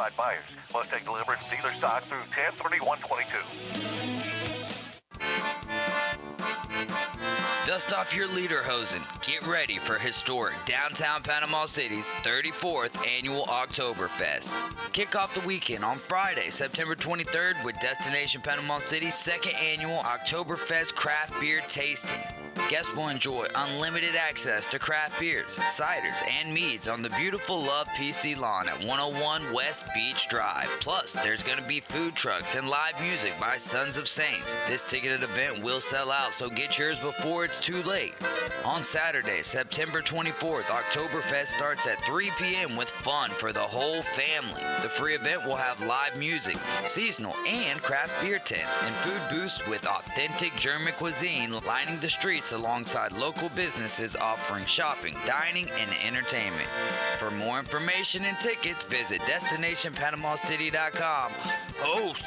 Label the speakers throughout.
Speaker 1: qualified buyers. Must take delivery of dealer stock through 10/31/22.
Speaker 2: Dust off your lederhosen. Get ready for historic downtown Panama City's 34th annual Oktoberfest. Kick off the weekend on Friday, September 23rd with Destination Panama City's second annual Oktoberfest craft beer tasting. Guests will enjoy unlimited access to craft beers, ciders, and meads on the beautiful Love PC lawn at 101 West Beach Drive. Plus, there's going to be food trucks and live music by Sons of Saints. This ticketed event will sell out, so get yours before it's too late. On Saturday, September 24th, Oktoberfest starts at 3 p.m. with fun for the whole family. The free event will have live music, seasonal and craft beer tents, and food booths with authentic German cuisine lining the streets alongside local businesses offering shopping, dining, and entertainment. For more information and tickets, visit DestinationPanamaCity.com. Host.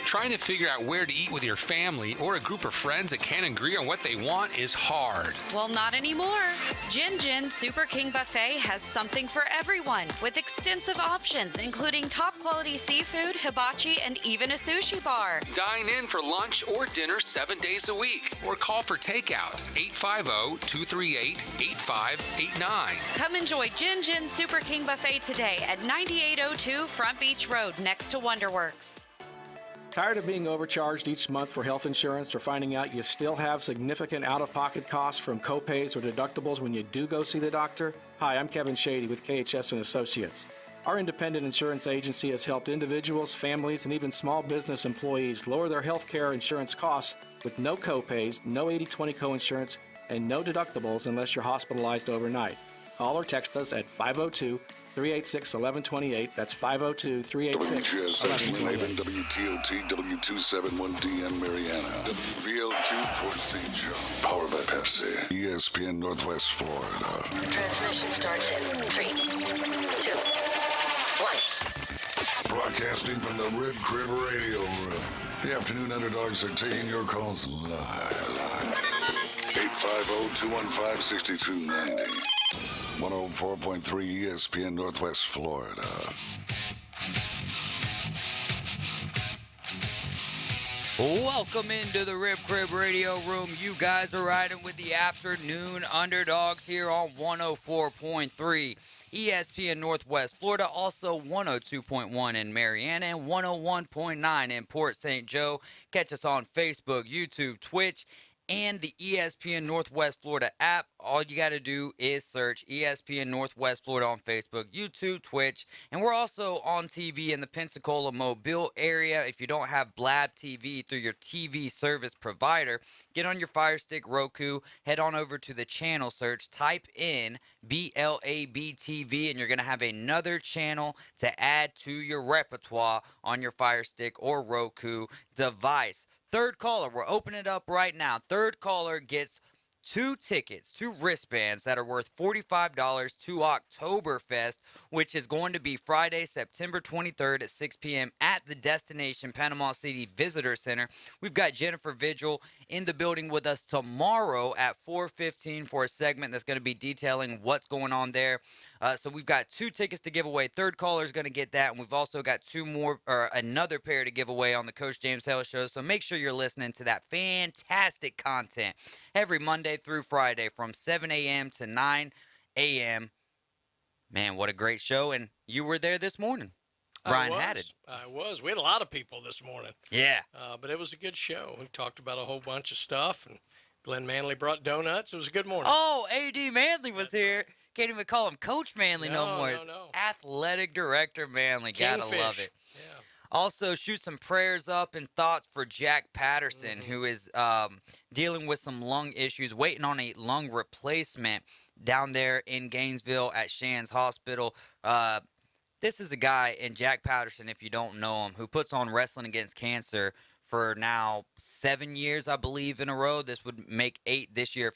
Speaker 3: Trying to figure out where to eat with your family or a group of friends that can't agree on what they want is hard.
Speaker 4: Well, not anymore. Jin Super King Buffet has something for everyone with extensive options, including top quality seafood, hibachi, and even a sushi bar.
Speaker 3: Dine in for lunch or dinner 7 days a week or call for takeout 850-238-8589.
Speaker 4: Come enjoy Jin Super King Buffet today at 9802 Front Beach Road next to Wonderworks.
Speaker 5: Tired of being overcharged each month for health insurance or finding out you still have significant out-of-pocket costs from copays or deductibles when you do go see the doctor? Hi, I'm Kevin Shady with KHS & Associates. Our independent insurance agency has helped individuals, families, and even small business employees lower their health care insurance costs with no copays, no 80/20 coinsurance, and no deductibles unless you're hospitalized overnight. Call or text us at 502-386-1128. That's 502-386-1128.
Speaker 6: WTOT, W271DN Mariana, WVLQ Port St. John, powered by Pepsi, ESPN Northwest Florida.
Speaker 7: Transmission starts in 3, 2, 1.
Speaker 6: Broadcasting from the Red Crib Radio Room. The Afternoon Underdogs are taking your calls live. 850-215-6290. 104.3 ESPN Northwest Florida.
Speaker 2: Welcome into the Rib Crib Radio Room. You guys are riding with the Afternoon Underdogs here on 104.3 ESPN Northwest Florida, also 102.1 in Mariana and 101.9 in Port St. Joe. Catch us on Facebook, YouTube, Twitch, and the ESPN Northwest Florida app. All you got to do is search ESPN Northwest Florida on Facebook, YouTube, Twitch, and we're also on TV in the Pensacola Mobile area. If you don't have Blab TV through your TV service provider, get on your Fire Stick, Roku, head on over to the channel search, type in BLAB TV, and you're going to have another channel to add to your repertoire on your Fire Stick or Roku device. Third caller, we're opening it up right now. Third caller gets 2 tickets, 2 wristbands that are worth $45 to Oktoberfest, which is going to be Friday, September 23rd at 6 p.m. at the Destination Panama City Visitor Center. We've got Jennifer Vigil in the building with us tomorrow at 4:15 for a segment that's going to be detailing what's going on there. So we've got 2 tickets to give away. Third caller is going to get that, and we've also got 2 more, or another pair to give away on the Coach James Hale Show. So make sure you're listening to that fantastic content every Monday through Friday from 7 a.m. to 9 a.m. Man, what a great show, and you were there this morning. Brian Haddad.
Speaker 8: I was. We had a lot of people this morning.
Speaker 2: Yeah.
Speaker 8: But it was a good show. We talked about a whole bunch of stuff, and Glenn Manley brought donuts. It was a good morning.
Speaker 2: Oh, A.D. Manley was here. Can't even call him Coach Manley no more.
Speaker 8: No.
Speaker 2: Athletic Director Manley. Gotta love it.
Speaker 8: Yeah.
Speaker 2: Also, shoot some prayers up and thoughts for Jack Patterson, who is dealing with some lung issues, waiting on a lung replacement down there in Gainesville at Shands Hospital. This is a guy, and Jack Patterson, if you don't know him, who puts on Wrestling Against Cancer for now 7 years, I believe, in a row. This would make 8 this year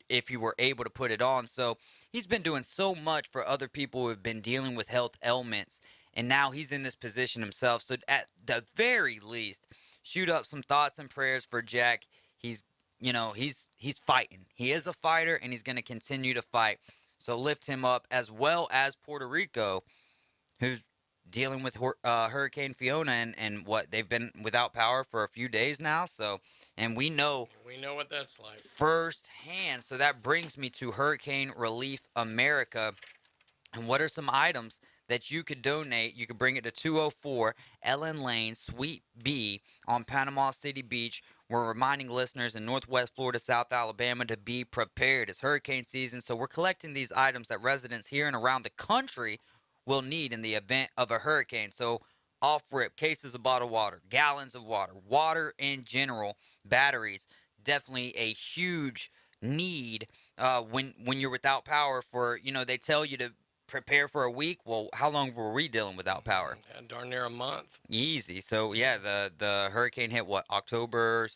Speaker 2: if he were able to put it on. So he's been doing so much for other people who have been dealing with health ailments, and now he's in this position himself. So at the very least, shoot up some thoughts and prayers for Jack. He's fighting. He is a fighter, and he's going to continue to fight. So lift him up, as well as Puerto Rico, who's dealing with Hurricane Fiona, and what, they've been without power for a few days now. So, and we know
Speaker 8: what that's like
Speaker 2: firsthand. So that brings me to Hurricane Relief America. And what are some items that you could donate? You could bring it to 204 Ellen Lane, Suite B on Panama City Beach. We're reminding listeners in Northwest Florida, South Alabama to be prepared. It's hurricane season, so we're collecting these items that residents here and around the country will need in the event of a hurricane. So off rip, cases of bottled water, gallons of water, water in general, batteries, definitely a huge need when you're without power. For, they tell you to prepare for a week. Well, how long were we dealing without power?
Speaker 8: Yeah, darn near a month.
Speaker 2: Easy. So yeah, the hurricane hit what, October?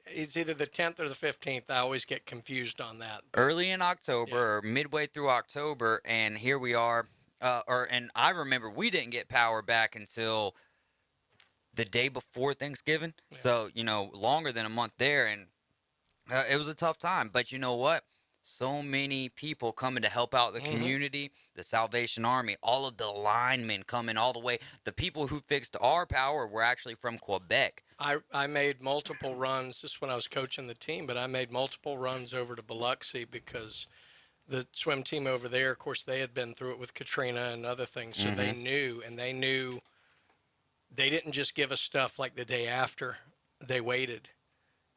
Speaker 8: It's either the 10th or the 15th. I always get confused on that.
Speaker 2: Early in October, or midway through October, and here we are. And I remember we didn't get power back until the day before Thanksgiving. Yeah. So longer than a month there, and it was a tough time. But you know what? So many people coming to help out the community, the Salvation Army, all of the linemen coming all the way. The people who fixed our power were actually from Quebec.
Speaker 8: I made multiple runs. This is when I was coaching the team, but I made multiple runs over to Biloxi because the swim team over there, of course, they had been through it with Katrina and other things, so they knew, and they knew they didn't just give us stuff like the day after. They waited.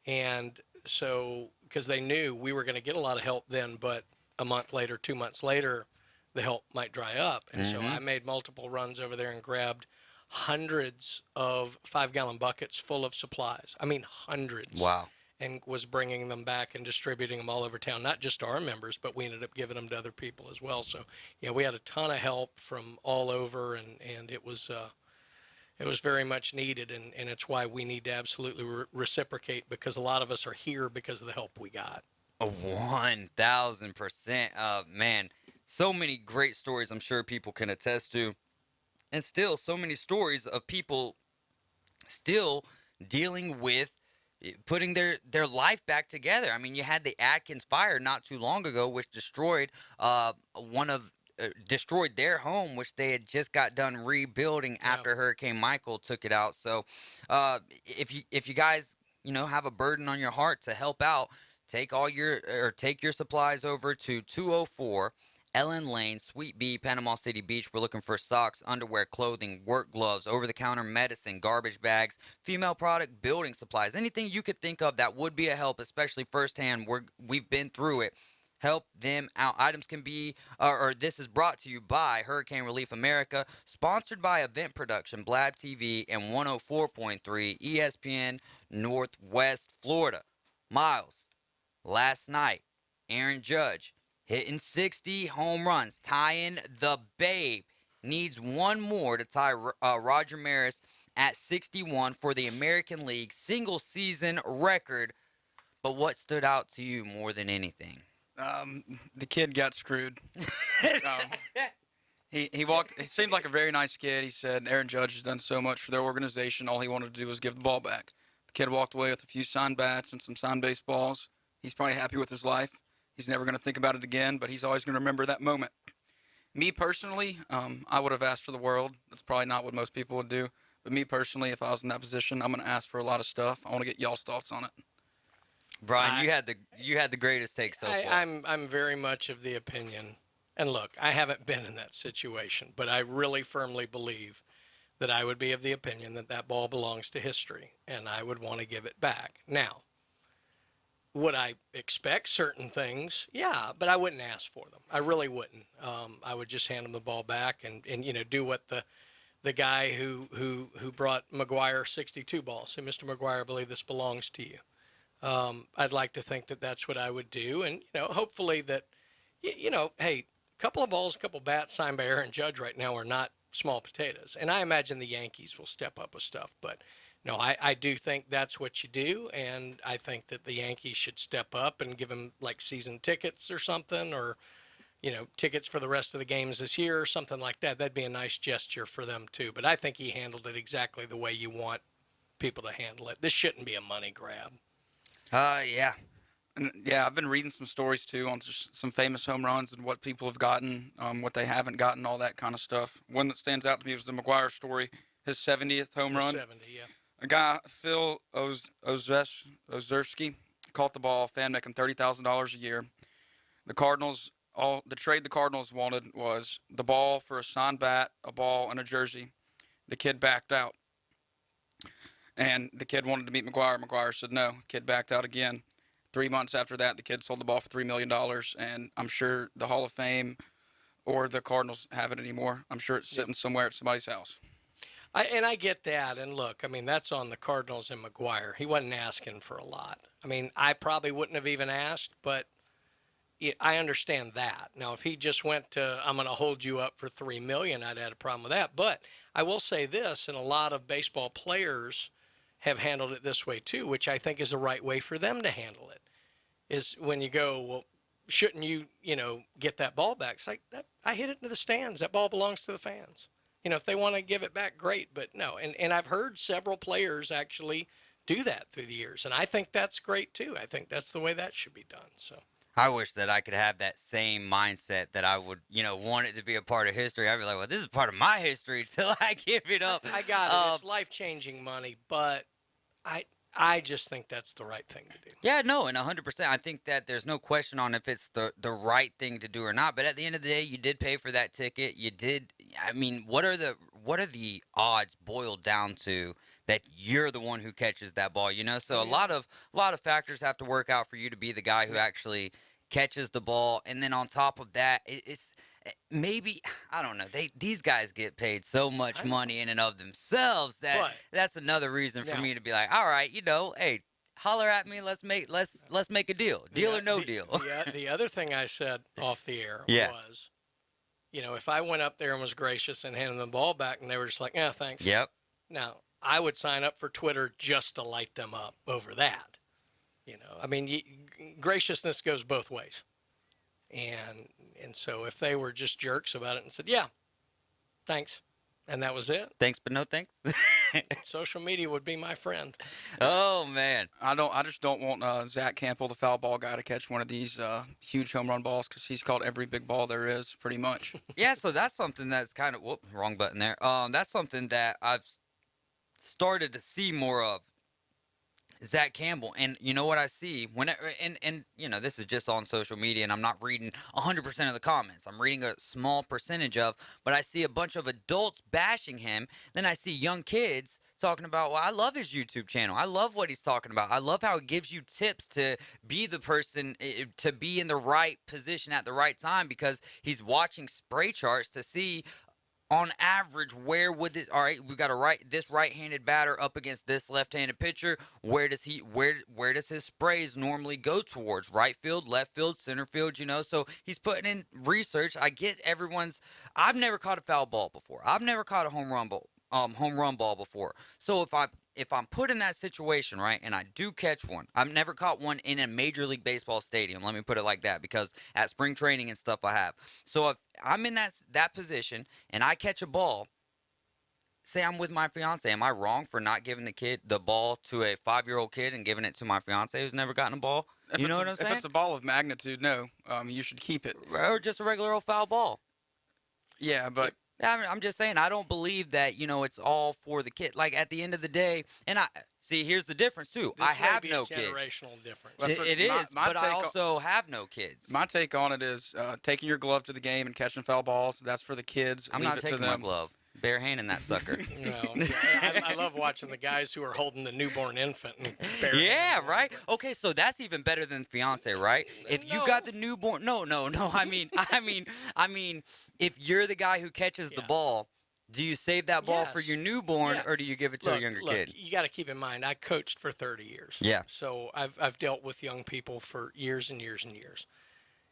Speaker 8: And so, because they knew we were going to get a lot of help then, but a month later, 2 months later, the help might dry up. And so I made multiple runs over there and grabbed hundreds of 5-gallon buckets full of supplies. I mean, hundreds.
Speaker 2: Wow.
Speaker 8: And was bringing them back and distributing them all over town, not just to our members, but we ended up giving them to other people as well. So, we had a ton of help from all over, and it was very much needed, and it's why we need to absolutely reciprocate, because a lot of us are here because of the help we got.
Speaker 2: 1,000%. Man, so many great stories I'm sure people can attest to. And still, so many stories of people still dealing with putting their life back together. I mean, you had the Atkins fire not too long ago, which destroyed destroyed their home, which they had just got done rebuilding after Hurricane Michael took it out. So if you guys have a burden on your heart to help out, take your supplies over to 204 Ellen Lane, Suite B, Panama City Beach. We're looking for socks, underwear, clothing, work gloves, over-the-counter medicine, garbage bags, female product, building supplies, anything you could think of that would be a help, especially firsthand. We've been through it. Help them out. Items can be, or this is brought to you by Hurricane Relief America, sponsored by Event Production, Blab TV, and 104.3 ESPN Northwest Florida. Miles, last night, Aaron Judge hitting 60 home runs, tying the Babe. Needs one more to tie Roger Maris at 61 for the American League single season record. But what stood out to you more than anything?
Speaker 9: The kid got screwed. He walked. He seemed like a very nice kid. He said Aaron Judge has done so much for their organization. All he wanted to do was give the ball back. The kid walked away with a few signed bats and some signed baseballs. He's probably happy with his life. He's never going to think about it again, but he's always going to remember that moment. Me personally, I would have asked for the world. That's probably not what most people would do. But me personally, if I was in that position, I'm going to ask for a lot of stuff. I want to get y'all's thoughts on it.
Speaker 2: Brian, you had the greatest take so far.
Speaker 8: I'm very much of the opinion, and look, I haven't been in that situation, but I really firmly believe that I would be of the opinion that that ball belongs to history, and I would want to give it back. Now, would I expect certain things? Yeah, but I wouldn't ask for them. I really wouldn't. I would just hand them the ball back and do what the guy who brought McGuire 62 balls. Say, Mr. McGuire, I believe this belongs to you. I'd like to think that that's what I would do, and hopefully that hey, a couple of balls, a couple bats signed by Aaron Judge right now are not small potatoes, and I imagine the Yankees will step up with stuff, but. No, I do think that's what you do, and I think that the Yankees should step up and give him like season tickets or something, or tickets for the rest of the games this year or something like that. That'd be a nice gesture for them too. But I think he handled it exactly the way you want people to handle it. This shouldn't be a money grab.
Speaker 2: Yeah.
Speaker 9: And, yeah, I've been reading some stories, too, on just some famous home runs and what people have gotten, what they haven't gotten, all that kind of stuff. One that stands out to me was the McGuire story, his 70th home run.
Speaker 8: 70, yeah.
Speaker 9: A guy, Phil Ozerski, caught the ball, fan making $30,000 a year. The trade the Cardinals wanted was the ball for a signed bat, a ball, and a jersey. The kid backed out. And the kid wanted to meet McGuire. McGuire said no. The kid backed out again. 3 months after that, the kid sold the ball for $3 million. And I'm sure the Hall of Fame or the Cardinals have it anymore. I'm sure it's sitting somewhere at somebody's house.
Speaker 8: I get that. And look, I mean, that's on the Cardinals and McGuire. He wasn't asking for a lot. I mean, I probably wouldn't have even asked, but I understand that. Now, if he just went to, I'm going to hold you up for $3 million, I'd had a problem with that. But I will say this, and a lot of baseball players have handled it this way too, which I think is the right way for them to handle it, is when you go, well, shouldn't you, get that ball back? It's like, I hit it into the stands. That ball belongs to the fans. If they want to give it back, great. But no, and I've heard several players actually do that through the years, and I think that's great too. I think that's the way that should be done. So
Speaker 2: I wish that I could have that same mindset that I would, want it to be a part of history. I'd be like, well, this is part of my history till I give it up.
Speaker 8: I got it. It's life-changing money, but I just think that's the right thing to do.
Speaker 2: Yeah, no, and 100%. I think that there's no question on if it's the right thing to do or not. But at the end of the day, you did pay for that ticket. You did. I mean, what are the odds boiled down to that you're the one who catches that ball? So a lot of factors have to work out for you to be the guy who actually catches the ball. And then on top of that, it's maybe, I don't know, these guys get paid so much money in and of themselves that's another reason for me to be like, all right, hey, holler at me, let's make a deal or no deal.
Speaker 8: The other thing I said off the air was, if I went up there and was gracious and handed them the ball back and they were just like, yeah, thanks.
Speaker 2: Yep.
Speaker 8: Now, I would sign up for Twitter just to light them up over that. I mean, graciousness goes both ways. And so if they were just jerks about it and said, yeah, thanks, and that was it.
Speaker 2: Thanks, but no thanks.
Speaker 8: Social media would be my friend.
Speaker 2: Oh, man.
Speaker 9: I just don't want Zach Campbell, the foul ball guy, to catch one of these huge home run balls because he's caught every big ball there is, pretty much.
Speaker 2: Yeah, so that's something that's kind of – wrong button there. That's something that I've started to see more of. Zach Campbell, and you know what I see and this is just on social media, and I'm not reading 100% of the comments. I'm reading a small percentage but I see a bunch of adults bashing him. Then I see young kids talking about, well, I love his YouTube channel. I love what he's talking about. I love how it gives you tips to be the person, to be in the right position at the right time, because he's watching spray charts to see on average, where would this? All right, we got this right-handed batter up against this left-handed pitcher. Where does his sprays normally go towards? Right field, left field, center field. So he's putting in research. I get everyone's. I've never caught a foul ball before. I've never caught a home run ball before. So if I'm put in that situation, right, and I do catch one, I've never caught one in a Major League Baseball stadium, let me put it like that, because at spring training and stuff I have. So if I'm in that position and I catch a ball, say I'm with my fiance, am I wrong for not giving the ball to a 5-year-old kid and giving it to my fiance who's never gotten a ball? You know what I'm saying?
Speaker 9: If it's a ball of magnitude, no, you should keep it.
Speaker 2: Or just a regular old foul ball.
Speaker 9: Yeah, but
Speaker 2: I'm just saying, I don't believe that, it's all for the kid. Like, at the end of the day, and here's the difference, too. I have no kids.
Speaker 8: Generational difference.
Speaker 2: It is, but I also have no kids.
Speaker 9: My take on it is taking your glove to the game and catching foul balls. That's for the kids.
Speaker 2: I'm not taking my glove. Bare handing that sucker.
Speaker 8: I love watching the guys who are holding the newborn infant. And
Speaker 2: right. Okay, so that's even better than fiance, right? If you got the newborn, no. I mean, if you're the guy who catches the ball, do you save that ball for your newborn, or do you give it to a younger kid?
Speaker 8: You got to keep in mind, I coached for 30 years.
Speaker 2: Yeah.
Speaker 8: So I've dealt with young people for years and years and years.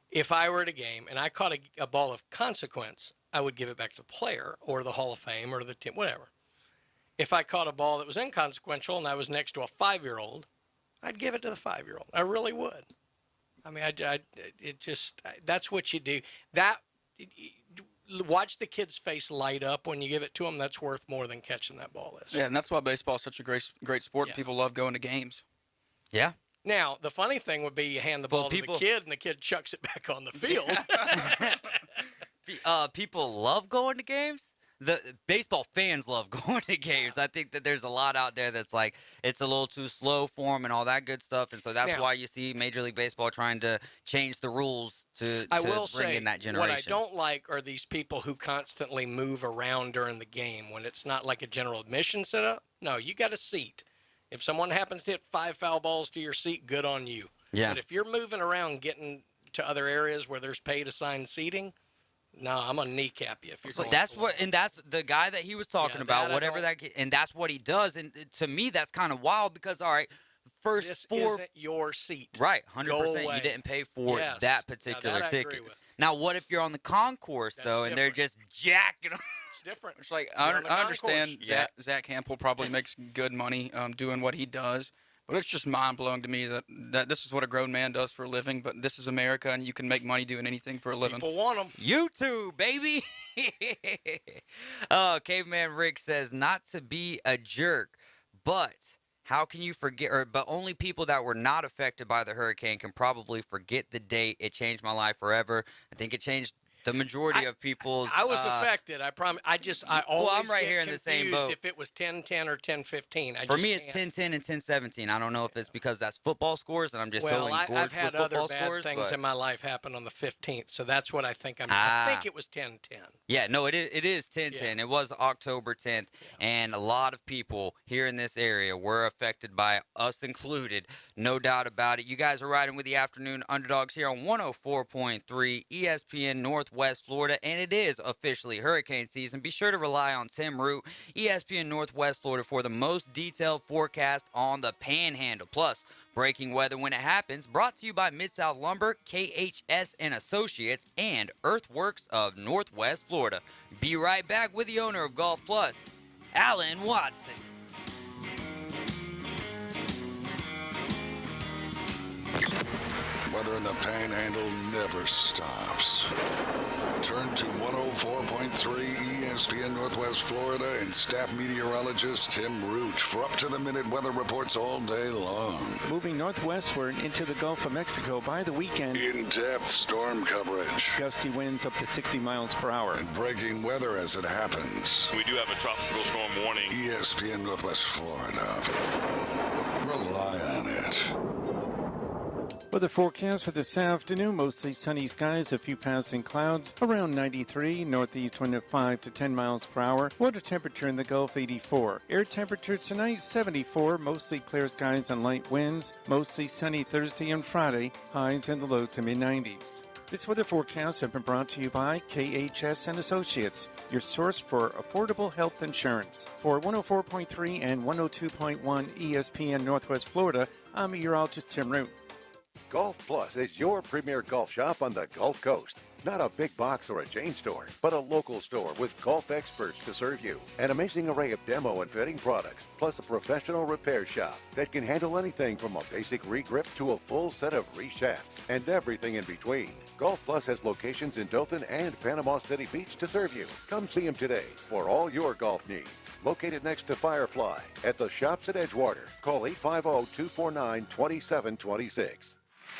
Speaker 8: If I were at a game and I caught a ball of consequence, I would give it back to the player or the Hall of Fame or the team, whatever. If I caught a ball that was inconsequential and I was next to a 5-year-old, I'd give it to the 5-year-old. I really would. I mean, that's what you do. Watch the kid's face light up when you give it to them. That's worth more than catching that ball is.
Speaker 9: Yeah, and that's why baseball is such a great sport. Yeah. People love going to games.
Speaker 2: Yeah.
Speaker 8: Now, the funny thing would be you hand the ball to the kid, and the kid chucks it back on the field.
Speaker 2: People love going to games. The baseball fans love going to games. I think that there's a lot out there that's like it's a little too slow for them and all that good stuff, and so that's why you see Major League Baseball trying to change the rules to bring in that generation.
Speaker 8: What I don't like are these people who constantly move around during the game when it's not like a general admission setup. No, you got a seat. If someone happens to hit 5 foul balls to your seat, good on you.
Speaker 2: Yeah.
Speaker 8: But if you're moving around, getting to other areas where there's paid assigned seating, no, I'm gonna kneecap you if you're.
Speaker 2: So
Speaker 8: going
Speaker 2: that's what, and that's the guy that he was talking about. Whatever that, and that's what he does. And to me, that's kind of wild because all right,
Speaker 8: this isn't your seat.
Speaker 2: Right, 100%. You didn't pay for that particular ticket. Now, what if you're on the concourse though, and they're just jacking them?
Speaker 8: It's different.
Speaker 9: It's like I understand Zach Campbell probably makes good money doing what he does. But it's just mind-blowing to me that this is what a grown man does for a living, but this is America, and you can make money doing anything for a living.
Speaker 8: People want them.
Speaker 2: YouTube, baby. Caveman Rick says, not to be a jerk, but how can you forget, but only people that were not affected by the hurricane can probably forget the date. It changed my life forever. I think it changed the majority of people's.
Speaker 8: I was affected. I promise. I always
Speaker 2: I'm right
Speaker 8: get
Speaker 2: here in the same boat.
Speaker 8: If it was 10-10 or 10-15.
Speaker 2: For me, it's 10-10 and 10-17. I don't know if it's because that's football scores and I'm just so engorged
Speaker 8: I've had
Speaker 2: with football
Speaker 8: other bad
Speaker 2: scores.
Speaker 8: things in my life happen on the 15th, so that's what I think. I think it was 10-10.
Speaker 2: Yeah, no, it is 10-10. Yeah. It was October 10th, and a lot of people here in this area were affected by us included, no doubt about it. You guys are riding with the Afternoon Underdogs here on 104.3 ESPN Northwest Florida, and it is officially hurricane season. Be sure to rely on Tim Root, ESPN Northwest Florida, for the most detailed forecast on the Panhandle. Plus, breaking weather when it happens, brought to you by Mid-South Lumber, KHS and Associates, and Earthworks of Northwest Florida. Be right back with the owner of Golf Plus, Alan Watson.
Speaker 6: Weather in the Panhandle never stops. Turn to 104.3 ESPN Northwest Florida and staff meteorologist Tim Root for up-to-the-minute weather reports all day long.
Speaker 10: Moving northwestward into the Gulf of Mexico by the weekend.
Speaker 6: In-depth storm coverage.
Speaker 10: Gusty winds up to 60 miles per hour.
Speaker 6: And breaking weather as it happens.
Speaker 11: We do have a tropical storm warning.
Speaker 6: ESPN Northwest Florida. Rely on it.
Speaker 10: Weather forecast for this afternoon, mostly sunny skies, a few passing clouds, around 93, northeast wind at 5 to 10 miles per hour, water temperature in the Gulf 84. Air temperature tonight 74, mostly clear skies and light winds, mostly sunny Thursday and Friday, highs in the low to mid-90s. This weather forecast has been brought to you by KHS and Associates, your source for affordable health insurance. For 104.3 and 102.1 ESPN Northwest Florida, I'm meteorologist Tim Root.
Speaker 12: Golf Plus is your premier golf shop on the Gulf Coast. Not a big box or a chain store, but a local store with golf experts to serve you. An amazing array of demo and fitting products, plus a professional repair shop that can handle anything from a basic re-grip to a full set of re-shafts and everything in between. Golf Plus has locations in Dothan and Panama City Beach to serve you. Come see them today for all your golf needs. Located next to Firefly at the Shops at Edgewater. Call 850-249-2726.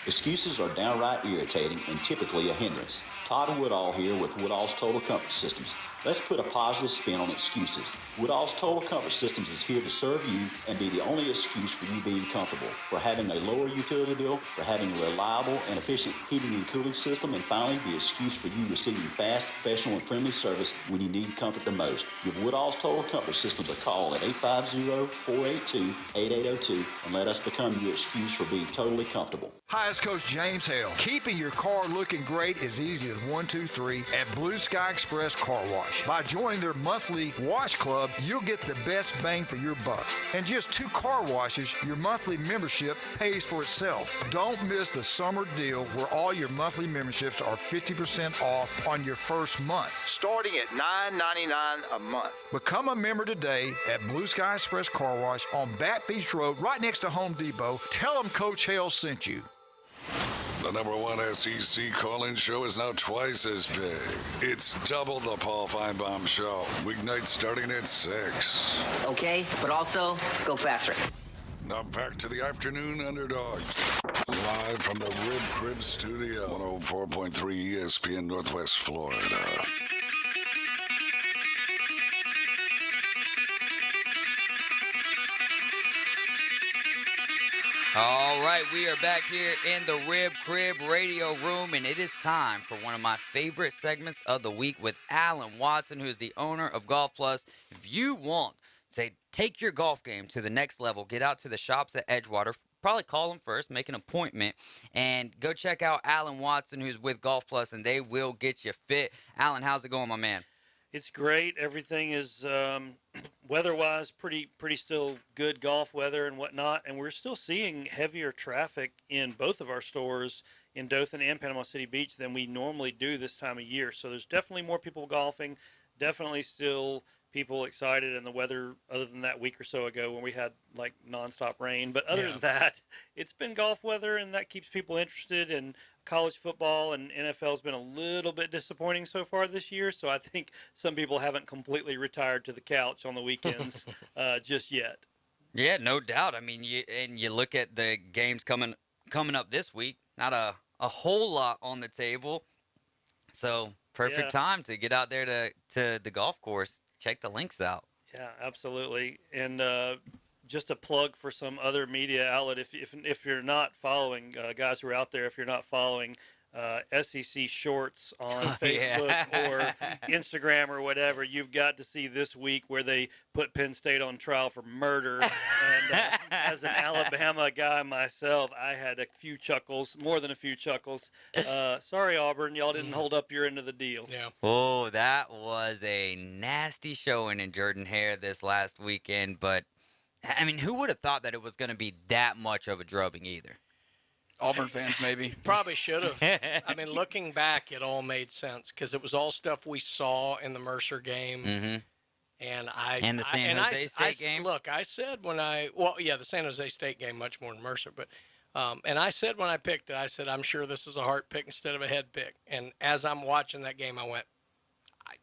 Speaker 13: Excuses are downright irritating and typically a hindrance. Todd and Woodall here with Woodall's Total Comfort Systems. Let's put a positive spin on excuses. Woodall's Total Comfort Systems is here to serve you and be the only excuse for you being comfortable, for having a lower utility bill, for having a reliable and efficient heating and cooling system, and finally, the excuse for you receiving fast, professional, and friendly service when you need comfort the most. Give Woodall's Total Comfort Systems a call at 850-482-8802 and let us become your excuse for being totally comfortable.
Speaker 14: Hi, it's Coach James Hale. Keeping your car looking great is easy as 1, 2, 3 at Blue Sky Express Car Wash. By joining their monthly wash club, you'll get the best bang for your buck. And just 2 car washes, your monthly membership pays for itself. Don't miss the summer deal where all your monthly memberships are 50% off on your first month, starting at $9.99 a month. Become a member today at Blue Sky Express Car Wash on Bat Beach Road, right next to Home Depot. Tell them Coach Hale sent you.
Speaker 6: The #1 SEC call-in show is now twice as big. It's double the Paul Feinbaum Show. Weeknights starting at 6.
Speaker 15: Okay, but also go faster.
Speaker 6: Now back to the Afternoon Underdogs. Live from the Rib Crib Studio, 104.3 ESPN Northwest Florida.
Speaker 2: All right, we are back here in the Rib Crib Radio Room, and it is time for one of my favorite segments of the week with Alan Watson, who is the owner of Golf Plus. If you want to take your golf game to the next level, get out to the shops at Edgewater. Probably call them first, make an appointment, and go check out Alan Watson, who's with Golf Plus, and they will get you fit. Alan, how's it going, my man?
Speaker 15: It's great. Everything is weather-wise pretty still good golf weather and whatnot, and we're still seeing heavier traffic in both of our stores in Dothan and Panama City Beach than we normally do this time of year. So there's definitely more people golfing, definitely still people excited, and the weather, other than that week or so ago when we had like nonstop rain. But other than that, it's been golf weather, and that keeps people interested. And college football and NFL has been a little bit disappointing so far this year. So I think some people haven't completely retired to the couch on the weekends just yet.
Speaker 2: Yeah, no doubt. I mean, you look at the games coming up this week, not a whole lot on the table. So perfect time to get out there to the golf course. Check the links out.
Speaker 15: Yeah, absolutely. And just a plug for some other media outlet. If you're not following, guys who are out there, if you're not following SEC Shorts on Facebook or Instagram or whatever, you've got to see this week where they put Penn State on trial for murder. And as an Alabama guy myself, I had a few chuckles, more than a few chuckles. Sorry, Auburn, y'all didn't hold up your end of the deal.
Speaker 8: Yeah.
Speaker 2: Oh, that was a nasty showing in Jordan-Hare this last weekend. But, I mean, who would have thought that it was going to be that much of a drubbing either?
Speaker 9: Auburn fans, maybe.
Speaker 8: Probably should have. I mean, looking back, it all made sense because it was all stuff we saw in the Mercer game.
Speaker 2: Mm-hmm.
Speaker 8: And
Speaker 2: the San Jose State game?
Speaker 8: Look, I said the San Jose State game much more than Mercer. But and I said when I picked it, I said, I'm sure this is a heart pick instead of a head pick. And as I'm watching that game, I went,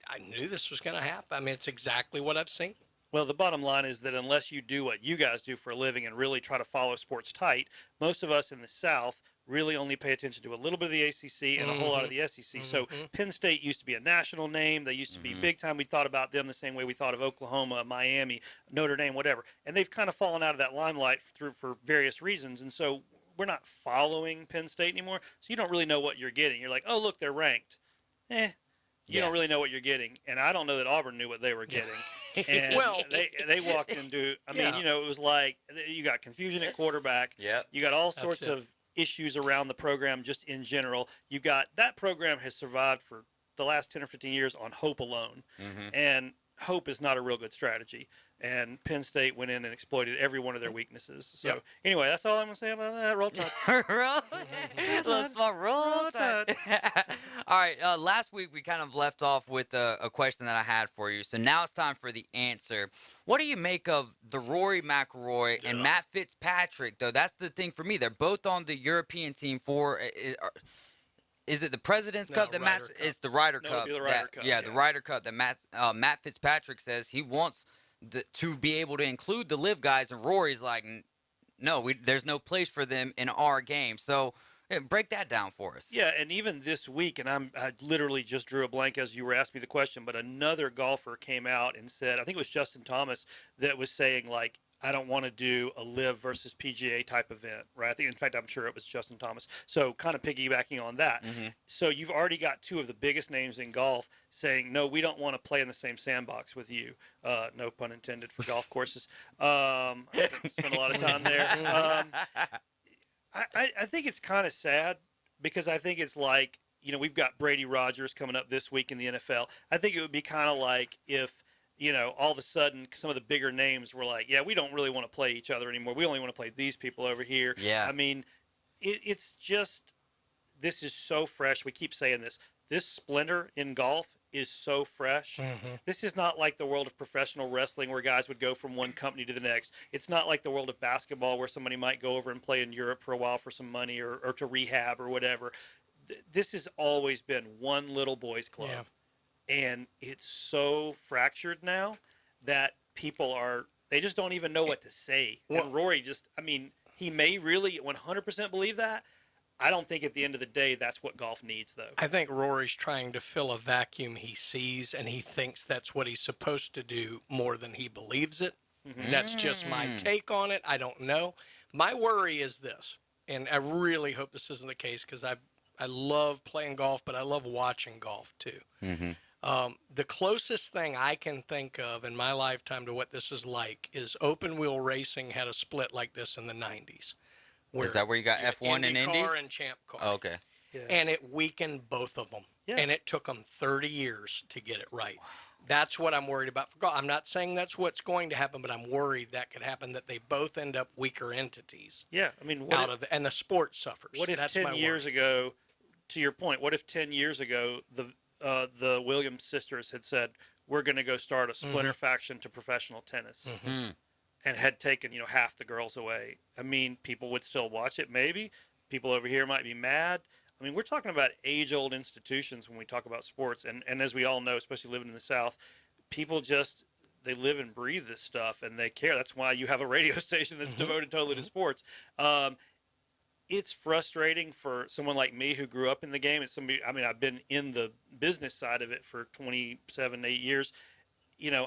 Speaker 8: I knew this was going to happen. I mean, it's exactly what I've seen.
Speaker 15: Well, the bottom line is that unless you do what you guys do for a living and really try to follow sports tight, most of us in the South really only pay attention to a little bit of the ACC and a whole lot of the SEC. So Penn State used to be a national name. They used to be big time. We thought about them the same way we thought of Oklahoma, Miami, Notre Dame, whatever. And they've kind of fallen out of that limelight for various reasons. And so we're not following Penn State anymore. So you don't really know what you're getting. You're like, oh, look, they're ranked. You don't really know what you're getting. And I don't know that Auburn knew what they were getting. And they walked into, it was like you got confusion at quarterback.
Speaker 2: Yep.
Speaker 15: You got all sorts of issues around the program just in general. You got that program has survived for the last 10 or 15 years on hope alone. And hope is not a real good strategy. And Penn State went in and exploited every one of their weaknesses. So anyway, that's all I'm going to say about that. Roll Tide.
Speaker 2: All right, last week we kind of left off with a question that I had for you. So now it's time for the answer. What do you make of the Rory McIlroy and Matt Fitzpatrick, though? That's the thing for me. They're both on the European team for is it the President's Cup that Matt? It's the Ryder Cup.
Speaker 15: The Ryder Cup.
Speaker 2: The Ryder Cup that Matt Fitzpatrick says he wants to be able to include the live guys, and Rory's like, no, there's no place for them in our game. So break that down for us.
Speaker 15: Yeah, and even this week, and I literally just drew a blank as you were asking me the question, but another golfer came out and said, I think it was Justin Thomas, that was saying, like, I don't want to do a live versus PGA type event, right? I think, in fact, I'm sure it was Justin Thomas. So kind of piggybacking on that. So you've already got two of the biggest names in golf saying, no, we don't want to play in the same sandbox with you. No pun intended for golf courses. I spent a lot of time there. I think it's kind of sad because I think it's like, we've got Brady Rogers coming up this week in the NFL. I think it would be kind of like if, all of a sudden some of the bigger names were like, yeah, we don't really want to play each other anymore. We only want to play these people over here.
Speaker 2: Yeah.
Speaker 15: I mean, it's just, this is so fresh. We keep saying this. This splinter in golf is so fresh. This is not like the world of professional wrestling where guys would go from one company to the next. It's not like the world of basketball where somebody might go over and play in Europe for a while for some money or to rehab or whatever. This has always been one little boys club. Yeah. And it's so fractured now that people They just don't even know what to say. And Rory just, I mean, he may really 100% believe that. I don't think at the end of the day that's what golf needs, though.
Speaker 8: I think Rory's trying to fill a vacuum he sees, and he thinks that's what he's supposed to do more than he believes it.
Speaker 15: Mm-hmm.
Speaker 8: That's just my take on it. I don't know. My worry is this, and I really hope this isn't the case because I love playing golf, but I love watching golf too.
Speaker 2: Mm-hmm.
Speaker 8: The closest thing I can think of in my lifetime to what this is like is open wheel racing had a split like this in the 90s.
Speaker 2: Is that where you got F1 and Indy?
Speaker 8: IndyCar and Champ Car.
Speaker 2: Oh, okay.
Speaker 15: Yeah.
Speaker 8: And it weakened both of them.
Speaker 15: Yeah.
Speaker 8: And it took them 30 years to get it right. That's what I'm worried about for golf. I'm not saying that's what's going to happen, but I'm worried that could happen, that they both end up weaker entities.
Speaker 15: Yeah, I mean,
Speaker 8: and the sport suffers.
Speaker 15: What if
Speaker 8: that's
Speaker 15: 10 years ago, to your point, what if 10 years ago the Williams sisters had said, we're going to go start a splinter faction to professional tennis, and had taken, half the girls away? I mean, people would still watch it, maybe. People over here might be mad. I mean, we're talking about age-old institutions when we talk about sports, and as we all know, especially living in the South, people just, they live and breathe this stuff, and they care. That's why you have a radio station that's devoted totally to sports. It's frustrating for someone like me who grew up in the game. It's somebody, I mean, I've been in the business side of it for 27, 8 years.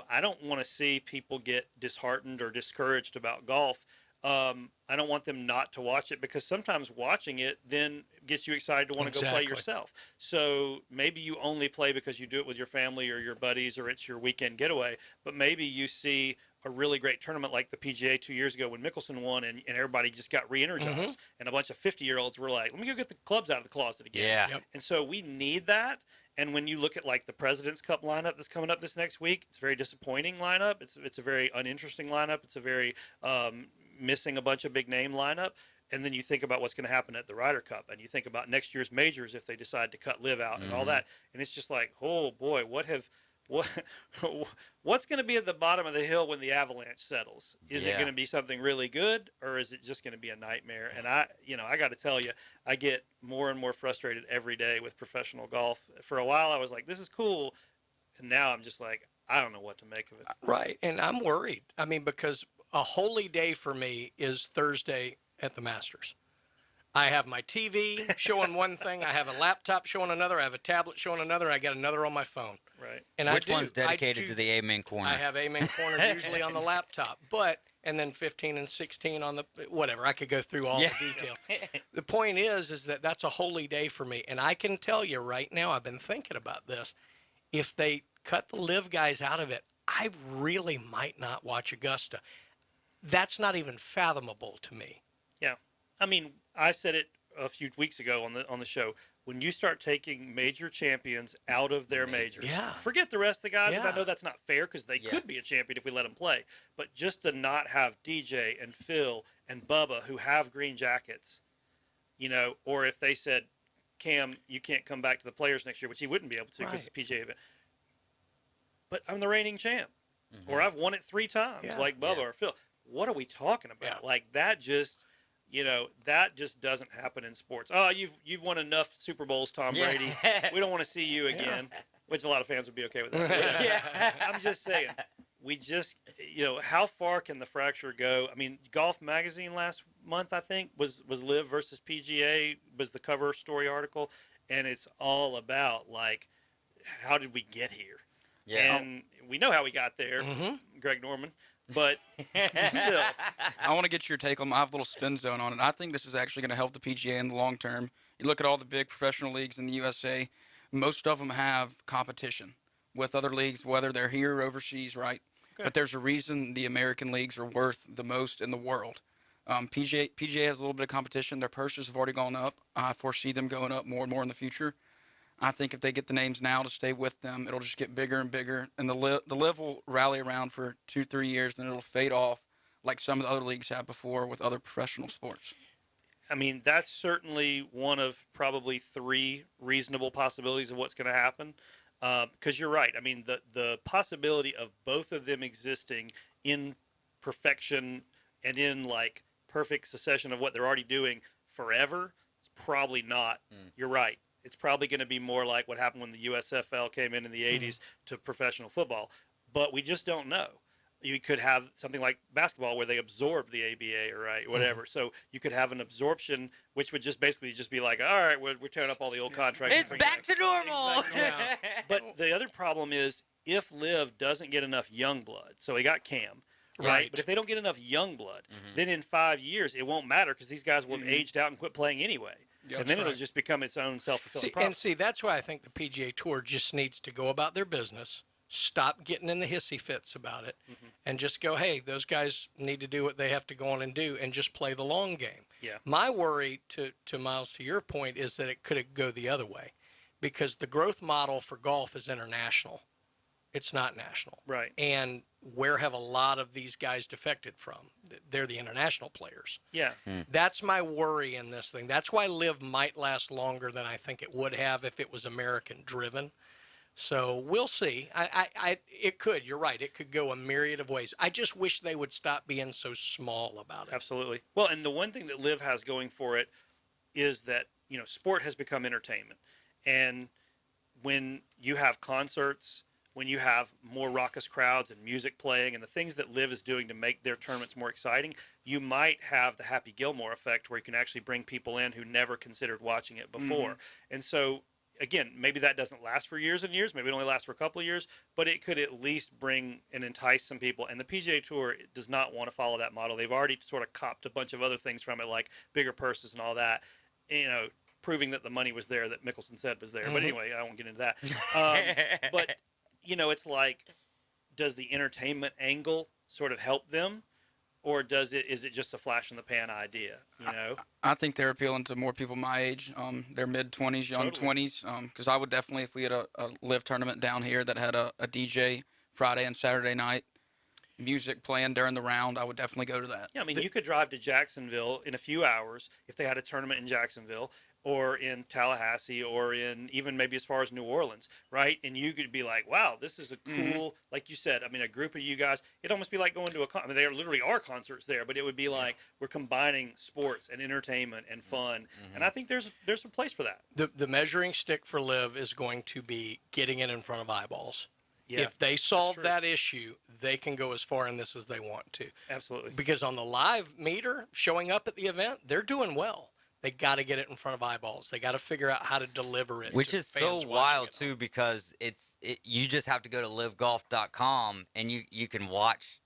Speaker 15: I don't want to see people get disheartened or discouraged about golf. I don't want them not to watch it, because sometimes watching it then gets you excited to want to go play yourself. So maybe you only play because you do it with your family or your buddies, or it's your weekend getaway. But maybe you see a really great tournament like the PGA 2 years ago when Mickelson won, and everybody just got re-energized. And a bunch of 50-year-olds were like, let me go get the clubs out of the closet again.
Speaker 2: Yeah.
Speaker 8: Yep.
Speaker 15: And so we need that. And when you look at like the President's Cup lineup that's coming up this next week, it's a very disappointing lineup. It's a very uninteresting lineup. It's a very missing a bunch of big name lineup. And then you think about what's going to happen at the Ryder Cup, and you think about next year's majors if they decide to cut live out and all that. And it's just like, oh boy, what's going to be at the bottom of the hill when the avalanche settles? Is it going to be something really good, or is it just going to be a nightmare? And I got to tell you, I get more and more frustrated every day with professional golf. For a while, I was like, this is cool. And now I'm just like, I don't know what to make of it.
Speaker 8: Right. And I'm worried. I mean, because a holy day for me is Thursday at the Masters. I have my TV showing one thing. I have a laptop showing another. I have a tablet showing another. I got another on my phone.
Speaker 15: Right.
Speaker 8: And
Speaker 2: which one's dedicated to the Amen Corner?
Speaker 8: I have Amen Corner usually on the laptop, and then 15 and 16 on the whatever. I could go through all the detail. The point is that that's a holy day for me, and I can tell you right now, I've been thinking about this. If they cut the live guys out of it, I really might not watch Augusta. That's not even fathomable to me.
Speaker 15: Yeah. I mean, I said it a few weeks ago on the show. When you start taking major champions out of their majors, forget the rest of the guys. And I know that's not fair, because they could be a champion if we let them play. But just to not have DJ and Phil and Bubba, who have green jackets, or if they said, Cam, you can't come back to the Players next year, which he wouldn't be able to because it's PGA event. But I'm the reigning champ, or I've won it 3 times, like Bubba or Phil. What are we talking about? Like that just, that just doesn't happen in sports. Oh, you've won enough Super Bowls, Tom Brady. We don't want to see you again, which a lot of fans would be okay with that. I'm just saying, we just, how far can the fracture go? I mean, Golf Magazine last month, I think, was Live versus PGA, was the cover story article, and it's all about, like, how did we get here? Yeah. And we know how we got there, Greg Norman. But still,
Speaker 9: I want to get your take on. I have a little spin zone on it. I think this is actually going to help the PGA in the long term. You look at all the big professional leagues in the USA; most of them have competition with other leagues, whether they're here or overseas, right? Okay. But there's a reason the American leagues are worth the most in the world. PGA has a little bit of competition. Their purses have already gone up. I foresee them going up more and more in the future. I think if they get the names now to stay with them, it'll just get bigger and bigger. And the live will rally around for 2-3 years, then it'll fade off like some of the other leagues have before with other professional sports.
Speaker 15: I mean, that's certainly one of probably 3 reasonable possibilities of what's going to happen. Because you're right. I mean, the possibility of both of them existing in perfection and in like perfect succession of what they're already doing forever is probably not. You're right. It's probably going to be more like what happened when the USFL came in the 80s to professional football. But we just don't know. You could have something like basketball where they absorb the ABA, right? Whatever. So you could have an absorption, which would just basically just be like, all right, we're tearing up all the old contracts.
Speaker 2: It's back to normal.
Speaker 15: Exactly. But the other problem is if Liv doesn't get enough young blood, so they got Cam, right? But if they don't get enough young blood, then in 5 years it won't matter because these guys will have aged out and quit playing anyway.
Speaker 8: Yeah,
Speaker 15: and then it'll just become its own self-fulfilling prophecy.
Speaker 8: And that's why I think the PGA Tour just needs to go about their business, stop getting in the hissy fits about it, and just go, hey, those guys need to do what they have to go on and do and just play the long game.
Speaker 15: Yeah.
Speaker 8: My worry, to Miles, to your point, is that it could go the other way because the growth model for golf is international. It's not national.
Speaker 15: Right.
Speaker 8: And where have a lot of these guys defected from? They're the international players.
Speaker 15: Yeah.
Speaker 8: That's my worry in this thing. That's why Liv might last longer than I think it would have if it was American driven. So we'll see. It could. You're right. It could go a myriad of ways. I just wish they would stop being so small about it.
Speaker 15: Absolutely. Well, and the one thing that Liv has going for it is that, sport has become entertainment. And when you have concerts, when you have more raucous crowds and music playing and the things that Liv is doing to make their tournaments more exciting, you might have the Happy Gilmore effect where you can actually bring people in who never considered watching it before. And so, again, maybe that doesn't last for years and years. Maybe it only lasts for a couple of years, but it could at least bring and entice some people. And the PGA Tour does not want to follow that model. They've already sort of copped a bunch of other things from it, like bigger purses and all that, proving that the money was there that Mickelson said was there. But anyway, I won't get into that. But it's like, does the entertainment angle sort of help them, or is it just a flash in the pan idea?
Speaker 9: I think they're appealing to more people my age, their mid-20s, young 20s. Because I would definitely, if we had a live tournament down here that had a DJ Friday and Saturday night, music playing during the round, I would definitely go to that.
Speaker 15: Yeah, I mean, you could drive to Jacksonville in a few hours if they had a tournament in Jacksonville, or in Tallahassee, or in even maybe as far as New Orleans, right? And you could be like, wow, this is a cool, like you said, I mean, a group of you guys, it'd almost be like going to I mean, there literally are concerts there, but it would be like we're combining sports and entertainment and fun. And I think there's a place for that.
Speaker 8: The measuring stick for Liv is going to be getting it in front of eyeballs.
Speaker 15: Yeah,
Speaker 8: if they solve that issue, they can go as far in this as they want to.
Speaker 15: Absolutely.
Speaker 8: Because on the live meter showing up at the event, they're doing well. They got to get it in front of eyeballs. They got to figure out how to deliver it.
Speaker 2: Which is so wild too, because you just have to go to livegolf.com and you can watch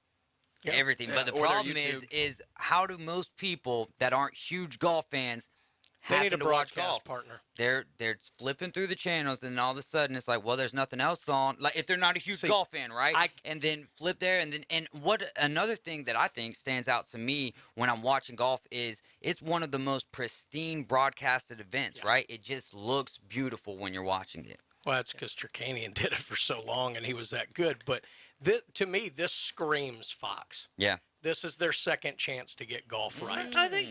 Speaker 2: everything. But the problem is how do most people that aren't huge golf fans happen to watch golf?
Speaker 8: Partner.
Speaker 2: They're flipping through the channels, and all of a sudden it's like, well, there's nothing else on. Like if they're not a huge golf fan, right? And then flip there, and what another thing that I think stands out to me when I'm watching golf is it's one of the most pristine broadcasted events, right? It just looks beautiful when you're watching it.
Speaker 8: Well, that's because Turkanian did it for so long, and he was that good. But to me, this screams Fox.
Speaker 2: Yeah.
Speaker 8: This is their second chance to get golf right.
Speaker 15: I think,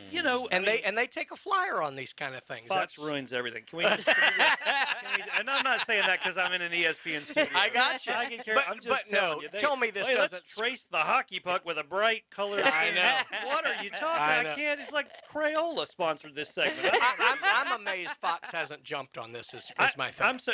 Speaker 8: and they take a flyer on these kind of things.
Speaker 15: Fox ruins everything. Can we and I'm not saying that because I'm in an ESPN studio.
Speaker 8: I got you.
Speaker 15: I'm just telling you.
Speaker 8: Tell me this doesn't.
Speaker 15: Let's trace the hockey puck with a bright colored.
Speaker 8: I know.
Speaker 15: What are you talking? I can't. It's like Crayola sponsored this segment.
Speaker 8: I'm amazed Fox hasn't jumped on this. Is my thing.
Speaker 15: I'm so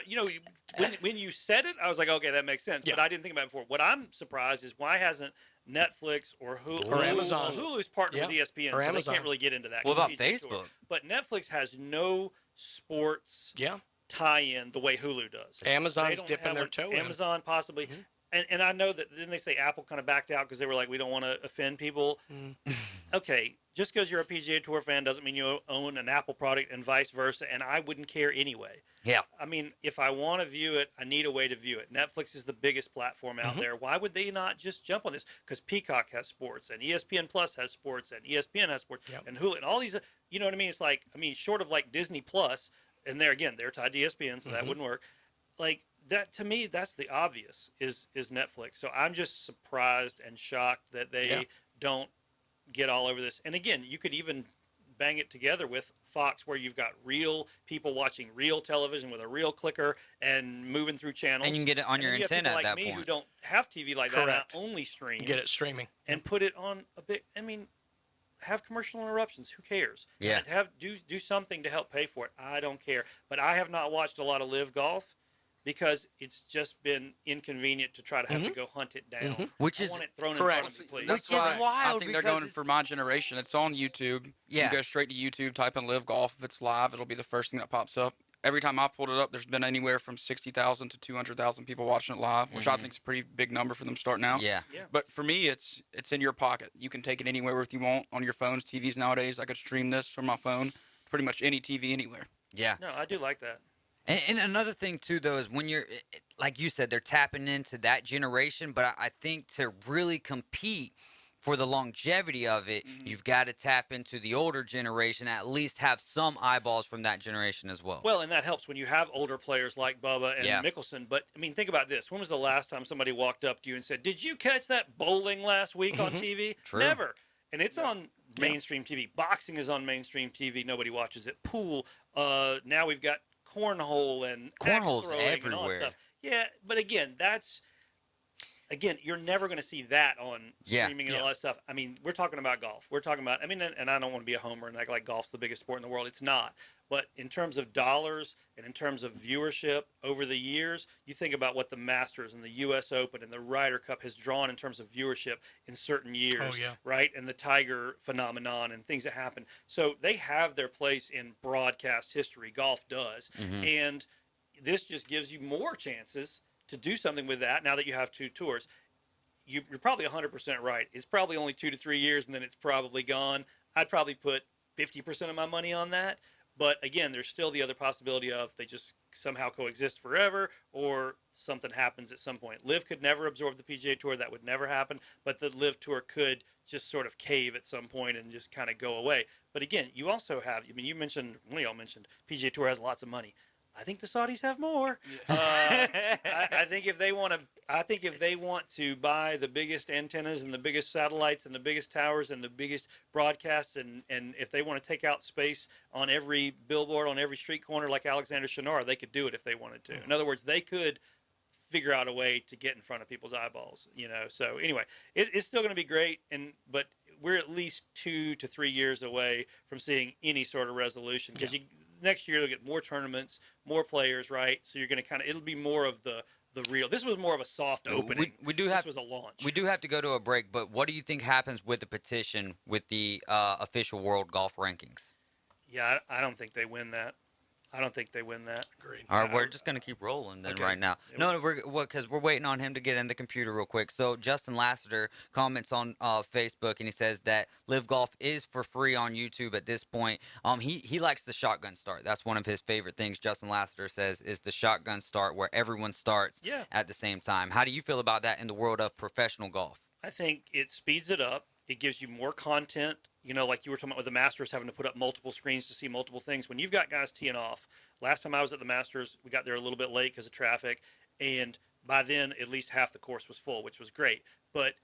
Speaker 15: when you said it, I was like, okay, that makes sense. But I didn't think about it before. What I'm surprised is why hasn't Netflix or Hulu
Speaker 8: or Amazon.
Speaker 15: Hulu's partnered with ESPN,
Speaker 8: or
Speaker 15: so
Speaker 8: Amazon.
Speaker 15: they can't really get into that.
Speaker 2: What about Facebook?
Speaker 15: But Netflix has no sports tie-in the way Hulu does.
Speaker 8: Amazon's dipping their toe in.
Speaker 15: Amazon possibly. And I know that, didn't they say Apple kind of backed out because they were like, we don't want to offend people? Okay, just because you're a PGA Tour fan doesn't mean you own an Apple product and vice versa, and I wouldn't care anyway.
Speaker 2: Yeah.
Speaker 15: I mean, if I want to view it, I need a way to view it. Netflix is the biggest platform out there. Why would they not just jump on this? Because Peacock has sports, and ESPN Plus has sports, and ESPN has sports, and Hulu, and all these, you know what I mean? It's like, short of like Disney Plus, and they're tied to ESPN, so that wouldn't work. Like, that to me, that's the obvious is Netflix. So I'm just surprised and shocked that they don't get all over this. And again, you could even bang it together with Fox, where you've got real people watching real television with a real clicker and moving through channels.
Speaker 2: And you can get it on your antenna
Speaker 15: at
Speaker 2: that
Speaker 15: point.
Speaker 2: point.
Speaker 15: Who don't have TV like that, and only stream.
Speaker 8: Get it streaming
Speaker 15: and put it on a big. Have commercial interruptions. Who cares?
Speaker 2: Yeah.
Speaker 15: Do something to help pay for it. I don't care. But I have not watched a lot of live golf. because it's just been inconvenient to try to have to go hunt it down.
Speaker 2: Which
Speaker 15: I
Speaker 2: is
Speaker 15: want it thrown
Speaker 9: correct.
Speaker 15: in front of me, please.
Speaker 2: Which is wild.
Speaker 9: I think they're going for my generation. It's on YouTube.
Speaker 2: Yeah.
Speaker 9: You go straight to YouTube, type in Live Golf. If it's live, it'll be the first thing that pops up. Every time I pulled it up, there's been anywhere from 60,000 to 200,000 people watching it live, which I think is a pretty big number for them starting out.
Speaker 2: Yeah.
Speaker 9: But for me, it's in your pocket. You can take it anywhere with you want on your phones, TVs nowadays. I could stream this from my phone, pretty much any TV anywhere.
Speaker 2: Yeah.
Speaker 15: No, I do like that.
Speaker 2: And another thing, too, though, is when you're, like you said, they're tapping into that generation. But I think to really compete for the longevity of it, you've got to tap into the older generation, at least have some eyeballs from that generation as well.
Speaker 15: Well, and that helps when you have older players like Bubba and Mickelson. But, I mean, think about this. When was the last time somebody walked up to you and said, did you catch that bowling last week on TV?
Speaker 2: True.
Speaker 15: Never. And it's on mainstream TV. Boxing is on mainstream TV. Nobody watches it. Pool. Now we've got cornhole and
Speaker 2: cornhole's
Speaker 15: axe throwing
Speaker 2: everywhere.
Speaker 15: and all that stuff. Yeah, but again, you're never going to see that on streaming and all that stuff. I mean, we're talking about golf. We're talking about, and I don't want to be a homer and act like golf's the biggest sport in the world. It's not. But in terms of dollars and in terms of viewership over the years, you think about what the Masters and the U.S. Open and the Ryder Cup has drawn in terms of viewership in certain years, right? And the Tiger phenomenon and things that happen. So they have their place in broadcast history. Golf does. And this just gives you more chances to do something with that now that you have two tours. You're probably 100% right. It's probably only 2 to 3 years, and then it's probably gone. I'd probably put 50% of my money on that. But again, there's still the other possibility of they just somehow coexist forever, or something happens at some point. LIV could never absorb the PGA Tour. That would never happen. But the LIV Tour could just sort of cave at some point and just kind of go away. But again, you also have, I mean, one of y'all mentioned PGA Tour has lots of money. I think the Saudis have more. I think if they want to buy the biggest antennas and the biggest satellites and the biggest towers and the biggest broadcasts, and if they want to take out space on every billboard on every street corner like Alexander Shinar, they could do it if they wanted to. In other words, they could figure out a way to get in front of people's eyeballs. So anyway, it's still going to be great, but we're at least 2 to 3 years away from seeing any sort of resolution, because next year you'll get more tournaments, more players, right? So you're going to it'll be more of the real. This was more of a soft opening. This was a launch.
Speaker 2: We do have to go to a break, but what do you think happens with the petition with the official world golf rankings?
Speaker 15: Yeah, I don't think they win that. Agreed.
Speaker 2: All right, we're just going to keep rolling then right now. No, because we're waiting on him to get in the computer real quick. So Justin Lassiter comments on Facebook, and he says that Live Golf is for free on YouTube at this point. He likes the shotgun start. That's one of his favorite things, Justin Lassiter says, is the shotgun start where everyone starts at the same time. How do you feel about that in the world of professional golf?
Speaker 15: I think it speeds it up. It gives you more content. Like you were talking about with the Masters having to put up multiple screens to see multiple things. When you've got guys teeing off, last time I was at the Masters, we got there a little bit late because of traffic, and by then at least half the course was full, which was great. But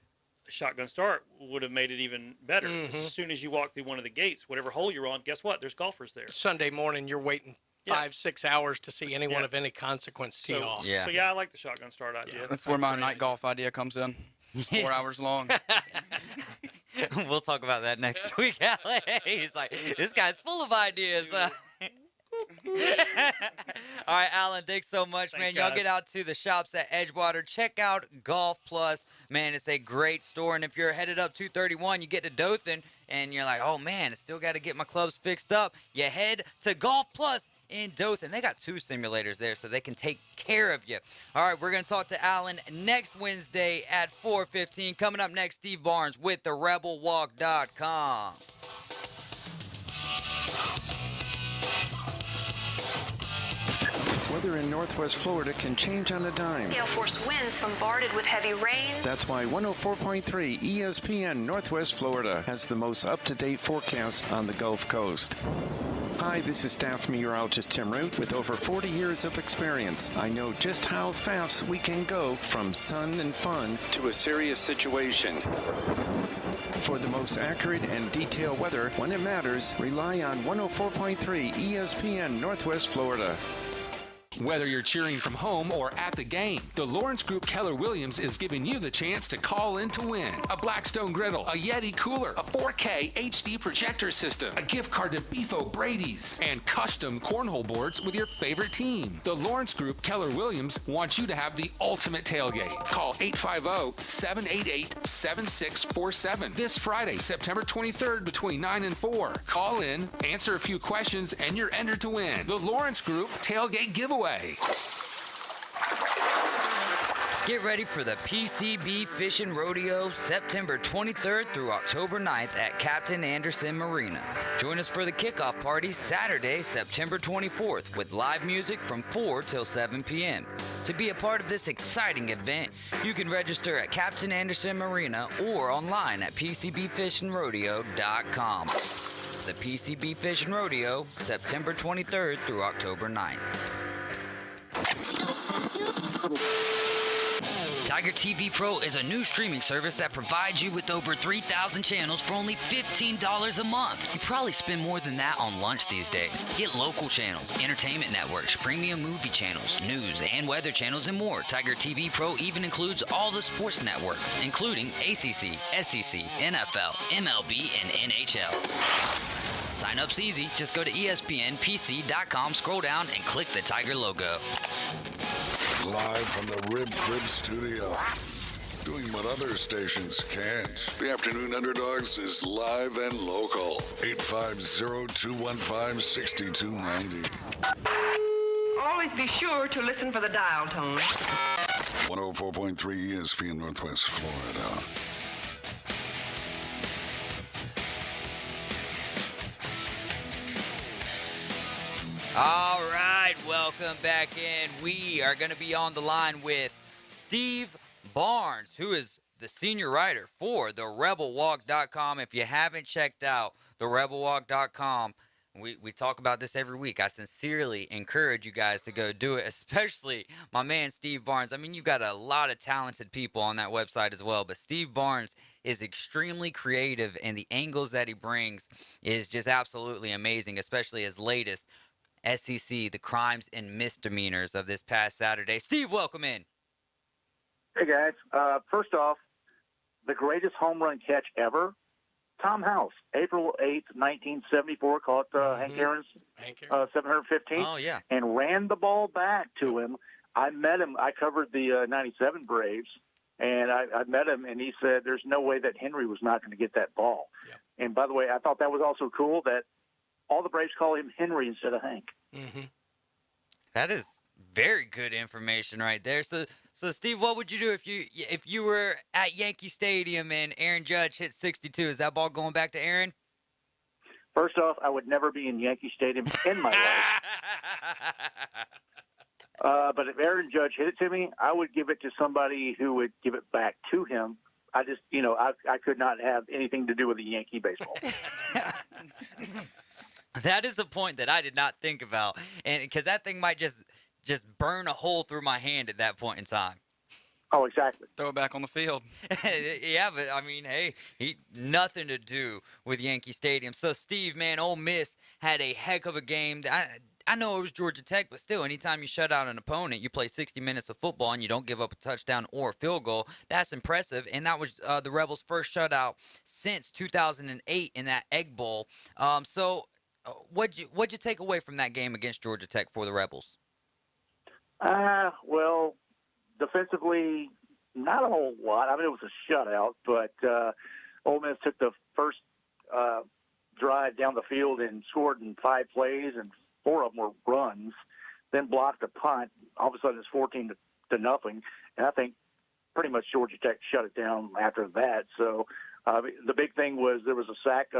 Speaker 15: a shotgun start would have made it even better. Because as soon as you walk through one of the gates, whatever hole you're on, guess what? There's golfers there.
Speaker 8: Sunday morning, you're waiting 5-6 hours to see anyone of any consequence tee off.
Speaker 15: So I like the shotgun start idea.
Speaker 9: That's where my night golf idea comes in. 4 hours long.
Speaker 2: We'll talk about that next week, Alan. He's like, this guy's full of ideas. All right, Alan, thanks so much, man. Y'all get out to the shops at Edgewater. Check out Golf Plus. Man, it's a great store. And if you're headed up 231, you get to Dothan, and you're like, oh, man, I still got to get my clubs fixed up. You head to Golf Plus in Dothan. They got 2 simulators there, so they can take care of you. All right, we're going to talk to Alan next Wednesday at 4:15. Coming up next, Steve Barnes with therebelwalk.com.
Speaker 10: Weather in Northwest Florida can change on a dime.
Speaker 16: Gale force winds bombarded with heavy rain.
Speaker 10: That's why 104.3 ESPN Northwest Florida has the most up-to-date forecast on the Gulf Coast. Hi, this is staff meteorologist Tim Root. With over 40 years of experience, I know just how fast we can go from sun and fun to a serious situation. For the most accurate and detailed weather when it matters, rely on 104.3 ESPN Northwest Florida.
Speaker 3: Whether you're cheering from home or at the game, the Lawrence Group Keller Williams is giving you the chance to call in to win a Blackstone griddle, a Yeti cooler, a 4K HD projector system, a gift card to Beef O'Brady's, and custom cornhole boards with your favorite team. The Lawrence Group Keller Williams wants you to have the ultimate tailgate. Call 850-788-7647 this Friday, September 23rd between 9 and 4. Call in, answer a few questions, and you're entered to win the Lawrence Group Tailgate Giveaway.
Speaker 2: Get ready for the PCB Fishing Rodeo September 23rd through October 9th at Captain Anderson Marina. Join us for the kickoff party Saturday, September 24th with live music from 4 till 7 p.m. To be a part of this exciting event, you can register at Captain Anderson Marina or online at PCBFishingRodeo.com. The PCB Fishing Rodeo, September 23rd through October 9th. Tiger TV Pro is a new streaming service that provides you with over 3,000 channels for only $15 a month. You probably spend more than that on lunch these days. Get local channels, entertainment networks, premium movie channels, news and weather channels, and more. Tiger TV Pro even includes all the sports networks, including ACC, SEC, NFL, MLB, and NHL. Sign up's easy. Just go to ESPNPC.com, scroll down, and click the Tiger logo.
Speaker 6: Live from the Rib Crib studio. Doing what other stations can't. The Afternoon Underdogs is live and local. 850-215-6290.
Speaker 17: Always be sure to listen for the dial tone.
Speaker 6: 104.3 ESPN Northwest Florida.
Speaker 2: All right, welcome back in. We are going to be on the line with Steve Barnes, who is the senior writer for therebelwalk.com. If you haven't checked out therebelwalk.com, we talk about this every week. I sincerely encourage you guys to go do it, especially my man Steve Barnes. I mean, you've got a lot of talented people on that website as well, but Steve Barnes is extremely creative, and the angles that he brings is just absolutely amazing, especially his latest SEC, the crimes and misdemeanors of this past Saturday. Steve, welcome in.
Speaker 18: Hey, guys. First off, the greatest home run catch ever, Tom House, April 8th, 1974, caught Hank Aaron's 715.
Speaker 2: Oh, yeah.
Speaker 18: And ran the ball back to him. I met him. I covered the 97 Braves, and I met him, and he said there's no way that Henry was not going to get that ball. Yeah. And by the way, I thought that was also cool that all the Braves call him Henry instead of Hank.
Speaker 2: Mm-hmm. That is very good information right there. So Steve, what would you do if you were at Yankee Stadium and Aaron Judge hit 62? Is that ball going back to Aaron?
Speaker 18: First off, I would never be in Yankee Stadium in my life. But if Aaron Judge hit it to me, I would give it to somebody who would give it back to him. I just, I could not have anything to do with the Yankee baseball.
Speaker 2: That is a point that I did not think about, and because that thing might just burn a hole through my hand at that point in time.
Speaker 18: Oh, exactly.
Speaker 9: Throw it back on the field.
Speaker 2: Yeah, but I mean, hey, nothing to do with Yankee Stadium. So, Steve, man, Ole Miss had a heck of a game. I know it was Georgia Tech, but still, anytime you shut out an opponent, you play 60 minutes of football and you don't give up a touchdown or a field goal. That's impressive, and that was the Rebels' first shutout since 2008 in that Egg Bowl. What'd you take away from that game against Georgia Tech for the Rebels?
Speaker 18: Well, defensively, not a whole lot. I mean, it was a shutout, but Ole Miss took the first drive down the field and scored in 5 plays, and 4 of them were runs, then blocked a punt. All of a sudden, it's 14 to nothing, and I think pretty much Georgia Tech shut it down after that. So the big thing was there was a sack.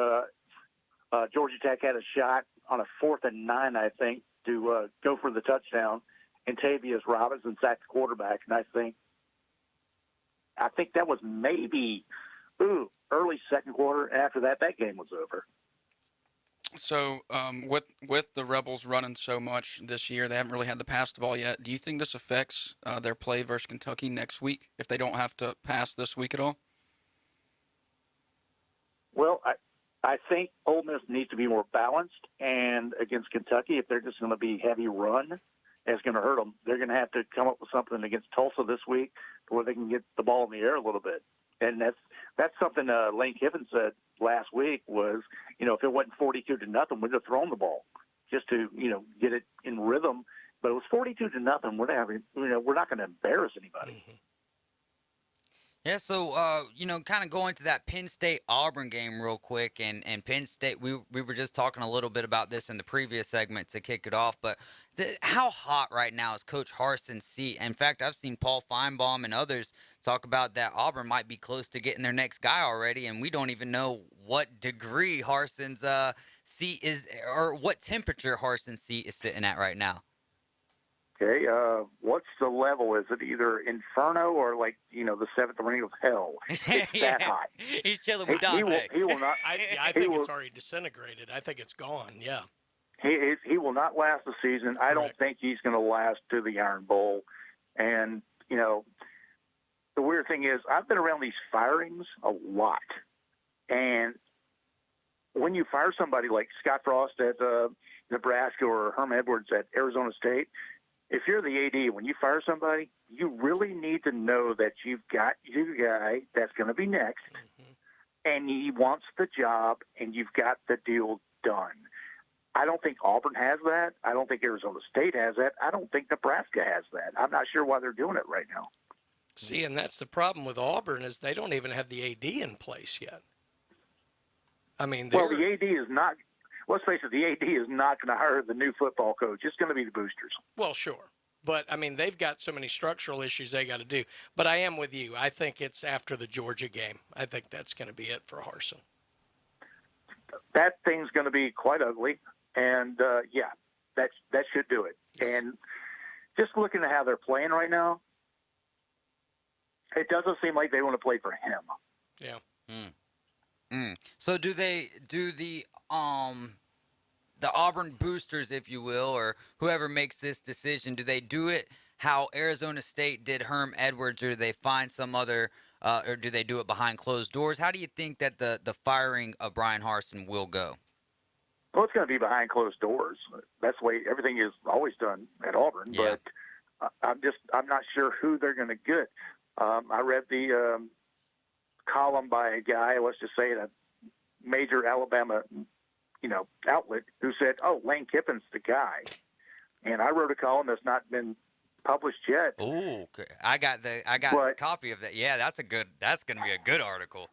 Speaker 18: Georgia Tech had a shot on a 4th and 9, I think, to go for the touchdown, and Tavius Robinson sacked the quarterback. And I think that was maybe early second quarter. After that game was over.
Speaker 9: So with the Rebels running so much this year, they haven't really had to pass the ball yet. Do you think this affects their play versus Kentucky next week if they don't have to pass this week at all?
Speaker 18: Well, I think Ole Miss needs to be more balanced, and against Kentucky, if they're just going to be heavy run, that's going to hurt them. They're going to have to come up with something against Tulsa this week where they can get the ball in the air a little bit. And that's something Lane Kiffin said last week was, if it wasn't 42-0, we'd have thrown the ball just to, get it in rhythm. But it was 42-0. We're not going to embarrass anybody.
Speaker 8: Mm-hmm.
Speaker 2: Yeah, so, kind of going to that Penn State-Auburn game real quick, and Penn State, we were just talking a little bit about this in the previous segment to kick it off, but how hot right now is Coach Harsin's seat? In fact, I've seen Paul Feinbaum and others talk about that Auburn might be close to getting their next guy already, and we don't even know what degree Harsin's seat is, or what temperature Harsin's seat is sitting at right now.
Speaker 18: Okay, what's the level? Is it either Inferno or the seventh ring of hell? It's that hot.
Speaker 2: He's chilling with Dante.
Speaker 18: He will not.
Speaker 8: I think it's already disintegrated. I think it's gone. Yeah.
Speaker 18: He will not last the season. I don't think he's going to last to the Iron Bowl. And the weird thing is, I've been around these firings a lot, and when you fire somebody like Scott Frost at Nebraska or Herm Edwards at Arizona State, if you're the AD, when you fire somebody, you really need to know that you've got your guy that's going to be next, and he wants the job, and you've got the deal done. I don't think Auburn has that. I don't think Arizona State has that. I don't think Nebraska has that. I'm not sure why they're doing it right now.
Speaker 8: See, and that's the problem with Auburn is they don't even have the AD in place yet. I mean,
Speaker 18: well, the AD is not. Let's face it, the AD is not going to hire the new football coach. It's going to be the boosters.
Speaker 8: Well, sure. But, I mean, they've got so many structural issues they got to do. But I am with you. I think it's after the Georgia game. I think that's going to be it for Harsin.
Speaker 18: That thing's going to be quite ugly. And, that should do it. And just looking at how they're playing right now, it doesn't seem like they want to play for him.
Speaker 8: Yeah.
Speaker 2: So do the Auburn boosters, if you will, or whoever makes this decision, do they do it how Arizona State did Herm Edwards, or do they find some other, or do they do it behind closed doors? How do you think that the firing of Brian Harsin will go?
Speaker 18: Well, it's going to be behind closed doors. That's the way everything is always done at Auburn.
Speaker 2: Yeah.
Speaker 18: But I'm not sure who they're going to get. I read the column by a guy, let's just say, in a major Alabama, outlet, who said, "Oh, Lane Kiffin's the guy." And I wrote a column that's not been published yet.
Speaker 2: Oh, I got a copy of that. Yeah, that's going to be a good article.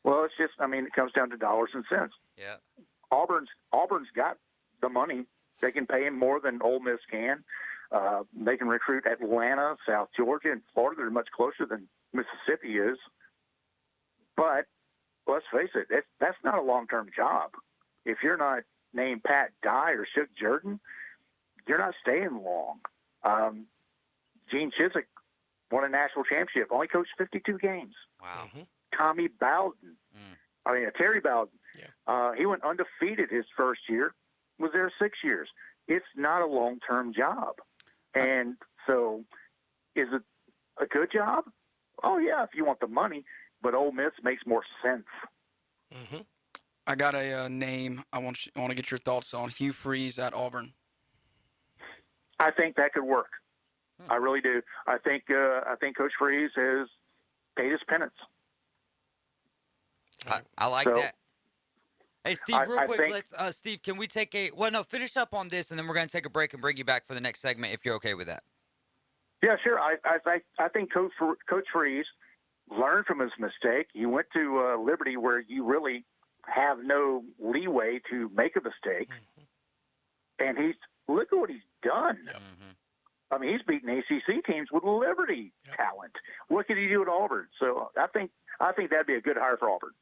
Speaker 18: Well, it's just, it comes down to dollars and cents.
Speaker 2: Yeah.
Speaker 18: Auburn's got the money. They can pay him more than Ole Miss can. They can recruit Atlanta, South Georgia, and Florida. They're much closer than Mississippi is. But let's face it, that's not a long-term job. If you're not named Pat Dye or Shook Jordan, you're not staying long. Gene Chizik won a national championship, only coached 52 games.
Speaker 2: Wow.
Speaker 18: Tommy Bowden, Terry Bowden, he went undefeated his first year, was there 6 years. It's not a long-term job. And so is it a good job? Oh, yeah, if you want the money, but Ole Miss makes more sense.
Speaker 8: Mm-hmm.
Speaker 9: I got a name I want to get your thoughts on. Hugh Freeze at Auburn.
Speaker 18: I think that could work. I really do. I think Coach Freeze has paid his penance.
Speaker 2: I like that. Hey, Steve, real quick, Steve, can we take finish up on this, and then we're going to take a break and bring you back for the next segment if you're okay with that.
Speaker 18: Yeah, sure. I think Coach Freeze learned from his mistake. He went to Liberty, where you really have no leeway to make a mistake, and look at what he's done.
Speaker 2: Mm-hmm.
Speaker 18: He's beaten ACC teams with Liberty talent. What could he do at Auburn? So I think that'd be a good hire for Auburn.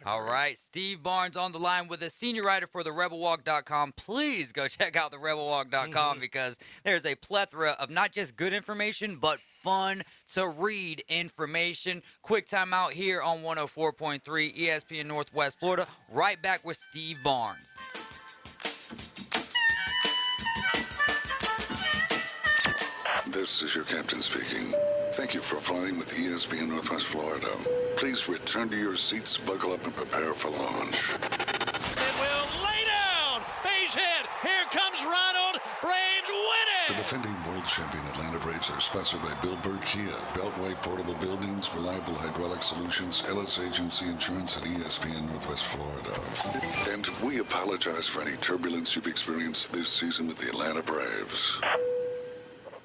Speaker 2: All right, Steve Barnes on the line with us, senior writer for therebelwalk.com. Please go check out therebelwalk.com because there's a plethora of not just good information, but fun to read information. Quick time out here on 104.3 ESPN Northwest Florida. Right back with Steve Barnes.
Speaker 6: This is your captain speaking. Thank you for flying with ESPN Northwest Florida. Please return to your seats, buckle up, and prepare for launch.
Speaker 19: It will lay down. Base hit. Here comes Ronald. Braves win it.
Speaker 6: The Defending world champion Atlanta Braves are sponsored by Bill Burr Kia, Beltway Portable Buildings, Reliable Hydraulic Solutions, Ellis Agency Insurance, and ESPN Northwest Florida. And we apologize for any turbulence you've experienced this season with the Atlanta Braves.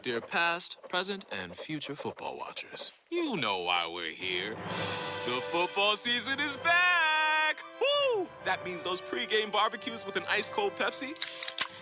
Speaker 19: Dear past, present, and future football watchers, you know why we're here. The football season is back! Woo! That means those pregame barbecues with an ice-cold Pepsi?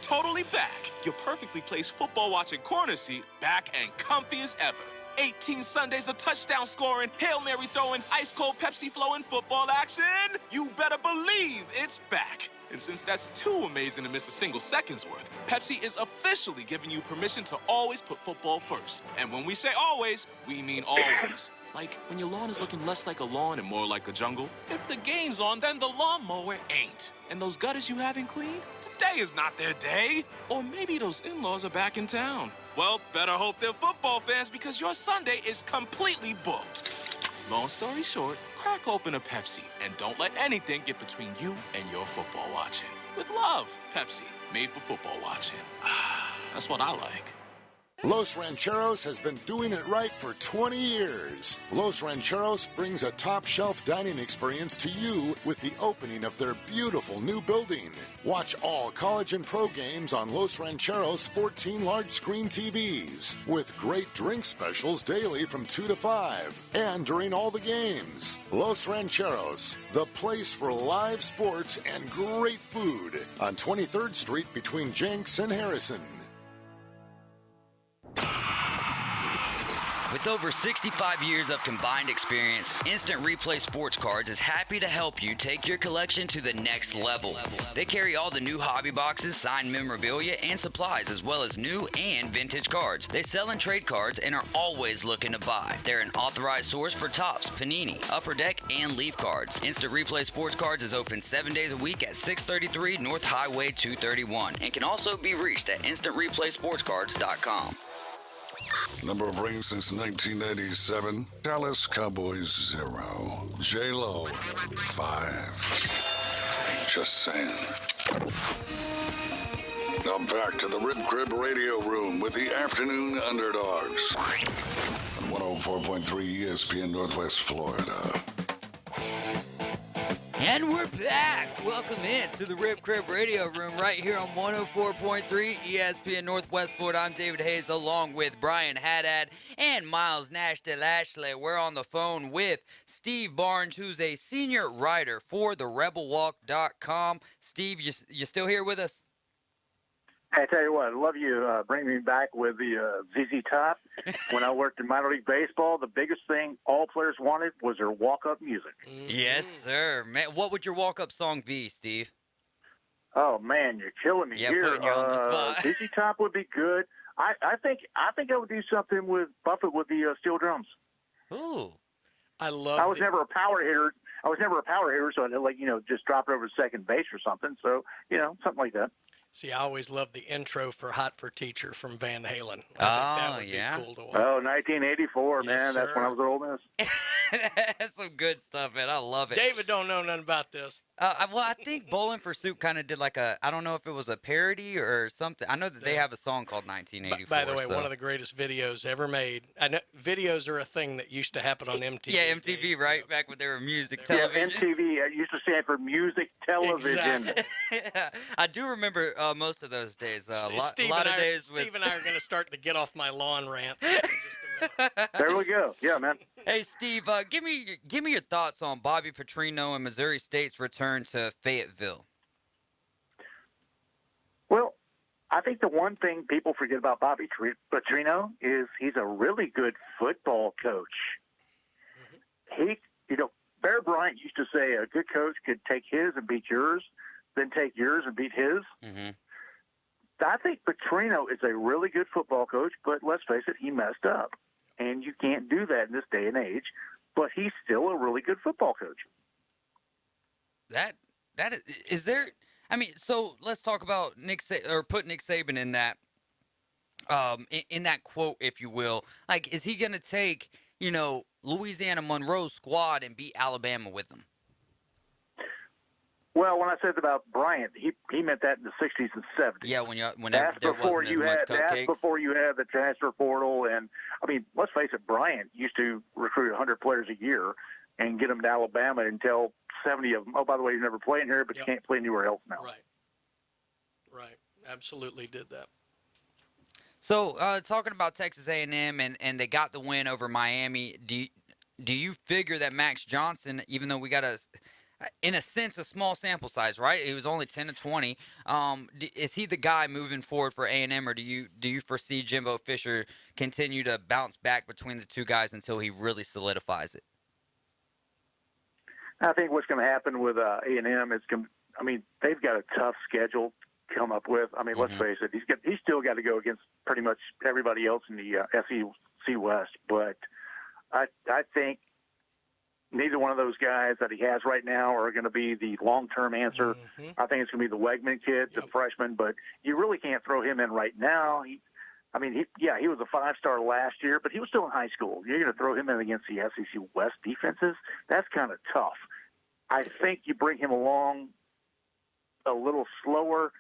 Speaker 19: Totally back. Your perfectly placed football watching corner seat back and comfy as ever. 18 Sundays of touchdown scoring, Hail Mary throwing, ice-cold Pepsi flowing football action. You better believe it's back. And since that's too amazing to miss a single second's worth, Pepsi is officially giving you permission to always put football first. And when we say always, we mean always. Like when your lawn is looking less like a lawn and more like a jungle. If the game's on, then the lawnmower ain't. And those gutters you haven't cleaned, today is not their day. Or maybe those in-laws are back in town. Well, better hope they're football fans because your Sunday is completely booked. Long story short, crack open a Pepsi and don't let anything get between you and your football watching. With love, Pepsi, made for football watching. That's what I like.
Speaker 20: Los Rancheros has been doing it right for 20 years. Los Rancheros brings a top-shelf dining experience to you with the opening of their beautiful new building. Watch all college and pro games on Los Rancheros' 14 large-screen TVs, with great drink specials daily from 2 to 5, and during all the games. Los Rancheros, the place for live sports and great food, on 23rd Street between Jenks and Harrison.
Speaker 2: With over 65 years of combined experience, Instant Replay Sports Cards is happy to help you take your collection to the next level. They carry all the new hobby boxes, signed memorabilia, and supplies, as well as new and vintage cards. They sell and trade cards and are always looking to buy. They're an authorized source for Topps, Panini, Upper Deck, and Leaf cards. Instant Replay Sports Cards is open 7 days a week at 633 North Highway 231 and can also be reached at instantReplaySportsCards.com.
Speaker 6: Number of rings since 1987. Dallas Cowboys 0. J-Lo 5. Just saying. Now back to the Rib Crib Radio Room with the Afternoon Underdogs on 104.3 ESPN Northwest Florida.
Speaker 2: And we're back. Welcome in to the Rib Crib Radio Room right here on 104.3 ESPN Northwest Florida. I'm David Hayes along with Brian Haddad and Miles Nash Lashley. We're on the phone with Steve Barnes, who's a senior writer for the RebelWalk.com. Steve, you still here with us?
Speaker 18: Hey, I tell you what, I love you bringing me back with the ZZ Top. When I worked in minor league baseball, the biggest thing all players wanted was their walk-up music.
Speaker 2: Yes, sir. Man, what would your walk-up song be, Steve?
Speaker 18: Oh man, you're killing me here.
Speaker 2: Putting you on the spot.
Speaker 18: ZZ Top would be good. I think I would do something with Buffett with the steel drums.
Speaker 2: Ooh,
Speaker 8: I love.
Speaker 18: I was never a power hitter. So I just drop it over to second base or something. So something like that.
Speaker 8: See, I always loved the intro for Hot for Teacher from Van Halen.
Speaker 2: That
Speaker 8: would be cool to watch.
Speaker 18: Oh, 1984, man.
Speaker 8: Yes,
Speaker 18: That's when I was at Ole Miss.
Speaker 2: That's some good stuff, man. I love it.
Speaker 8: David don't know nothing about this.
Speaker 2: Well, I think Bowling for Soup kind of did I don't know if it was a parody or something. I know that they have a song called 1984.
Speaker 8: By the way, one of the greatest videos ever made. I know videos are a thing that used to happen on MTV.
Speaker 2: Yeah, MTV, right? Back when they were music television.
Speaker 18: Yeah, MTV. I used to stand for music television.
Speaker 8: Exactly.
Speaker 2: I do remember most of those days. A
Speaker 8: Steve
Speaker 2: lot of days with...
Speaker 8: Steve and I are going to start the get off my lawn rant.
Speaker 18: There we go. Yeah, man.
Speaker 2: Hey, Steve, give me your thoughts on Bobby Petrino and Missouri State's return to Fayetteville.
Speaker 18: Well, I think the one thing people forget about Bobby Petrino is he's a really good football coach. Mm-hmm. Bear Bryant used to say a good coach could take his and beat yours, then take yours and beat his.
Speaker 2: Mm-hmm.
Speaker 18: I think Petrino is a really good football coach, but let's face it, he messed up. And you can't do that in this day and age, but he's still a really good football coach.
Speaker 2: That is there. I mean, so let's talk about put Nick Saban in that, in that quote, if you will. Like, is he going to take Louisiana Monroe's squad and beat Alabama with them?
Speaker 18: Well, when I said about Bryant, he meant that in the 60s and 70s.
Speaker 2: Yeah, when
Speaker 18: that's
Speaker 2: there
Speaker 18: before
Speaker 2: wasn't as
Speaker 18: you
Speaker 2: much
Speaker 18: had
Speaker 2: cupcakes.
Speaker 18: that's before you had the transfer portal, and I mean, let's face it, Bryant used to recruit 100 players a year and get them to Alabama and tell 70 of them, oh, by the way, you're never playing here, but you can't play anywhere else now.
Speaker 8: Right. Absolutely did that.
Speaker 2: So, talking about Texas A&M and they got the win over Miami, do you figure that Max Johnson, even though we got in a sense, a small sample size, right? He was only 10 to 20. Is he the guy moving forward for A&M, or do you foresee Jimbo Fisher continue to bounce back between the two guys until he really solidifies it?
Speaker 18: I think what's going to happen with A&M is, I mean, they've got a tough schedule to come up with. I mean, let's face it, he's still got to go against pretty much everybody else in the SEC West. But I think neither one of those guys that he has right now are going to be the long-term answer. I think it's going to be the Wegman kid, the freshman, but you really can't throw him in right now. He was a 5-star last year, but he was still in high school. You're going to throw him in against the SEC West defenses? That's kind of tough. I think you bring him along a little slower,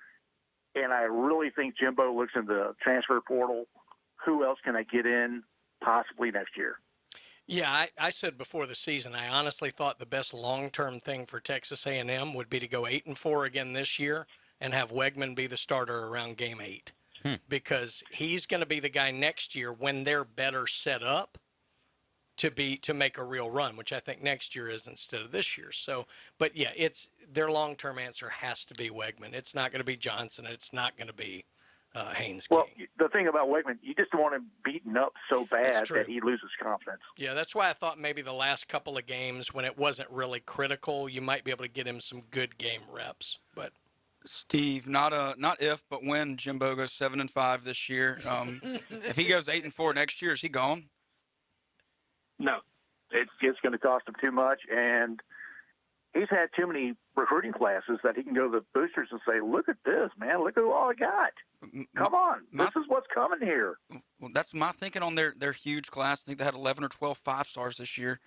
Speaker 18: and I really think Jimbo looks in the transfer portal. Who else can I get in possibly next year?
Speaker 8: Yeah, I said before the season, I honestly thought the best long-term thing for Texas A&M would be to go 8-4 again this year and have Wegman be the starter around game 8. Because he's going to be the guy next year when they're better set up to make a real run, which I think next year is instead of this year. So, but yeah, it's their long-term answer has to be Wegman. It's not going to be Johnson. It's not going to be Haynes King.
Speaker 18: Well, the thing about Wegman, you just don't want him beaten up so bad that he loses confidence.
Speaker 8: Yeah, that's why I thought maybe the last couple of games when it wasn't really critical, you might be able to get him some good game reps. But
Speaker 9: Steve, not if, but when Jimbo goes 7-5 this year. If he goes 8-4 next year, is he gone?
Speaker 18: No, it's going to cost him too much, and he's had too many recruiting classes that he can go to the boosters and say, "Look at this, man! Look at all I got! Come on, this is what's coming here."
Speaker 9: Well, that's my thinking on their huge class. I think they had 11 or 12 5-stars this year.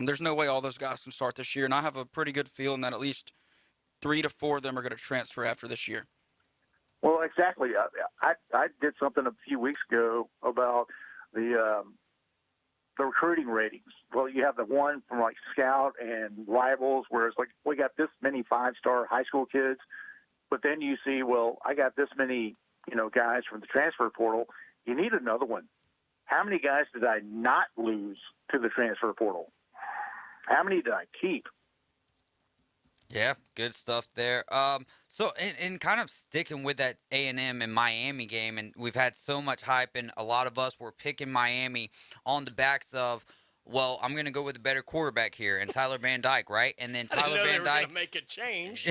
Speaker 9: There's no way all those guys can start this year, and I have a pretty good feeling that at least 3 to 4 of them are going to transfer after this year.
Speaker 18: Well, exactly. I did something a few weeks ago about the recruiting ratings. Well, you have the one from like Scout and Rivals, where it's like, we got this many 5-star high school kids, but then you see, well, I got this many, guys from the transfer portal. You need another one. How many guys did I not lose to the transfer portal? How many did I keep?
Speaker 2: Yeah, good stuff there. So, and kind of sticking with that A&M and Miami game, and we've had so much hype, and a lot of us were picking Miami on the backs of, well, I'm going to go with a better quarterback here, and Tyler Van Dyke, right? And then Tyler Van Dyke.
Speaker 8: To make a change.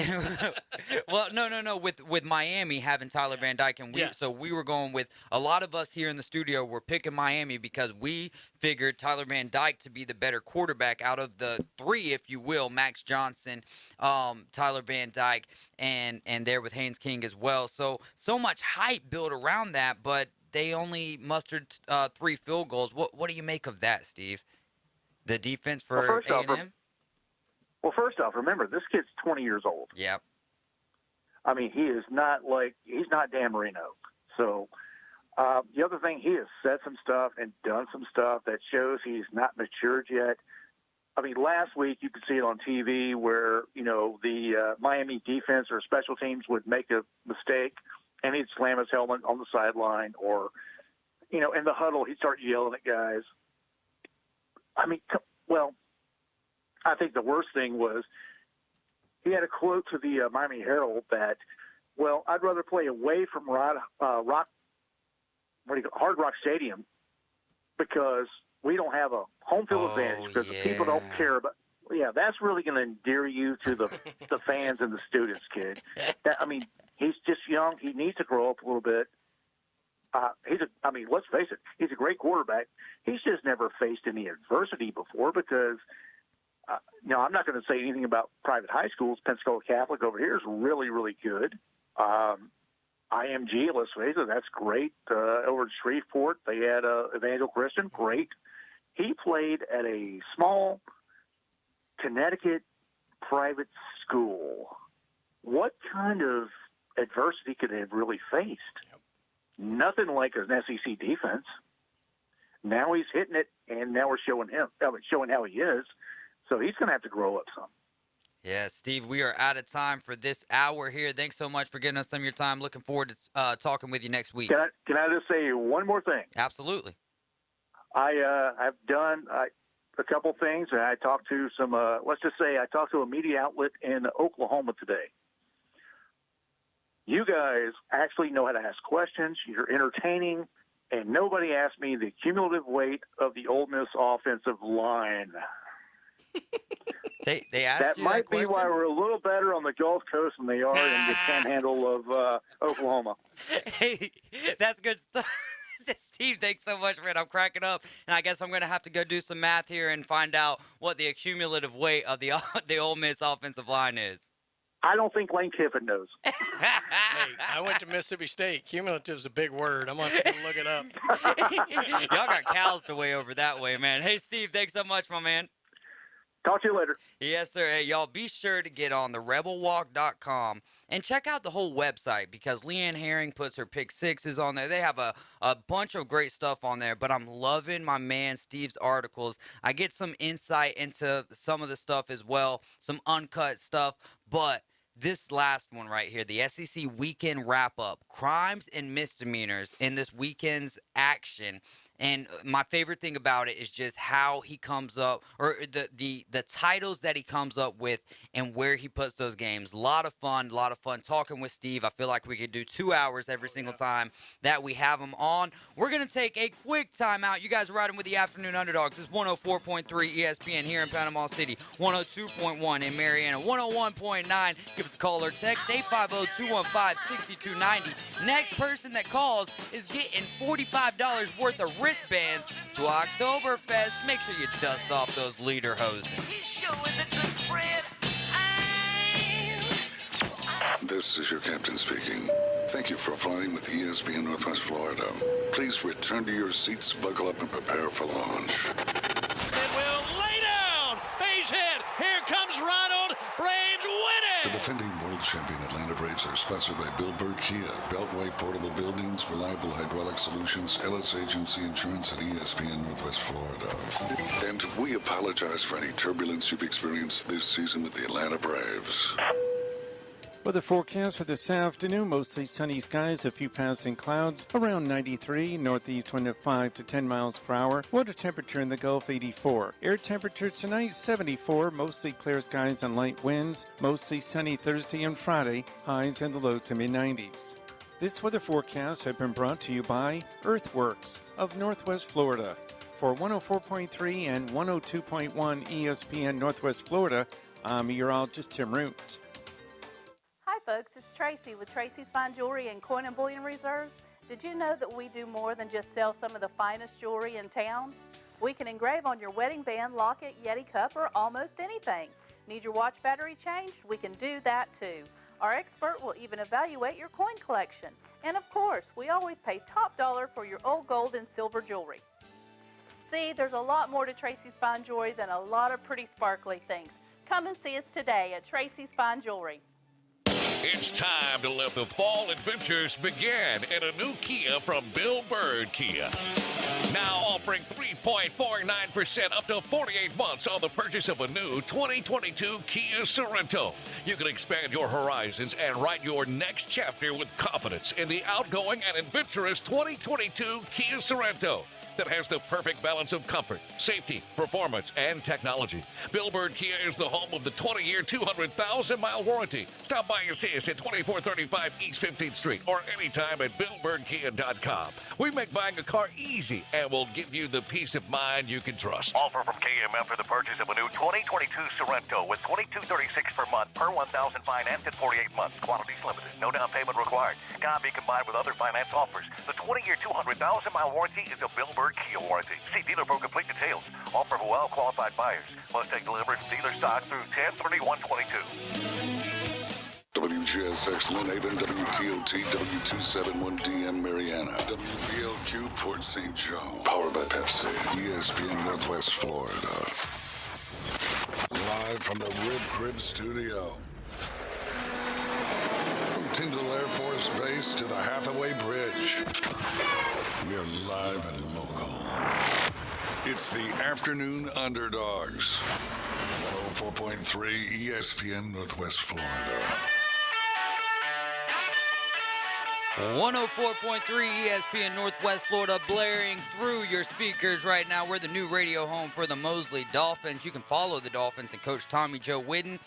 Speaker 2: Well, no. With Miami having Tyler Van Dyke, and so we were going with a lot of us here in the studio were picking Miami because we figured Tyler Van Dyke to be the better quarterback out of the three, if you will, Max Johnson, Tyler Van Dyke, and there with Haynes King as well. So much hype built around that, but they only mustered 3 field goals. What do you make of that, Steve? The defense for A&M?
Speaker 18: Well, first off, remember, this kid's 20 years old.
Speaker 2: Yeah.
Speaker 18: I mean, he's not Dan Marino. So the other thing, he has said some stuff and done some stuff that shows he's not matured yet. I mean, last week you could see it on TV where, the Miami defense or special teams would make a mistake and he'd slam his helmet on the sideline, or, in the huddle, he'd start yelling at guys. I mean, well, I think the worst thing was he had a quote to the Miami Herald that, well, I'd rather play away from Hard Rock Stadium because we don't have a home field advantage because the people don't care about. Yeah, that's really going to endear you to the fans and the students, kid. He's just young. He needs to grow up a little bit. Let's face it, he's a great quarterback. He's just never faced any adversity before because, I'm not going to say anything about private high schools. Pensacola Catholic over here is really, really good. IMG, let's face it, that's great. Over at Shreveport, they had Evangel Christian, great. He played at a small Connecticut private school. what kind of adversity could they have really faced? Yep. Nothing like an SEC defense. Now he's hitting it, and now we're showing how he is. So he's going to have to grow up some.
Speaker 2: Yeah, Steve, we are out of time for this hour here. Thanks so much for giving us some of your time. Looking forward to talking with you next week.
Speaker 18: Can I just say one more thing?
Speaker 2: Absolutely.
Speaker 18: I've done a couple things. I talked to some, let's just say I talked to a media outlet in Oklahoma today. You guys actually know how to ask questions. You're entertaining, and nobody asked me the cumulative weight of the Ole Miss offensive line.
Speaker 2: They asked
Speaker 18: that
Speaker 2: you
Speaker 18: might
Speaker 2: that
Speaker 18: be
Speaker 2: question?
Speaker 18: why we're a little better on the Gulf Coast than they are in the panhandle of Oklahoma.
Speaker 2: Hey, that's good stuff. Steve, thanks so much, man. I'm cracking up, and I guess I'm going to have to go do some math here and find out what the accumulative weight of the Ole Miss offensive line is.
Speaker 18: I don't think Lane Kiffin knows.
Speaker 8: Hey, I went to Mississippi State. Cumulative is a big word. I'm going to have to look it up.
Speaker 2: Y'all got cows to weigh over that way, man. Hey, Steve, thanks so much, my man.
Speaker 18: Talk to you later.
Speaker 2: Yes, sir. Hey, y'all, be sure to get on therebelwalk.com and check out the whole website because Leanne Herring puts her pick sixes on there. They have a bunch of great stuff on there, but I'm loving my man Steve's articles. I get some insight into some of the stuff as well, some uncut stuff, but this last one right here, the SEC weekend wrap-up, crimes and misdemeanors in this weekend's action. And my favorite thing about it is just how he comes up, or the titles that he comes up with and where he puts those games. A lot of fun talking with Steve. I feel like we could do 2 hours every single time that we have him on. We're going to take a quick timeout. You guys are riding with the Afternoon Underdogs. It's 104.3 ESPN here in Panama City, 102.1 in Marietta, 101.9. Give us a call or text, 850-215-6290. Next person that calls is getting $45 worth of wristbands to Oktoberfest. Make sure you dust off those leader hoses.
Speaker 6: This is your captain speaking. Thank you for flying with ESPN Northwest Florida. Please return to your seats, buckle up, and prepare for launch.
Speaker 21: It will lay down. Base hit. Here comes Ronald. Braves win it.
Speaker 6: The defending world champion Atlanta Braves are sponsored by Bill Burr Kia, Beltway Portable Buildings, Reliable Hydraulic Solutions, Ellis Agency Insurance, and ESPN Northwest Florida. And we apologize for any turbulence you've experienced this season with the Atlanta Braves.
Speaker 10: Weather forecast for this afternoon, mostly sunny skies, a few passing clouds, around 93, northeast wind at 5 to 10 miles per hour, water temperature in the Gulf 84. Air temperature tonight 74, mostly clear skies and light winds, mostly sunny Thursday and Friday, highs in the low to mid-90s. This weather forecast has been brought to you by Earthworks of Northwest Florida. For 104.3 and 102.1 ESPN Northwest Florida, I'm meteorologist Tim Root.
Speaker 22: Hi folks, it's Tracy with Tracy's Fine Jewelry and Coin and Bullion Reserves. Did you know that we do more than just sell some of the finest jewelry in town? We can engrave on your wedding band, locket, Yeti cup, or almost anything. Need your watch battery changed? We can do that too. Our expert will even evaluate your coin collection. And of course, we always pay top dollar for your old gold and silver jewelry. See, there's a lot more to Tracy's Fine Jewelry than a lot of pretty sparkly things. Come and see us today at Tracy's Fine Jewelry.
Speaker 23: It's time to let the fall adventures begin in a new Kia from Bill Bird Kia. Now offering 3.49% up to 48 months on the purchase of a new 2022 Kia Sorento. You can expand your horizons and write your next chapter with confidence in the outgoing and adventurous 2022 Kia Sorento that has the perfect balance of comfort, safety, performance, and technology. Bill Bird Kia is the home of the 20-year, 200,000-mile warranty. Stop by and see us at 2435 East 15th Street or anytime at BillBirdKia.com. We make buying a car easy and will give you the peace of mind you can trust.
Speaker 1: Offer from KMF for the purchase of a new 2022 Sorento with $22.36 per month per 1,000 financed at 48 months. Quantities limited. No down payment required. Can be combined with other finance offers. The 20-year, 200,000-mile warranty is a Bill Bird Kia warranty. See dealer for complete details. Offer for well-qualified buyers. Must take delivery from dealer stock through 10/31/22.
Speaker 6: WGSX Lynn Haven, WTOT, W271DM Mariana, WVLQ Port St. Joe, powered by Pepsi, ESPN Northwest Florida. Live from the Rib Crib Studio. Tyndall Air Force Base to the Hathaway Bridge. We're live and local. It's the Afternoon Underdogs. 104.3 ESPN Northwest Florida.
Speaker 2: 104.3 ESPN Northwest Florida, blaring through your speakers right now. We're the new radio home for the Mosley Dolphins. You can follow the Dolphins and Coach Tommy Joe Whidden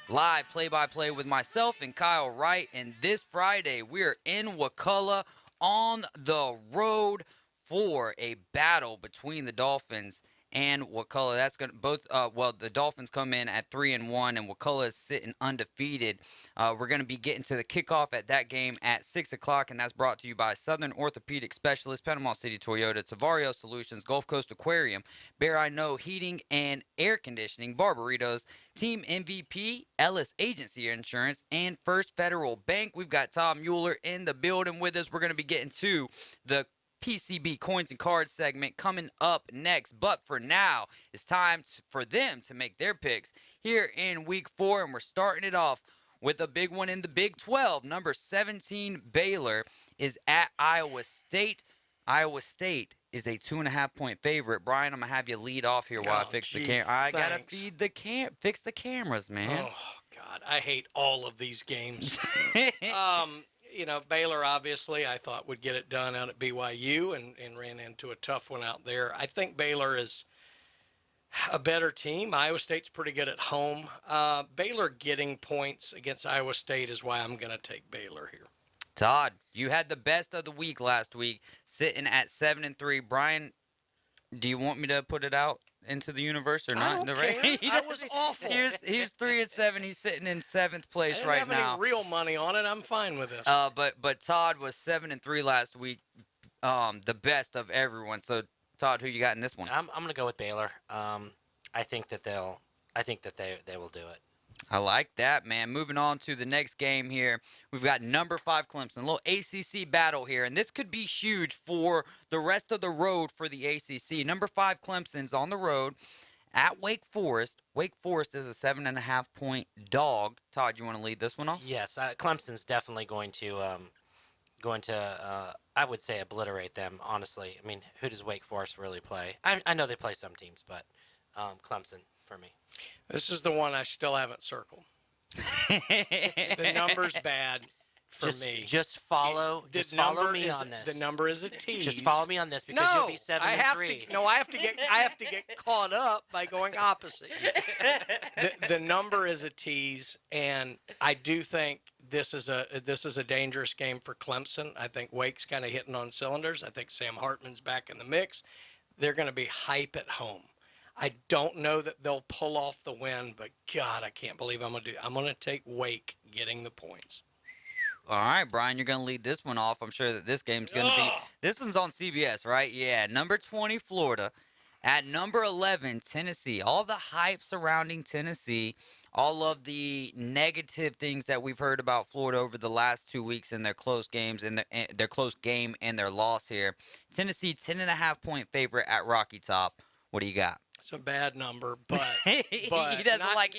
Speaker 2: live play-by-play with myself and Kyle Wright. And this Friday, we're in Wakulla on the road for a battle between the Dolphins and Wakulla. That's going to both. The Dolphins come in at 3-1, and Wakulla is sitting undefeated. We're going to be getting to the kickoff at that game at 6 o'clock, and that's brought to you by Southern Orthopedic Specialist, Panama City Toyota, Tavario Solutions, Gulf Coast Aquarium, Bear I Know Heating and Air Conditioning, Barbaritos, Team MVP, Ellis Agency Insurance, and First Federal Bank. We've got Tom Mueller in the building with us. We're going to be getting to the PCB Coins and Cards segment coming up next. But for now, it's time for them to make their picks here in Week 4, and we're starting it off with a big one in the Big 12. Number 17, Baylor, is at Iowa State. Iowa State is a 2.5-point favorite. Brian, I'm going to have you lead off here while I fix the camera. I got to fix the cameras, man.
Speaker 8: Oh, God. I hate all of these games. Baylor, obviously, I thought would get it done out at BYU and ran into a tough one out there. I think Baylor is a better team. Iowa State's pretty good at home. Baylor getting points against Iowa State is why I'm going to take Baylor here.
Speaker 2: Todd, you had the best of the week last week, sitting at 7-3. Brian, do you want me to put it out into the universe or not?
Speaker 8: I don't care. I was awful.
Speaker 2: Here's 3-7. He's sitting in 7th place right now.
Speaker 8: I didn't have any real money on it. I'm fine with this.
Speaker 2: But Todd was 7-3 last week, the best of everyone. So Todd, who you got in this one?
Speaker 4: I'm going to go with Baylor. I think that they will do it.
Speaker 2: I like that, man. Moving on to the next game here. We've got number 5 Clemson, a little ACC battle here, and this could be huge for the rest of the road for the ACC. Number 5 Clemson's on the road at Wake Forest. Wake Forest is a 7.5-point dog. Todd, you want to lead this one off?
Speaker 4: Yes, Clemson's definitely going to I would say obliterate them, honestly. I mean, who does Wake Forest really play? I know they play some teams, but Clemson for me.
Speaker 8: This is the one I still haven't circled. The number's bad for me.
Speaker 4: Just follow me on this.
Speaker 8: The number is a tease.
Speaker 4: Just follow me on this because you'll be 7-3.
Speaker 8: I have to get caught up by going opposite. The number is a tease, and I do think this is a dangerous game for Clemson. I think Wake's kind of hitting on cylinders. I think Sam Hartman's back in the mix. They're going to be hype at home. I don't know that they'll pull off the win, but God, I can't believe I'm going to take Wake getting the points.
Speaker 2: All right, Brian, you're going to lead this one off. I'm sure that this game's going to be – this one's on CBS, right? Yeah, number 20, Florida. At number 11, Tennessee. All the hype surrounding Tennessee, all of the negative things that we've heard about Florida over the last 2 weeks in their close games and their close game and their loss here. Tennessee, 10.5-point favorite at Rocky Top. What do you got?
Speaker 8: It's a bad number, but
Speaker 2: he doesn't like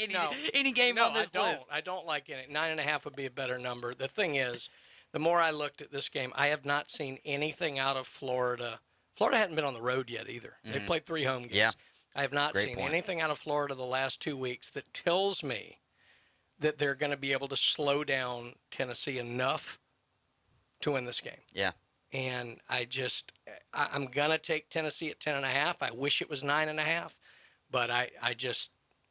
Speaker 2: any game on this list.
Speaker 8: I don't like any. 9.5 would be a better number. The thing is, the more I looked at this game, I have not seen anything out of Florida. Florida hadn't been on the road yet either. They played 3 home games.
Speaker 2: Yeah.
Speaker 8: I have not seen anything out of Florida the last 2 weeks that tells me that they're going to be able to slow down Tennessee enough to win this game.
Speaker 2: Yeah.
Speaker 8: And I'm going to take Tennessee at 10.5. I wish it was 9.5, but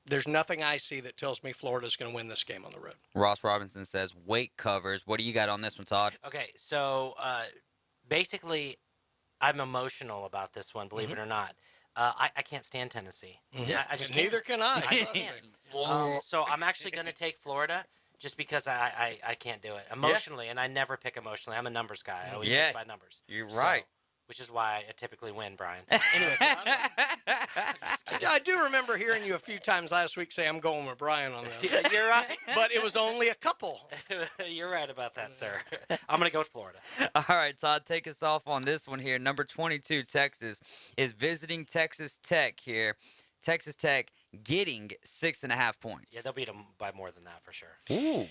Speaker 8: there's nothing I see that tells me Florida's going to win this game on the road.
Speaker 2: Ross Robinson says Wake covers. What do you got on this one, Todd?
Speaker 4: Okay, so basically I'm emotional about this one, believe it or not. I can't stand Tennessee. I just
Speaker 8: Neither can I.
Speaker 4: I just can't. So I'm actually going to take Florida. Just because I can't do it emotionally, and I never pick emotionally. I'm a numbers guy. I always pick by numbers.
Speaker 2: You're right.
Speaker 4: Which is why I typically win, Brian. Anyways,
Speaker 8: I do remember hearing you a few times last week say I'm going with Brian on this.
Speaker 4: You're right.
Speaker 8: But it was only a couple.
Speaker 4: You're right about that, sir. I'm going to go with Florida.
Speaker 2: All right, Todd, take us off on this one here. Number 22, Texas, is visiting Texas Tech here. Texas Tech getting 6.5 points.
Speaker 4: Yeah, they'll beat them by more than that for sure.
Speaker 2: Ooh.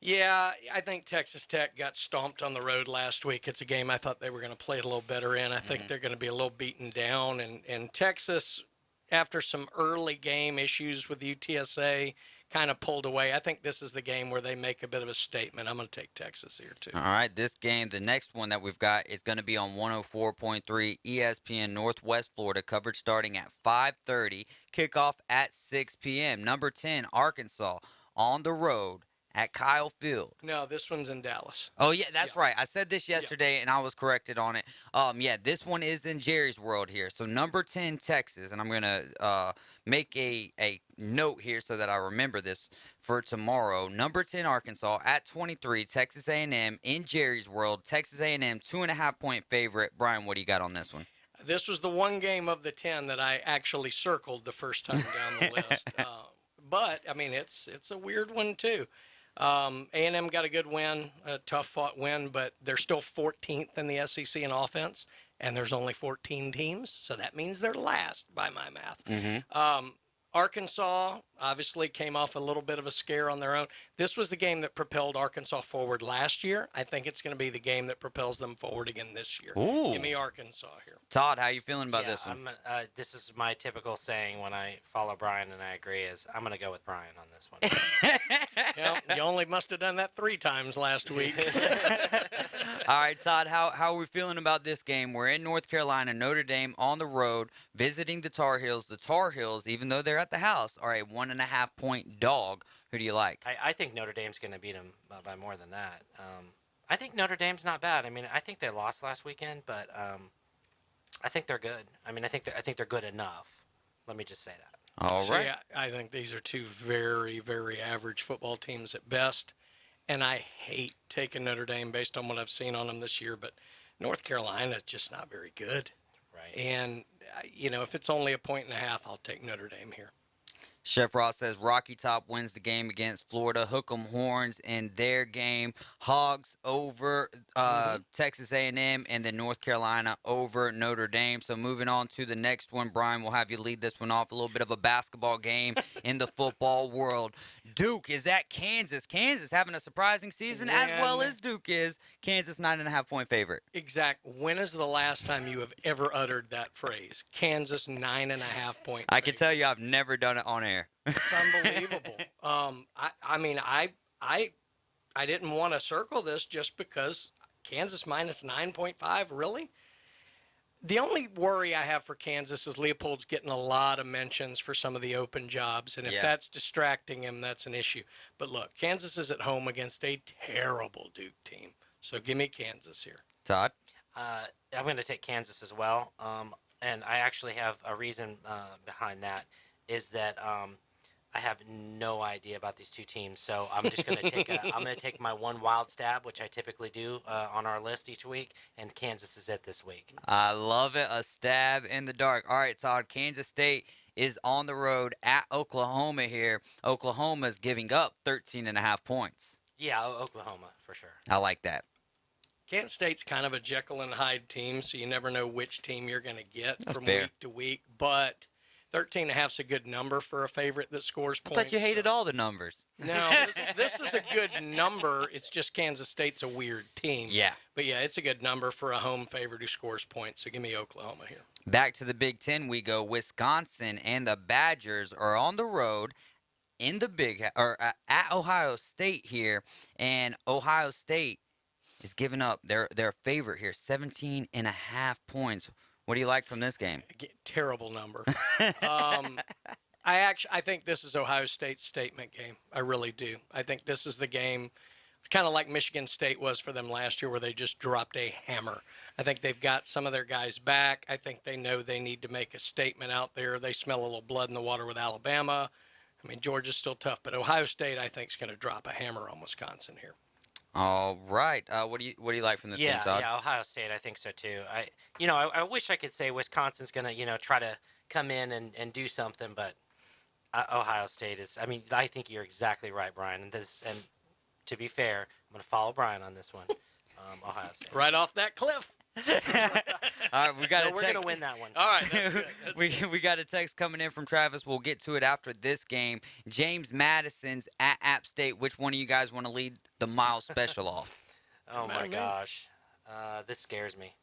Speaker 8: Yeah, I think Texas Tech got stomped on the road last week. It's a game I thought they were going to play a little better in. I think they're going to be a little beaten down. And Texas, after some early game issues with UTSA, kind of pulled away. I think this is the game where they make a bit of a statement. I'm going to take Texas here, too.
Speaker 2: All right, this game, the next one that we've got is going to be on 104.3 ESPN Northwest Florida. Coverage starting at 5:30. Kickoff at 6 p.m. Number 10, Arkansas, on the road at Kyle Field.
Speaker 8: No, this one's in Dallas.
Speaker 2: Oh, yeah, that's right. I said this yesterday, and I was corrected on it. Yeah, this one is in Jerry's World here. So number 10, Texas, and I'm going to make a note here so that I remember this for tomorrow. Number 10, Arkansas at 23, Texas A&M in Jerry's World. Texas A&M, 2.5-point favorite. Brian, what do you got on this one?
Speaker 8: This was the one game of the 10 that I actually circled the first time down the list. But, I mean, it's a weird one, too. A&M got a good win, a tough-fought win, but they're still 14th in the SEC in offense, and there's only 14 teams, so that means they're last by my math. Arkansas obviously came off a little bit of a scare on their own. This was the game that propelled Arkansas forward last year. I think it's going to be the game that propels them forward again this year.
Speaker 2: Ooh.
Speaker 8: Give me Arkansas here.
Speaker 2: Todd, how you feeling about this one?
Speaker 4: This is my typical saying when I follow Brian and I agree is I'm going to go with Brian on this one.
Speaker 8: You only must have done that 3 times last week.
Speaker 2: All right, Todd, how are we feeling about this game? We're in North Carolina, Notre Dame on the road, visiting the Tar Heels. The Tar Heels, even though they're at the house, are a 1.5-point dog. Who do you like?
Speaker 4: I think Notre Dame's going to beat them by more than that. I think Notre Dame's not bad. I mean, I think they lost last weekend, but I think they're good. I mean, I think they're good enough. Let me just say that.
Speaker 2: All right.
Speaker 8: I think these are 2 very, very average football teams at best, and I hate taking Notre Dame based on what I've seen on them this year, but North Carolina is just not very good.
Speaker 4: Right.
Speaker 8: And, if it's only 1.5 points, I'll take Notre Dame here.
Speaker 2: Chef Ross says Rocky Top wins the game against Florida. Hook 'em Horns in their game. Hogs over Texas A&M, and then North Carolina over Notre Dame. So moving on to the next one, Brian, we'll have you lead this one off. A little bit of a basketball game in the football world. Duke is at Kansas. Kansas having a surprising season, as well as Duke is. Kansas 9.5-point favorite.
Speaker 8: Exact. When is the last time you have ever uttered that phrase? Kansas 9.5-point.
Speaker 2: I can tell you I've never done it on air.
Speaker 8: It's unbelievable. I didn't want to circle this just because Kansas minus 9.5, really? The only worry I have for Kansas is Leopold's getting a lot of mentions for some of the open jobs, and if that's distracting him, that's an issue. But look, Kansas is at home against a terrible Duke team, so give me Kansas here.
Speaker 2: Todd?
Speaker 4: I'm going to take Kansas as well, and I actually have a reason behind that. Is that I have no idea about these 2 teams, so I'm just going to take my one wild stab, which I typically do on our list each week, and Kansas is it this week.
Speaker 2: I love it, a stab in the dark. All right, Todd, Kansas State is on the road at Oklahoma here. Oklahoma's giving up 13.5 points.
Speaker 4: Yeah, Oklahoma for sure.
Speaker 2: I like that.
Speaker 8: Kansas State's kind of a Jekyll and Hyde team, so you never know which team you're going to get from
Speaker 2: fair.
Speaker 8: week to week, but 13.5 is a good number for a favorite that scores points.
Speaker 2: I thought you hated all the numbers.
Speaker 8: No, this is a good number. It's just Kansas State's a weird team.
Speaker 2: Yeah.
Speaker 8: But, yeah, it's a good number for a home favorite who scores points. So give me Oklahoma here.
Speaker 2: Back to the Big Ten we go. Wisconsin and the Badgers are on the road in the at Ohio State here. And Ohio State is giving up their favorite here, 17.5 points. What do you like from this game?
Speaker 8: Terrible number. I think this is Ohio State's statement game. I really do. I think this is the game. It's kind of like Michigan State was for them last year where they just dropped a hammer. I think they've got some of their guys back. I think they know they need to make a statement out there. They smell a little blood in the water with Alabama. I mean, Georgia's still tough, but Ohio State, I think, is going to drop a hammer on Wisconsin here.
Speaker 2: All right. What do you like from this game, Todd?
Speaker 4: Yeah, Ohio State, I think so too. I wish I could say Wisconsin's going to, try to come in and do something, but Ohio State is. I mean, I think you're exactly right, Brian. And to be fair, I'm going to follow Brian on this one. Ohio State.
Speaker 8: Right off that cliff.
Speaker 2: All right, we got
Speaker 4: we're going to win that one.
Speaker 8: All right, that's good. That's
Speaker 2: we got a text coming in from Travis. We'll get to it after this game. James Madison's at App State. Which one of you guys want to lead the mile special off?
Speaker 4: Oh, my gosh. This scares me.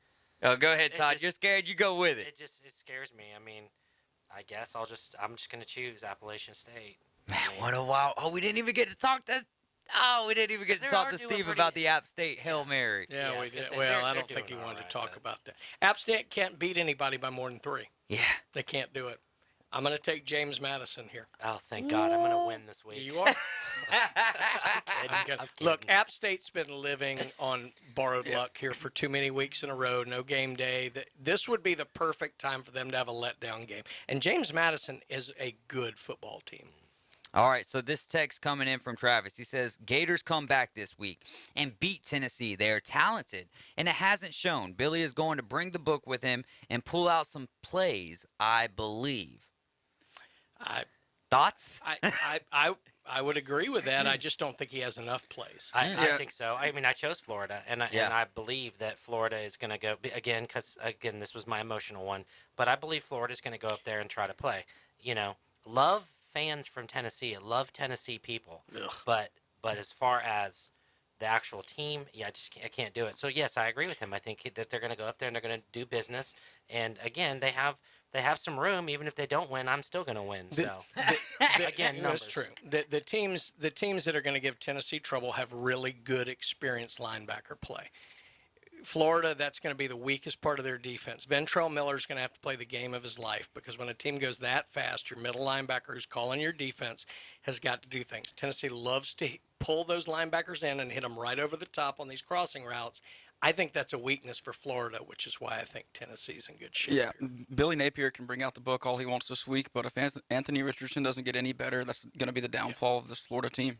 Speaker 2: Oh, go ahead, Todd. You're scared. You go with it.
Speaker 4: It scares me. I mean, I guess I'm just going to choose Appalachian State.
Speaker 2: Man, what a wow. Oh, we didn't even get to talk to Steve about the App State Hail Mary.
Speaker 8: Yeah, we did. Well, I don't think he wanted to talk about that. App State can't beat anybody by more than 3.
Speaker 2: Yeah.
Speaker 8: They can't do it. I'm going to take James Madison here.
Speaker 4: Oh, thank God. I'm going to win this week.
Speaker 8: You are? I'm kidding. Look, App State's been living on borrowed luck here for too many weeks in a row, no game day. This would be the perfect time for them to have a letdown game. And James Madison is a good football team.
Speaker 2: All right, so this text coming in from Travis. He says, Gators come back this week and beat Tennessee. They are talented, and it hasn't shown. Billy is going to bring the book with him and pull out some plays, I believe. Thoughts?
Speaker 8: I would agree with that. I just don't think he has enough plays.
Speaker 4: I think so. I mean, I chose Florida, and I believe that Florida is going to go, again, because, this was my emotional one, but I believe Florida is going to go up there and try to play. You know, love fans from Tennessee. I love Tennessee people.
Speaker 8: Ugh.
Speaker 4: But as far as the actual team, I can't do it. So, yes, I agree with him. I think that they're going to go up there and they're going to do business. And, again, they have some room. Even if they don't win, I'm still going to win. So, again, numbers.
Speaker 8: That's true. The teams that are going to give Tennessee trouble have really good, experienced linebacker play. Florida, that's going to be the weakest part of their defense. Ventrell Miller's going to have to play the game of his life because when a team goes that fast, your middle linebacker who's calling your defense has got to do things. Tennessee loves to pull those linebackers in and hit them right over the top on these crossing routes. I think that's a weakness for Florida, which is why I think Tennessee's in good shape.
Speaker 9: Yeah, Billy Napier can bring out the book all he wants this week, but if Anthony Richardson doesn't get any better, that's going to be the downfall of this Florida team.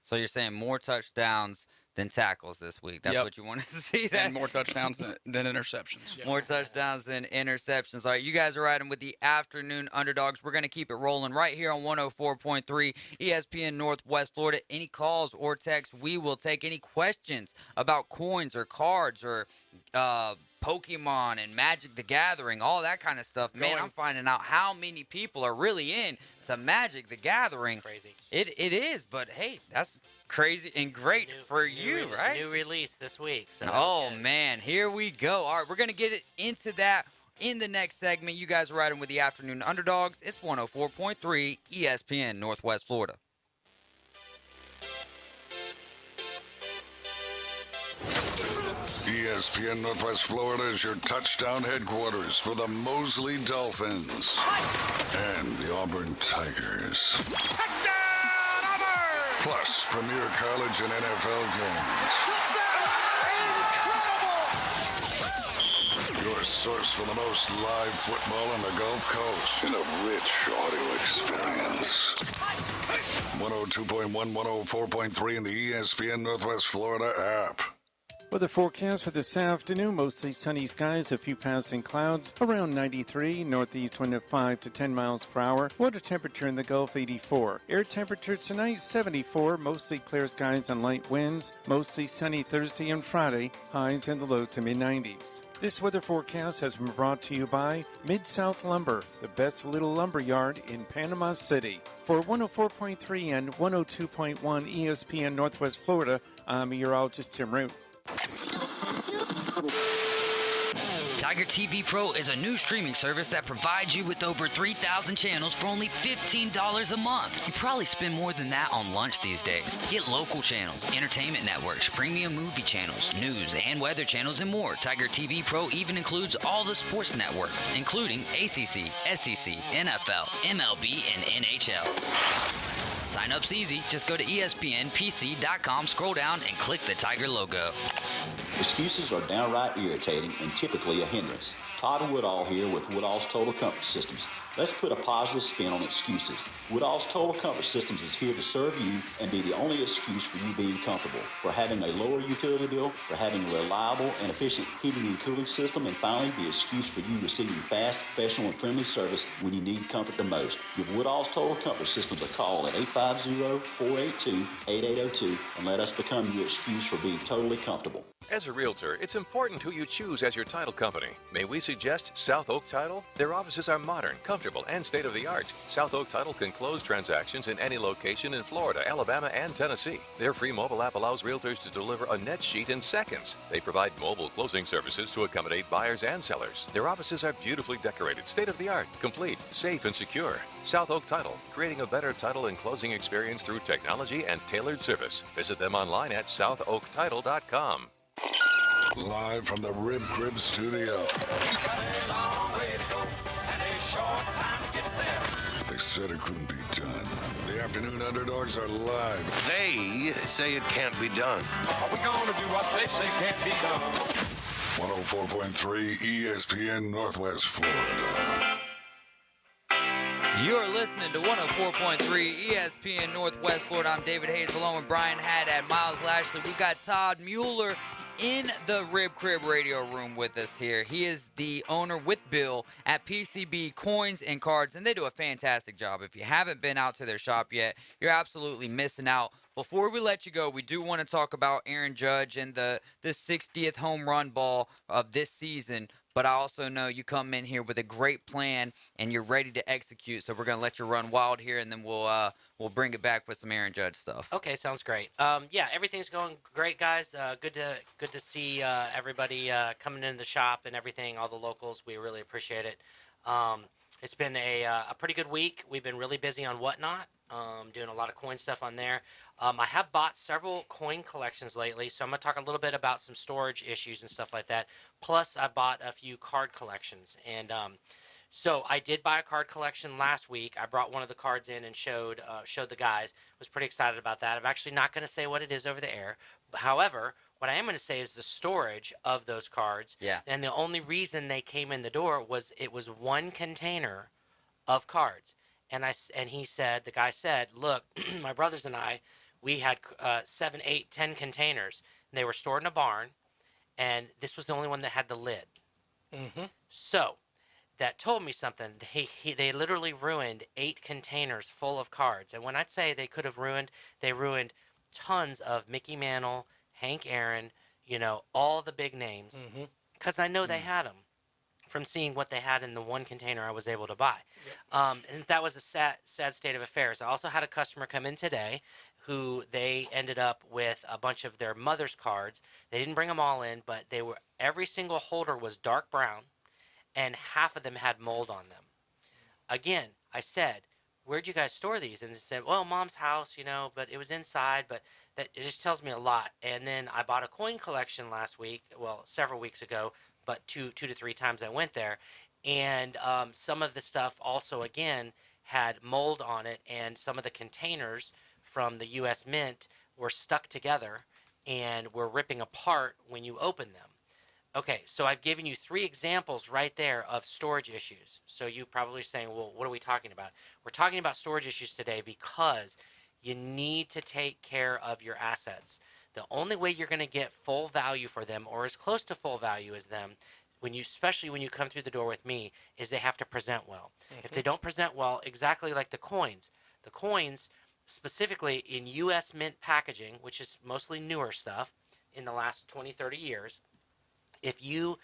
Speaker 2: So you're saying more touchdowns than tackles this week. That's what you wanted to see. That
Speaker 9: and more touchdowns than interceptions.
Speaker 2: More touchdowns than interceptions. All right, you guys are riding with the Afternoon Underdogs. We're going to keep it rolling right here on 104.3 ESPN Northwest Florida. Any calls or texts, we will take. Any questions about coins or cards or Pokemon and Magic the Gathering, all that kind of stuff. Man, I'm finding out how many people are really in to Magic the Gathering.
Speaker 4: Crazy.
Speaker 2: It is, but hey, that's crazy and great for you, right?
Speaker 4: New release this week. So
Speaker 2: man, here we go. All right, we're going to get into that in the next segment. You guys are riding with the Afternoon Underdogs. It's 104.3 ESPN Northwest Florida.
Speaker 6: ESPN Northwest Florida is your touchdown headquarters for the Mosley Dolphins and the Auburn Tigers. Plus, premier college and NFL games. Touchdown! Your source for the most live football on the Gulf Coast in a rich audio experience. 102.1, 104.3 in the ESPN Northwest Florida app.
Speaker 10: Weather forecast for this afternoon, mostly sunny skies, a few passing clouds, around 93, northeast wind at 5 to 10 miles per hour, water temperature in the Gulf 84. Air temperature tonight 74, mostly clear skies and light winds, mostly sunny Thursday and Friday, highs in the low to mid-90s. This weather forecast has been brought to you by Mid-South Lumber, the best little lumber yard in Panama City. For 104.3 and 102.1 ESPN Northwest Florida, I'm meteorologist Tim Root.
Speaker 5: Tiger TV Pro is a new streaming service that provides you with over 3,000 channels for only $15 a month. You probably spend more than that on lunch these days. Get local channels, entertainment networks, premium movie channels, news and weather channels, and more. Tiger TV Pro even includes all the sports networks, including ACC, SEC, NFL, MLB, and NHL. Sign up's easy. Just go to ESPNPC.com, scroll down, and click the Tiger logo.
Speaker 13: Excuses are downright irritating and typically a hindrance. Todd Woodall here with Woodall's Total Comfort Systems. Let's put a positive spin on excuses. Woodall's Total Comfort Systems is here to serve you and be the only excuse for you being comfortable, for having a lower utility bill, for having a reliable and efficient heating and cooling system, and finally, the excuse for you receiving fast, professional, and friendly service when you need comfort the most. Give Woodall's Total Comfort Systems a call at 850-482-8802 and let us become your excuse for being totally comfortable.
Speaker 7: As As a realtor, it's important who you choose as your title company. May we suggest South Oak Title? Their offices are modern, comfortable, and state-of-the-art. South Oak Title can close transactions in any location in Florida, Alabama, and Tennessee. Their free mobile app allows realtors to deliver a net sheet in seconds. They provide mobile closing services to accommodate buyers and sellers. Their offices are beautifully decorated, state-of-the-art, complete, safe, and secure. South Oak Title, creating a better title and closing experience through technology and tailored service. Visit them online at southoaktitle.com.
Speaker 6: Live from the Rib Crib studio. They said it couldn't be done. The Afternoon Underdogs are live.
Speaker 11: They say it can't be done.
Speaker 21: Are we going to do what they say can't be done?
Speaker 6: 104.3 ESPN Northwest Florida.
Speaker 2: You're listening to 104.3 ESPN Northwest Florida. I'm David Hayes along with Brian Haddad, Miles Lashley. We got Todd Mueller in the Rib Crib radio room with us here. He is the owner with Bill at PCB Coins and Cards, and they do a fantastic job. If you haven't been out to their shop yet, you're absolutely missing out. Before we let you go, we do want to talk about Aaron Judge and the 60th home run ball of this season. But I also know you come in here with a great plan and you're ready to execute. So we're gonna let you run wild here, and then we'll bring it back with some Aaron Judge stuff.
Speaker 4: Okay, sounds great. Yeah, everything's going great, guys. Good to see everybody coming into the shop and everything. All the locals, we really appreciate it. It's been a pretty good week. We've been really busy on Whatnot, doing a lot of coin stuff on there. I have bought several coin collections lately, so I'm going to talk a little bit about some storage issues and stuff like that. Plus, I bought a few card collections. And so I did buy a card collection last week. I brought one of the cards in and showed the guys. Was pretty excited about that. I'm actually not going to say what it is over the air. However, what I am going to say is the storage of those cards.
Speaker 2: Yeah.
Speaker 4: And the only reason they came in the door was it was one container of cards. And he said, the guy said, look, my brothers and I, we had 7, 8, 10 containers. And they were stored in a barn, and this was the only one that had the lid.
Speaker 8: Mm-hmm.
Speaker 4: So that told me something. They literally ruined 8 containers full of cards. And when I say they could have ruined, they ruined tons of Mickey Mantle, Hank Aaron, all the big names. Because I know they had them from seeing what they had in the one container I was able to buy. And that was a sad state of affairs. I also had a customer come in today who they ended up with a bunch of their mother's cards. They didn't bring them all in, but every single holder was dark brown, and half of them had mold on them. Again, I said, where'd you guys store these? And they said, well, Mom's house, but it was inside, but it just tells me a lot. And then I bought a coin collection last week, several weeks ago, but two to three times I went there. And some of the stuff also, again, had mold on it, and some of the containers from the U.S. Mint were stuck together and were ripping apart when you open them. Okay, so I've given you 3 examples right there of storage issues. So you're probably saying, well, what are we talking about? We're talking about storage issues today because you need to take care of your assets. The only way you're going to get full value for them, or as close to full value as them, especially when you come through the door with me, is they have to present well. If they don't present well, exactly like the coins, specifically in U.S. Mint packaging, which is mostly newer stuff in the last 20, 30 years, if you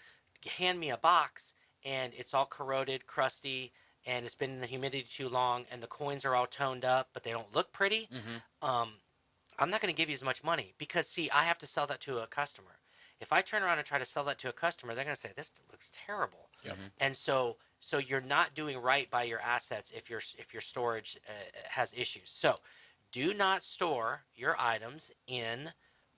Speaker 4: hand me a box and it's all corroded, crusty, and it's been in the humidity too long, and the coins are all toned up, but they don't look pretty, I'm not going to give you as much money because, see, I have to sell that to a customer. If I turn around and try to sell that to a customer, they're going to say, this looks terrible. And so you're not doing right by your assets if your storage has issues. So do not store your items in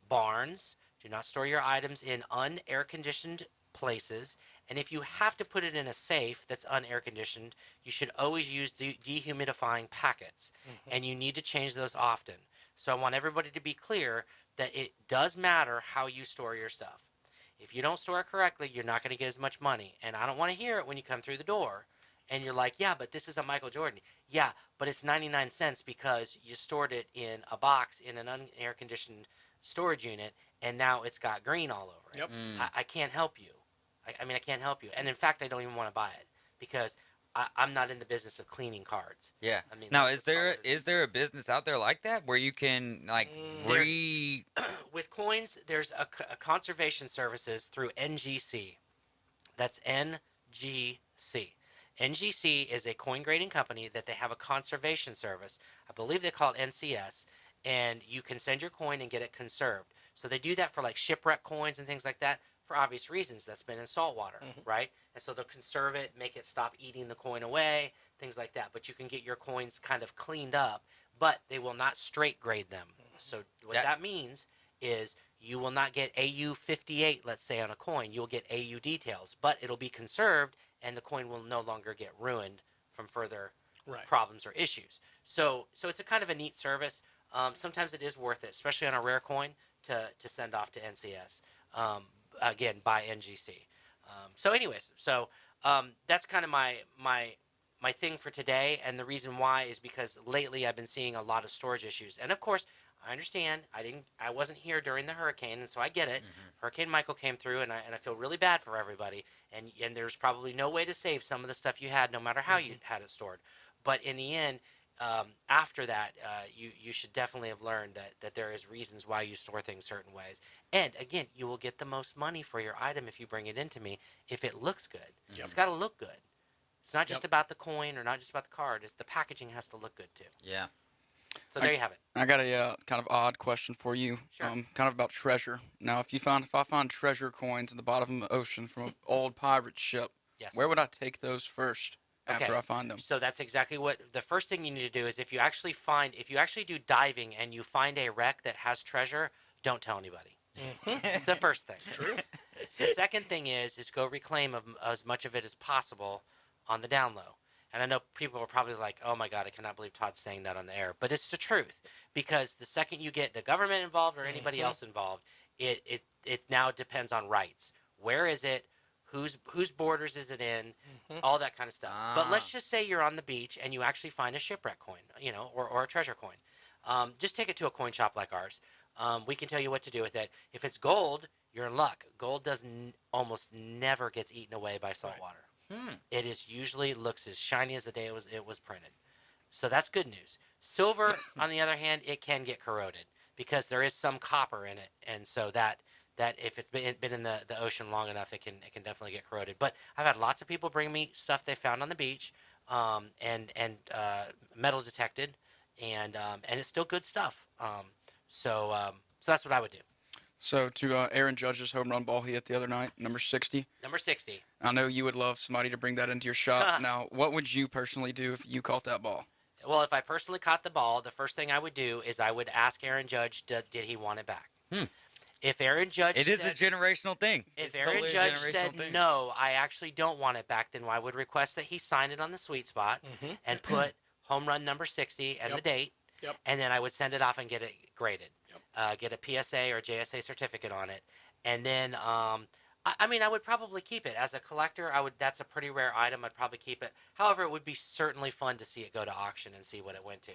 Speaker 4: barns. Do not store your items in unair-conditioned places. And if you have to put it in a safe that's unair-conditioned, you should always use dehumidifying packets. And you need to change those often. So I want everybody to be clear that it does matter how you store your stuff. If you don't store it correctly, you're not going to get as much money. And I don't want to hear it when you come through the door and you're like, yeah, but this is a Michael Jordan. Yeah, but it's 99 cents because you stored it in a box in an unair-conditioned storage unit, and now it's got green all over it. I can't help you. I can't help you. And in fact, I don't even want to buy it because I'm not in the business of cleaning cards.
Speaker 2: Yeah.
Speaker 4: I mean,
Speaker 2: Now,
Speaker 4: that's
Speaker 2: is there a business out there like that where you can like
Speaker 4: with coins? There's a conservation services through NGC. That's NGC. NGC is a coin grading company that they have a conservation service. I believe they call it NCS, and you can send your coin and get it conserved. So they do that for like shipwreck coins and things like that for obvious reasons. That's been in salt water, right? And so they'll conserve it, make it stop eating the coin away, things like that. But you can get your coins kind of cleaned up, but they will not straight grade them. So what that means is you will not get AU 58, let's say, on a coin. You'll get AU details, but it'll be conserved, and the coin will no longer get ruined from further problems or issues. So it's a kind of a neat service. Sometimes it is worth it, especially on a rare coin, to send off to NCS, again, by NGC. That's kind of my thing for today, and the reason why is because lately I've been seeing a lot of storage issues. And of course, I understand. I wasn't here during the hurricane, and so I get it. Hurricane Michael came through, and I feel really bad for everybody. And there's probably no way to save some of the stuff you had, no matter how you had it stored. But in the end, after that, you should definitely have learned that there is reasons why you store things certain ways. And again, you will get the most money for your item if you bring it into me if it looks good. It's got to look good. It's not just about the coin or not just about the card. It's the packaging has to look good too.
Speaker 2: Yeah.
Speaker 4: So there you have it.
Speaker 9: I got a kind of odd question for you.
Speaker 4: Sure.
Speaker 9: Kind of about treasure. Now, if I find treasure coins at the bottom of the ocean from an old pirate ship, where would I take those first after I find them?
Speaker 4: So that's exactly what the first thing you need to do is if you actually do diving and you find a wreck that has treasure, don't tell anybody. It's the first thing. True. The second thing is go reclaim as much of it as possible on the down low. And I know people are probably like, oh my God, I cannot believe Todd's saying that on the air. But it's the truth. Because the second you get the government involved or anybody else involved, it now depends on rights. Where is it? Whose borders is it in? All that kind of stuff. But let's just say you're on the beach and you actually find a shipwreck coin, or a treasure coin. Just take it to a coin shop like ours. We can tell you what to do with it. If it's gold, you're in luck. Gold almost never gets eaten away by salt water. It usually looks as shiny as the day it was printed. So that's good news. Silver, on the other hand, it can get corroded because there is some copper in it, and so that if it's been in the ocean long enough, it can definitely get corroded. But I've had lots of people bring me stuff they found on the beach, and metal detected, and it's still good stuff. So that's what I would do.
Speaker 9: So to Aaron Judge's home run ball he hit the other night, number 60.
Speaker 4: Number 60.
Speaker 9: I know you would love somebody to bring that into your shop. Now, what would you personally do if you caught that ball?
Speaker 4: Well, if I personally caught the ball, the first thing I would do is I would ask Aaron Judge, did he want it back? If Aaron Judge
Speaker 2: It is a generational thing.
Speaker 4: If Aaron Judge said, no, I actually don't want it back, then I would request that he sign it on the sweet spot and put home run number 60 and the date, and then I would send it off and get it graded. Get a PSA or JSA certificate on it, and then I would probably keep it as a collector. That's a pretty rare item. I'd probably keep it. However, it would be certainly fun to see it go to auction and see what it went to.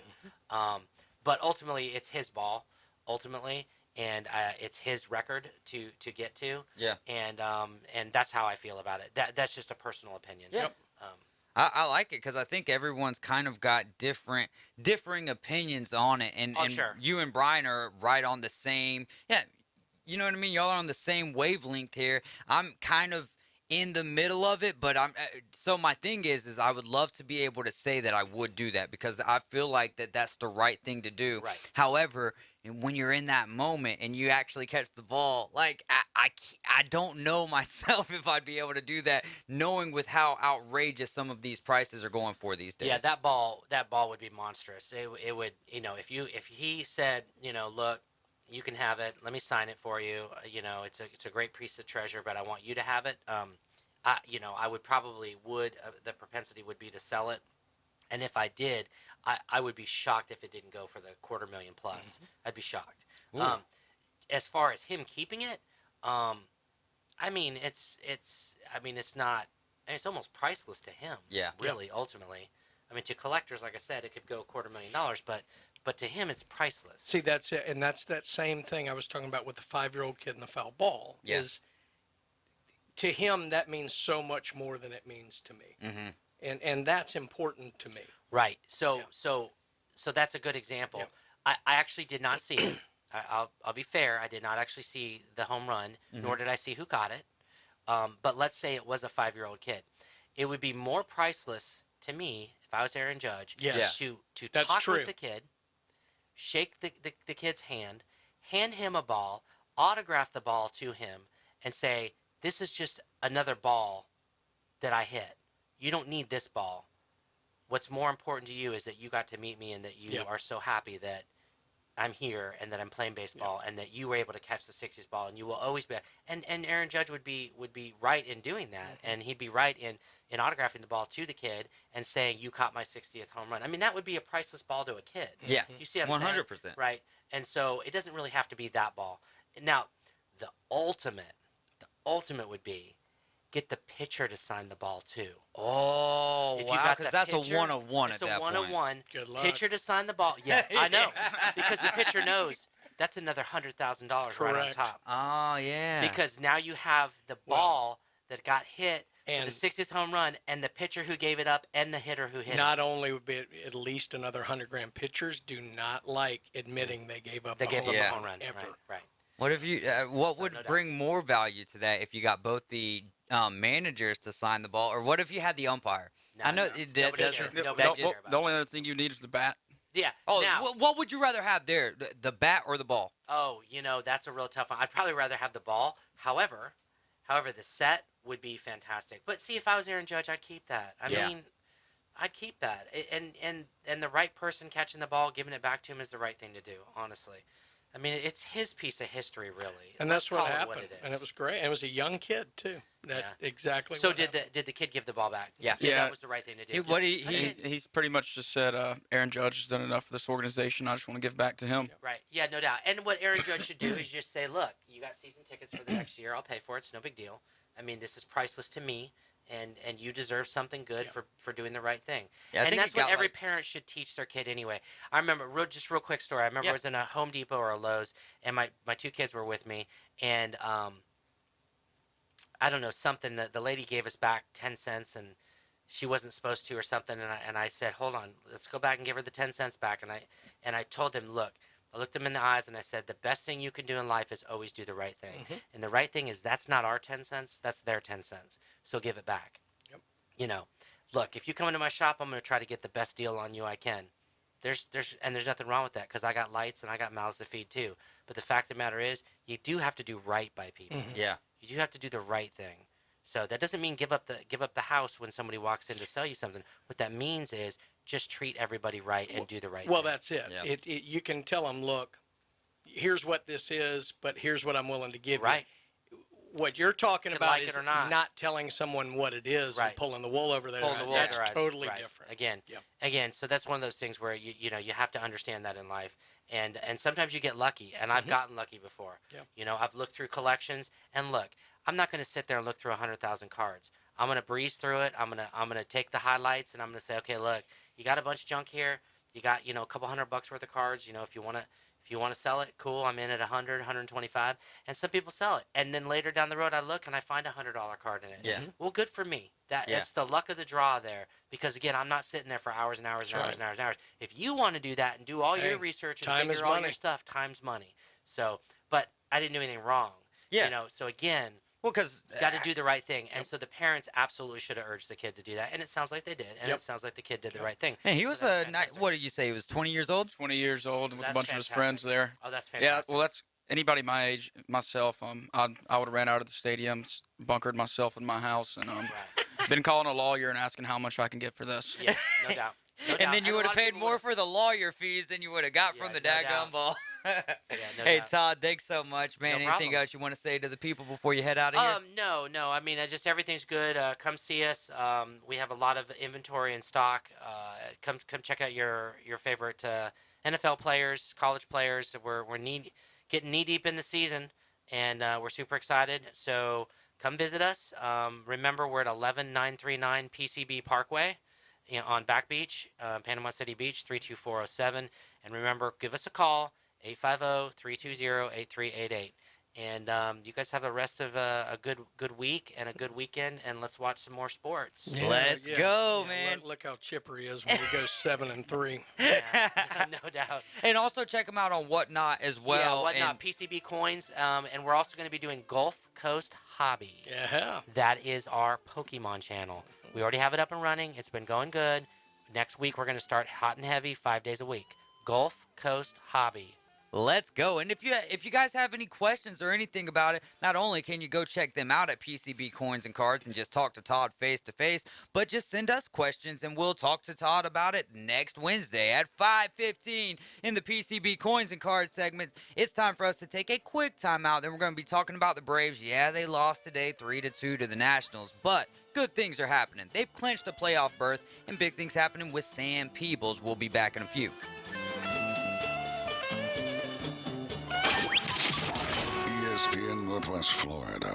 Speaker 4: But ultimately, it's his ball. And it's his record to get to. Yeah. And that's how I feel about it. That's just a personal opinion.
Speaker 2: Yep. I like it because I think everyone's kind of got differing opinions on it, and
Speaker 4: sure.
Speaker 2: You and Brian are right on the same. Yeah, you know what I mean. Y'all are on the same wavelength here. I'm kind of in the middle of it, but so my thing is I would love to be able to say that I would do that because I feel like that's the right thing to do.
Speaker 4: Right.
Speaker 2: However, when you're in that moment and you actually catch the ball, like I don't know myself if I'd be able to do that, knowing with how outrageous some of these prices are going for these days.
Speaker 4: Yeah, that ball would be monstrous. It would, if he said, look, you can have it. Let me sign it for you. It's a great piece of treasure, but I want you to have it. I would probably the propensity would be to sell it. And if I did, I would be shocked if it didn't go for the $250,000 plus. I'd be shocked. As far as him keeping it, it's almost priceless to him.
Speaker 2: Yeah.
Speaker 4: Really, ultimately. I mean, to collectors, like I said, it could go $250,000, but to him, it's priceless.
Speaker 8: See, that's it, and that's that same thing I was talking about with the 5-year-old kid and the foul ball.
Speaker 2: Yeah.
Speaker 8: Is to him that means so much more than it means to me. and that's important to me.
Speaker 4: Right. So that's a good example. I actually did not see it. I'll be fair. I did not actually see the home run, nor did I see who caught it. But let's say it was a 5-year-old kid. It would be more priceless to me if I was Aaron Judge to
Speaker 8: That's
Speaker 4: talk
Speaker 8: true.
Speaker 4: with the kid, shake the kid's hand him a ball, autograph the ball to him, and say, "This is just another ball that I hit. You don't need this ball. What's more important to you is that you got to meet me and that you are so happy that I'm here and that I'm playing baseball and that you were able to catch the 60s ball, and you will always be." And Aaron Judge would be right in doing that, and he'd be right in autographing the ball to the kid and saying, "You caught my 60th home run." I mean, that would be a priceless ball to a kid.
Speaker 2: Yeah,
Speaker 4: you see what I'm saying?
Speaker 2: 100%.
Speaker 4: Right, and so it doesn't really have to be that ball. Now, the ultimate would be get the pitcher to sign the ball too.
Speaker 2: Oh,
Speaker 4: If you
Speaker 2: wow,
Speaker 4: got
Speaker 2: because
Speaker 4: the
Speaker 2: that's
Speaker 4: pitcher,
Speaker 2: a one-on-one at
Speaker 4: it's a
Speaker 2: that point.
Speaker 4: one-on-one.
Speaker 8: Good luck.
Speaker 4: Pitcher to sign the ball. Yeah, I know. Because the pitcher knows that's another $100,000 right on
Speaker 8: Correct.
Speaker 4: top.
Speaker 2: Oh, yeah.
Speaker 4: Because now you have the ball that got hit
Speaker 8: and
Speaker 4: for the 60th home run, and the pitcher who gave it up, and the hitter who hit it.
Speaker 8: Not only would be at least another $100,000. Pitchers do not like admitting they gave up.
Speaker 4: They gave up
Speaker 8: a
Speaker 4: a home run.
Speaker 8: ever.
Speaker 4: Right.
Speaker 2: What if you? What would bring more value to that if you got both the managers to sign the ball, or what if you had the umpire? I know that doesn't.
Speaker 9: The only other thing you need is the bat.
Speaker 4: Yeah.
Speaker 2: Oh,
Speaker 4: now,
Speaker 2: what would you rather have there, the bat or the ball?
Speaker 4: Oh, that's a real tough one. I'd probably rather have the ball. However, the set would be fantastic. But see, if I was Aaron Judge, I'd keep that. I mean, I'd keep that. And the right person catching the ball, giving it back to him is the right thing to do, honestly. I mean, it's his piece of history, really.
Speaker 8: And
Speaker 4: Let's
Speaker 8: that's what
Speaker 4: call it
Speaker 8: happened.
Speaker 4: it is.
Speaker 8: And it was great. And it was a young kid, too. Exactly.
Speaker 4: So
Speaker 8: what
Speaker 4: did the kid give the ball back?
Speaker 2: Yeah.
Speaker 4: That was the right thing to do.
Speaker 9: He's pretty much just said, Aaron Judge has done enough for this organization. I just want to give back to him.
Speaker 4: Right. Yeah, no doubt. And what Aaron Judge should do is just say, "Look, you got season tickets for the next year. I'll pay for it. It's no big deal. I mean, this is priceless to me, and you deserve something good for doing the right thing."
Speaker 2: Yeah,
Speaker 4: and that's what every parent should teach their kid anyway. I remember, real quick story. I remember I was in a Home Depot or a Lowe's, and my two kids were with me, and I don't know, something that the lady gave us back 10 cents, and she wasn't supposed to or something, and I said, "Hold on, let's go back and give her the 10 cents back." And I told them, "Look," I looked them in the eyes and I said, "The best thing you can do in life is always do the right thing. And the right thing is that's not our 10 cents, that's their 10 cents. So give it back." Yep. Look, if you come into my shop, I'm going to try to get the best deal on you I can. There's nothing wrong with that, because I got lights and I got mouths to feed too. But the fact of the matter is, you do have to do right by people.
Speaker 2: Yeah.
Speaker 4: You do have to do the right thing. So that doesn't mean give up the house when somebody walks in to sell you something. What that means is just treat everybody right and do the right thing.
Speaker 8: Well, that's it. Yeah. You can tell them, "Look, here's what this is, but here's what I'm willing to give you."
Speaker 4: Right.
Speaker 8: What you're talking about
Speaker 4: like
Speaker 8: is
Speaker 4: it or not.
Speaker 8: telling someone what it is and pulling the wool over their eyes.
Speaker 4: That's
Speaker 8: totally different.
Speaker 4: Again, so that's one of those things where you have to understand that in life, and sometimes you get lucky, and I've gotten lucky before. I've looked through collections, and look, I'm not going to sit there and look through 100,000 cards. I'm going to breeze through it. I'm going to take the highlights, and I'm going to say, "Okay, look, you got a bunch of junk here. You got a couple $100 worth of cards. If you want to sell it, cool. I'm in at 100, 125, and some people sell it. And then later down the road, I look and I find a $100 card in it.
Speaker 2: Yeah.
Speaker 4: Well, good for me. It's the luck of the draw there, because again, I'm not sitting there for hours and hours and hours and hours and hours. If you want to do that and do all your research and figure all your stuff, time's money. So, but I didn't do anything wrong.
Speaker 2: Yeah.
Speaker 4: So again.
Speaker 2: Well, because
Speaker 4: you got to do the right thing, and so the parents absolutely should have urged the kid to do that, and it sounds like they did, and it sounds like the kid did the right thing.
Speaker 2: And he was what did you say? He was 20 years old.
Speaker 9: 20 years old with a bunch of his friends there.
Speaker 4: Oh, that's fantastic.
Speaker 9: Yeah, well, that's anybody my age, myself. I would have ran out of the stadium, bunkered myself in my house, and been calling a lawyer and asking how much I can get for this.
Speaker 4: Yeah, no doubt.
Speaker 2: And then you would have paid more for the lawyer fees than you would have got from the daggone ball. Hey, Todd, thanks so much, man. Anything else you want to say to the people before you head out of here?
Speaker 4: No. I mean, just everything's good. Come see us. We have a lot of inventory in stock. Come check out your favorite NFL players, college players. We're getting knee deep in the season, and we're super excited. So come visit us. Remember, we're at 11939 PCB Parkway on Back Beach, Panama City Beach, 32407. And remember, give us a call. 850-320-8388. And you guys have the rest of a good week and a good weekend, and let's watch some more sports.
Speaker 2: Let's go, man.
Speaker 8: Look how chipper he is when he goes 7-3.
Speaker 4: Yeah, no doubt.
Speaker 2: And also check him out on Whatnot as well.
Speaker 4: Yeah, Whatnot,
Speaker 2: and
Speaker 4: PCB Coins, and we're also going to be doing Gulf Coast Hobby.
Speaker 8: Yeah.
Speaker 4: That is our Pokemon channel. We already have it up and running. It's been going good. Next week, we're going to start hot and heavy 5 days a week. Gulf Coast Hobby.
Speaker 2: Let's go. And if you guys have any questions or anything about it, not only can you go check them out at PCB Coins and Cards and just talk to Todd face to face, but just send us questions and we'll talk to Todd about it next Wednesday at 5:15 in the PCB Coins and Cards segment. It's time for us to take a quick timeout. Then we're going to be talking about the Braves. Yeah, they lost today 3-2 to the Nationals, but good things are happening. They've clinched a playoff berth, and big things happening with Sam Peebles. We'll be back in a few.
Speaker 6: ESPN Northwest Florida.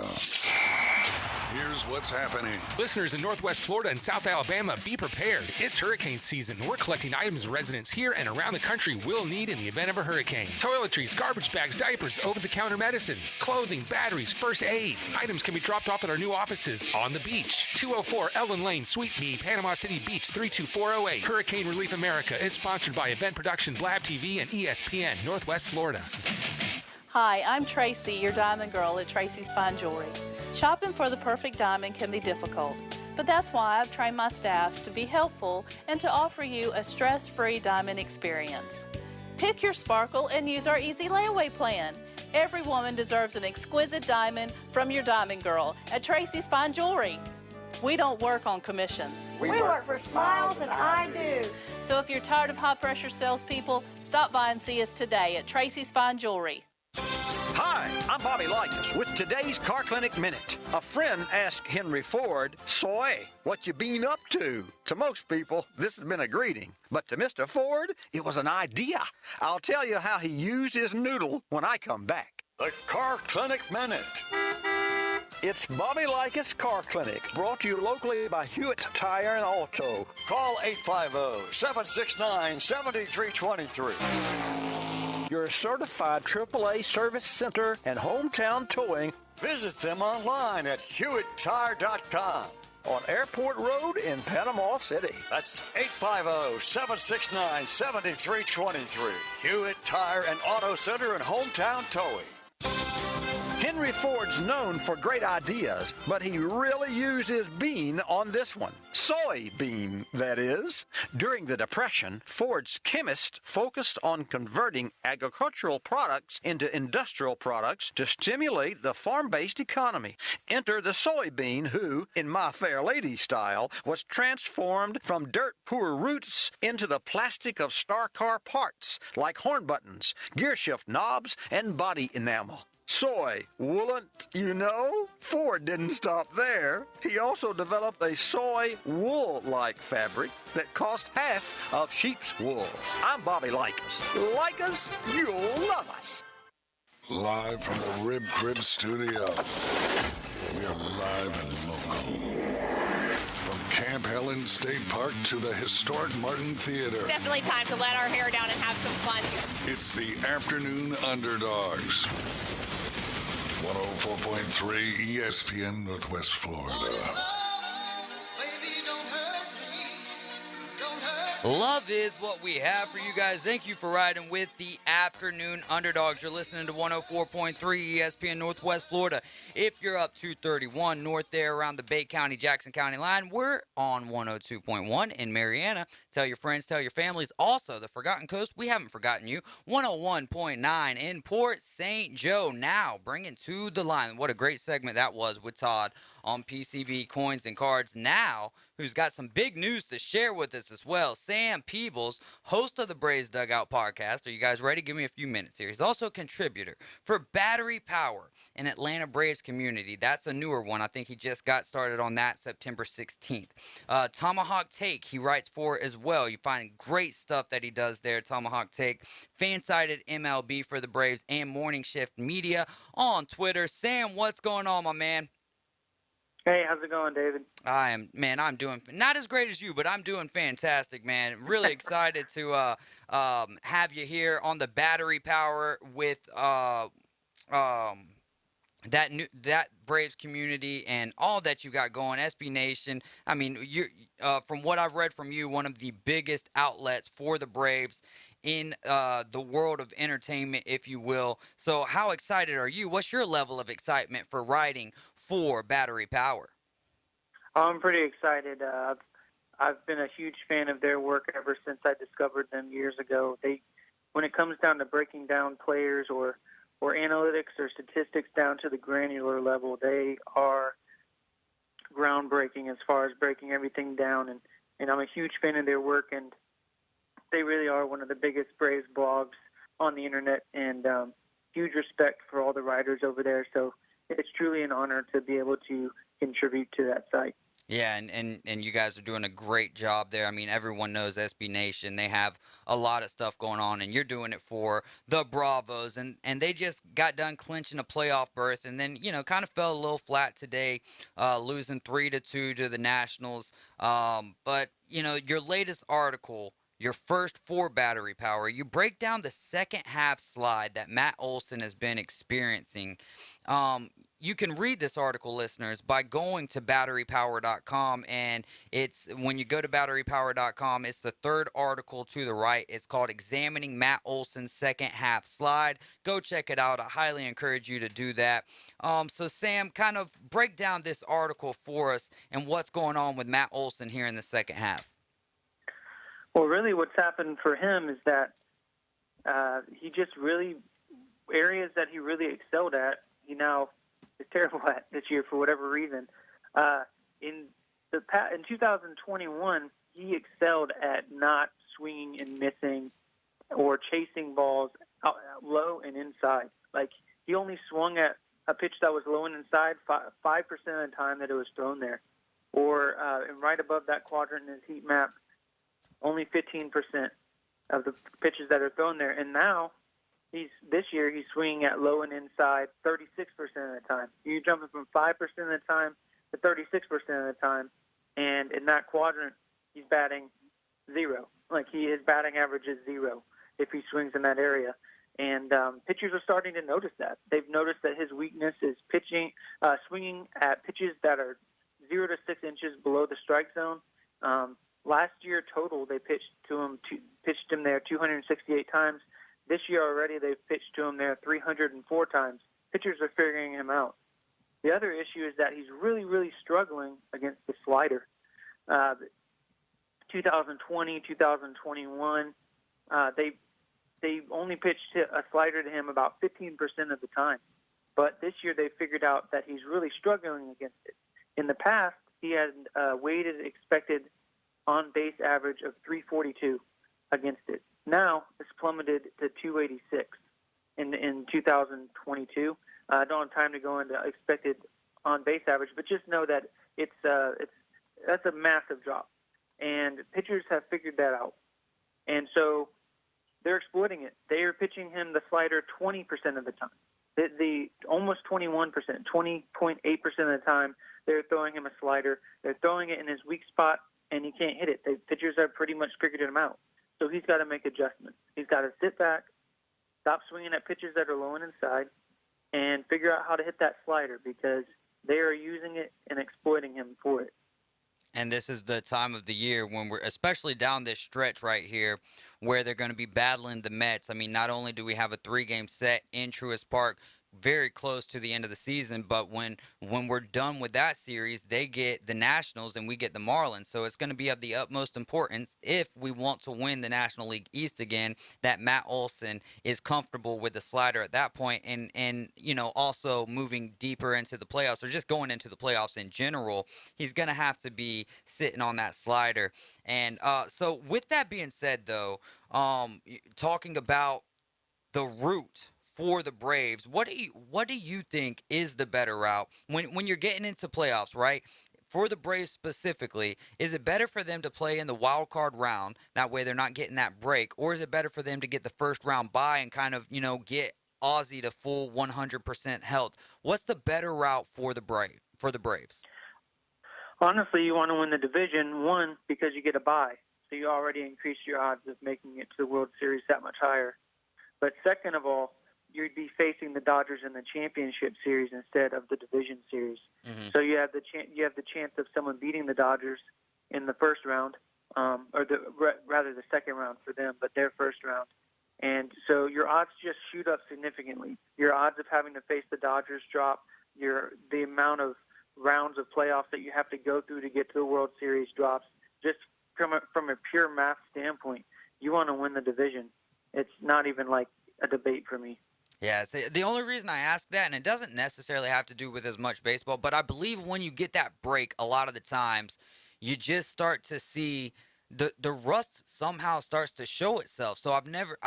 Speaker 6: Here's what's happening.
Speaker 3: Listeners in Northwest Florida and South Alabama, be prepared. It's hurricane season. We're collecting items residents here and around the country will need in the event of a hurricane. Toiletries, garbage bags, diapers, over-the-counter medicines, clothing, batteries, first aid. Items can be dropped off at our new offices on the beach. 204 Ellen Lane, Suite B, Panama City Beach, 32408. Hurricane Relief America is sponsored by Event Production, Blab TV, and ESPN Northwest Florida.
Speaker 22: Hi, I'm Tracy, your diamond girl at Tracy's Fine Jewelry. Shopping for the perfect diamond can be difficult, but that's why I've trained my staff to be helpful and to offer you a stress-free diamond experience. Pick your sparkle and use our easy layaway plan. Every woman deserves an exquisite diamond from your diamond girl at Tracy's Fine Jewelry. We don't work on commissions.
Speaker 12: We work for smiles and I-dos.
Speaker 22: So if you're tired of high-pressure salespeople, stop by and see us today at Tracy's Fine Jewelry.
Speaker 14: Hi, I'm Bobby Likas with today's Car Clinic Minute. A friend asked Henry Ford, "Soy, what you been up to?" To most people, this has been a greeting. But to Mr. Ford, it was an idea. I'll tell you how he used his noodle when I come back.
Speaker 15: The Car Clinic Minute.
Speaker 14: It's Bobby Likas Car Clinic, brought to you locally by Hewitt Tire and Auto.
Speaker 15: Call 850-769-7323.
Speaker 14: Your certified AAA service center and hometown towing.
Speaker 15: Visit them online at HewittTire.com.
Speaker 14: On Airport Road in Panama City.
Speaker 15: That's 850-769-7323. Hewitt Tire and Auto Center and hometown towing.
Speaker 14: Henry Ford's known for great ideas, but he really used his bean on this one. Soybean, that is. During the Depression, Ford's chemists focused on converting agricultural products into industrial products to stimulate the farm-based economy. Enter the soybean who, in My Fair Lady style, was transformed from dirt-poor roots into the plastic of star car parts, like horn buttons, gear shift knobs, and body enamel. Soy wouldn't, you know? Ford didn't stop there. He also developed a soy wool-like fabric that cost half of sheep's wool. I'm Bobby Likas. Like us, you'll love us.
Speaker 6: Live from the Rib Crib studio. We are live and local. From Camp Helen State Park to the historic Martin Theater.
Speaker 24: Definitely time to let our hair down and have some fun.
Speaker 6: It's the Afternoon Underdogs. 104.3 ESPN Northwest Florida.
Speaker 2: Love is what we have for you guys. Thank you for riding with the Afternoon Underdogs. You're listening to 104.3 ESPN Northwest Florida. If you're up 231 north there around the Bay County, Jackson County line, we're on 102.1 in Mariana. Tell your friends, tell your families. Also, the Forgotten Coast, we haven't forgotten you. 101.9 in Port St. Joe. Now, bringing to the line. What a great segment that was with Todd on PCB Coins and Cards. Now, who's got some big news to share with us as well. Sam Peebles, host of the Braves Dugout podcast. Are you guys ready? Give me a few minutes here. He's also a contributor for Battery Power, an Atlanta Braves community. That's a newer one. I think he just got started on that September 16th. Tomahawk Take, he writes for as well. You find great stuff that he does there, Tomahawk Take. Fan-sided MLB for the Braves and Morning Shift Media on Twitter. Sam, what's going on, my man?
Speaker 25: Hey, how's it going, David?
Speaker 2: I'm doing not as great as you, but I'm doing fantastic, man. Really excited to have you here on the Battery Power with that Braves community and all that you got going, SB Nation. I mean, you from what I've read from you, one of the biggest outlets for the Braves in the world of entertainment, if you will. So how excited are you? What's your level of excitement for writing for Battery Power?
Speaker 25: I'm pretty excited. I've been a huge fan of their work ever since I discovered them years ago. When it comes down to breaking down players or analytics or statistics down to the granular level, they are groundbreaking as far as breaking everything down. And I'm a huge fan of their work, and they really are one of the biggest Braves blogs on the internet, and huge respect for all the writers over there. So it's truly an honor to be able to contribute to that site.
Speaker 2: Yeah, and you guys are doing a great job there. I mean, everyone knows SB Nation. They have a lot of stuff going on, and you're doing it for the Bravos. And they just got done clinching a playoff berth, and then, kind of fell a little flat today, losing 3-2 to the Nationals. But, your latest article, your first for Battery Power, you break down the second half slide that Matt Olson has been experiencing. You can read this article, listeners, by going to batterypower.com, and it's when you go to batterypower.com, it's the third article to the right. It's called Examining Matt Olson's Second Half Slide. Go check it out. I highly encourage you to do that. So, Sam, kind of break down this article for us and what's going on with Matt Olson here in the second half.
Speaker 25: Well, really what's happened for him is that he just really, areas that he really excelled at, he now is terrible at this year for whatever reason. In 2021, he excelled at not swinging and missing or chasing balls out low and inside. Like, he only swung at a pitch that was low and inside 5% of the time that it was thrown there. Or and right above that quadrant in his heat map, only 15% of the pitches that are thrown there. And now, this year he's swinging at low and inside 36% of the time. You're jumping from 5% of the time to 36% of the time, and in that quadrant he's batting 0. Like, his batting average is 0 if he swings in that area. And pitchers are starting to notice that. They've noticed that his weakness is swinging at pitches that are 0 to 6 inches below the strike zone. Last year total, they pitched him there 268 times. This year already, they've pitched to him there 304 times. Pitchers are figuring him out. The other issue is that he's really, really struggling against the slider. 2020, 2021, they only pitched a slider to him about 15% of the time. But this year, they figured out that he's really struggling against it. In the past, he had weighted expected on-base average of 342 against it. Now it's plummeted to 286 in 2022. I don't have time to go into expected on-base average, but just know that that's a massive drop, and pitchers have figured that out, and so they're exploiting it. They are pitching him the slider 20% of the time. The almost 21%, 20.8% of the time, they're throwing him a slider. They're throwing it in his weak spot, and he can't hit it. The pitchers have pretty much figured him out. So he's got to make adjustments. He's got to sit back, stop swinging at pitches that are low and inside, and figure out how to hit that slider, because they are using it and exploiting him for it.
Speaker 2: And this is the time of the year when we're, especially down this stretch right here, where they're going to be battling the Mets. I mean, not only do we have a 3-game set in Truist Park, very close to the end of the season, but when we're done with that series, they get the Nationals and we get the Marlins. So it's going to be of the utmost importance, if we want to win the National League East again, that Matt Olson is comfortable with the slider at that point, and also moving deeper into the playoffs, or just going into the playoffs in general, he's going to have to be sitting on that slider. And so with that being said, though, talking about the route for the Braves, what do you think is the better route when you're getting into playoffs, right? For the Braves specifically, is it better for them to play in the wild card round? That way they're not getting that break, or is it better for them to get the first round bye and kind of, get Ozzie to full 100% health? What's the better route for the Braves?
Speaker 25: Honestly, you want to win the division, one, because you get a bye, so you already increase your odds of making it to the World Series that much higher. But second of all, you'd be facing the Dodgers in the championship series instead of the division series.
Speaker 2: Mm-hmm.
Speaker 25: So you have the chance of someone beating the Dodgers in the first round, or rather the second round for them, but their first round. And so your odds just shoot up significantly. Your odds of having to face the Dodgers drop. The amount of rounds of playoffs that you have to go through to get to the World Series drops. Just from a pure math standpoint, you want to win the division. It's not even like a debate for me.
Speaker 2: Yeah, so the only reason I ask that, and it doesn't necessarily have to do with as much baseball, but I believe when you get that break, a lot of the times, you just start to see the rust somehow starts to show itself. So I've never,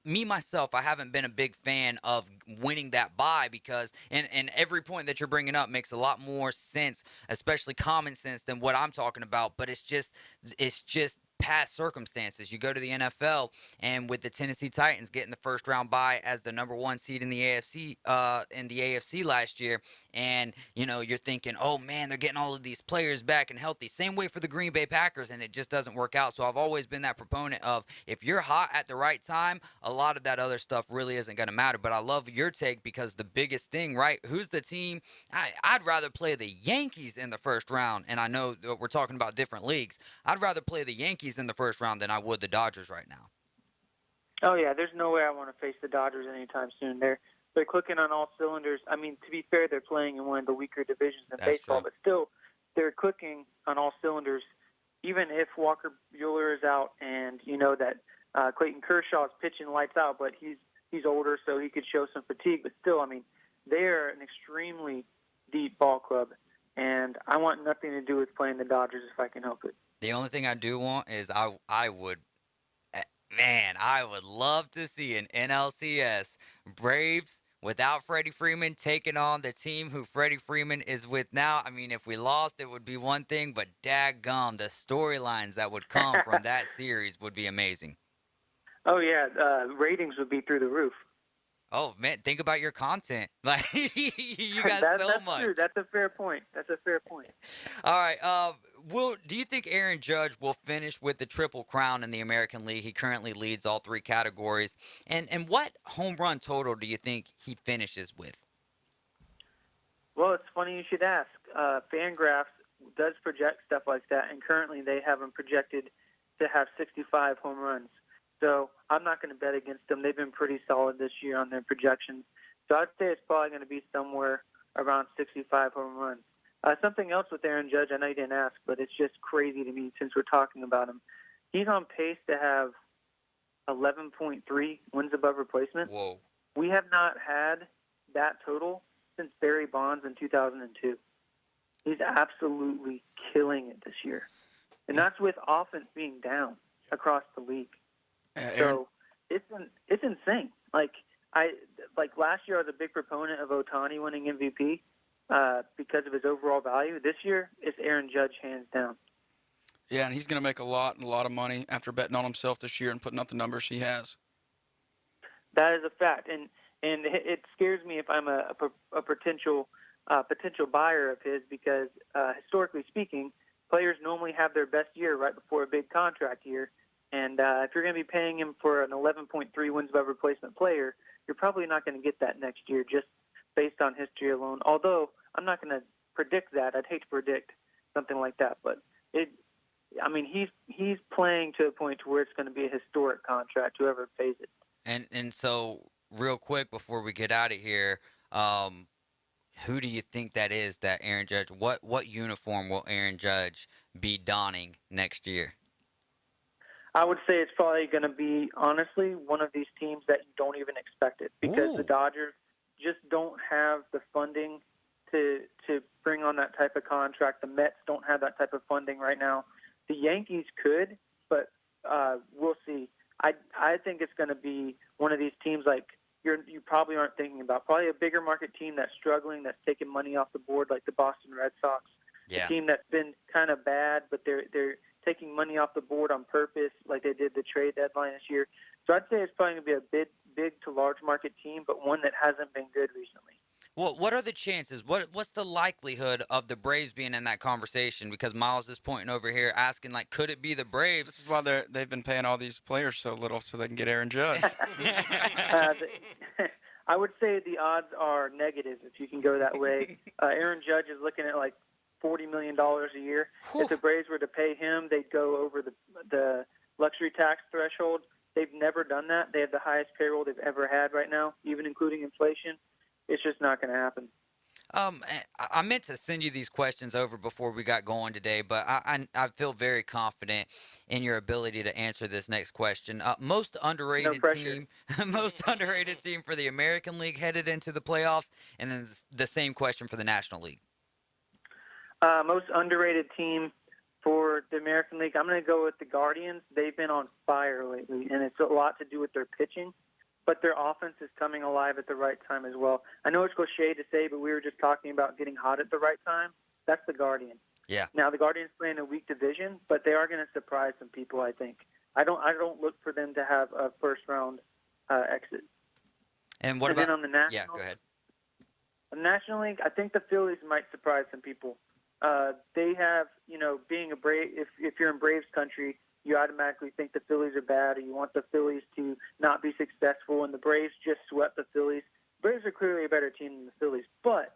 Speaker 2: myself, I haven't been a big fan of winning that bye because, and every point that you're bringing up makes a lot more sense, especially common sense than what I'm talking about. But it's just past circumstances. You go to the NFL, and with the Tennessee Titans getting the first round bye as the number 1 seed in the AFC last year, and you're thinking, oh man, they're getting all of these players back and healthy. Same way for the Green Bay Packers, and it just doesn't work out. So I've always been that proponent of, if you're hot at the right time, a lot of that other stuff really isn't going to matter. But I love your take, because the biggest thing, right? Who's the team? I'd rather play the Yankees in the first round, and I know that we're talking about different leagues. I'd rather play the Yankees in the first round than I would the Dodgers right now.
Speaker 25: Oh yeah, there's no way I want to face the Dodgers anytime soon. They're clicking on all cylinders. I mean, to be fair, they're playing in one of the weaker divisions in baseball, but still, they're clicking on all cylinders. Even if Walker Buehler is out, and you know that Clayton Kershaw is pitching lights out, but he's older, so he could show some fatigue. But still, I mean, they're an extremely deep ball club, and I want nothing to do with playing the Dodgers if I can help it.
Speaker 2: The only thing I do want is I would love to see an NLCS Braves without Freddie Freeman taking on the team who Freddie Freeman is with now. I mean, if we lost, it would be one thing, but daggum, the storylines that would come from that series would be amazing.
Speaker 25: Oh yeah, ratings would be through the roof.
Speaker 2: Oh man, think about your content. Like you got
Speaker 25: that's
Speaker 2: much.
Speaker 25: True. That's a fair point.
Speaker 2: All right. Do you think Aaron Judge will finish with the Triple Crown in the American League? He currently leads all 3 categories. And what home run total do you think he finishes with?
Speaker 25: Well, it's funny you should ask. Fangraphs does project stuff like that, and currently they have him projected to have 65 home runs. So I'm not going to bet against them. They've been pretty solid this year on their projections. So I'd say it's probably going to be somewhere around 65 home runs. Something else with Aaron Judge, I know you didn't ask, but it's just crazy to me since we're talking about him. He's on pace to have 11.3 wins above replacement.
Speaker 2: Whoa.
Speaker 25: We have not had that total since Barry Bonds in 2002. He's absolutely killing it this year. And that's with offense being down across the league. So it's insane. Like last year, I was a big proponent of Ohtani winning MVP because of his overall value. This year, it's Aaron Judge hands down.
Speaker 9: Yeah, and he's going to make a lot of money after betting on himself this year and putting up the numbers he has.
Speaker 25: That is a fact, and it scares me if I'm a potential buyer of his, because historically speaking, players normally have their best year right before a big contract year. And if you're going to be paying him for an 11.3 wins above replacement player, you're probably not going to get that next year just based on history alone. Although I'm not going to predict that. I'd hate to predict something like that. But he's playing to a point to where it's going to be a historic contract, whoever pays it.
Speaker 2: And so real quick before we get out of here, who do you think that is that Aaron Judge? What uniform will Aaron Judge be donning next year?
Speaker 25: I would say it's probably going to be, honestly, one of these teams that you don't even expect it, because the Dodgers just don't have the funding to bring on that type of contract. The Mets don't have that type of funding right now. The Yankees could, but we'll see. I think it's going to be one of these teams like you probably aren't thinking about. Probably a bigger market team that's struggling, that's taking money off the board, like the Boston Red Sox.
Speaker 2: Yeah.
Speaker 25: A team that's been kind of bad, but they're taking money off the board on purpose, like they did the trade deadline this year. So I'd say it's probably going to be a big to large market team, but one that hasn't been good recently.
Speaker 2: Well, what are the chances? What's the likelihood of the Braves being in that conversation? Because Miles is pointing over here asking, like, could it be the Braves?
Speaker 9: This is why they've been paying all these players so little so they can get Aaron Judge.
Speaker 25: I would say the odds are negative if you can go that way. Aaron Judge is looking at like $40 million a year. If the Braves were to pay him, they'd go over the luxury tax threshold. They've never done that. They have the highest payroll they've ever had right now, even including inflation. It's just not going to happen.
Speaker 2: I meant to send you these questions over before we got going today, but I feel very confident in your ability to answer this next question. Most underrated team, most underrated team for the American League headed into the playoffs, and then the same question for the National League.
Speaker 25: Most underrated team for the American League, I'm going to go with the Guardians. They've been on fire lately, and it's a lot to do with their pitching. But their offense is coming alive at the right time as well. I know it's cliche to say, but we were just talking about getting hot at the right time. That's the Guardians.
Speaker 2: Yeah.
Speaker 25: Now the Guardians play in a weak division, but they are going to surprise some people. I think. I don't look for them to have a first round exit.
Speaker 2: And what
Speaker 25: then
Speaker 2: about
Speaker 25: on the National?
Speaker 2: Yeah, go ahead.
Speaker 25: The National League, I think the Phillies might surprise some people. They have, being a Brave. If you're in Braves country, you automatically think the Phillies are bad, or you want the Phillies to not be successful, and the Braves just swept the Phillies. Braves are clearly a better team than the Phillies, but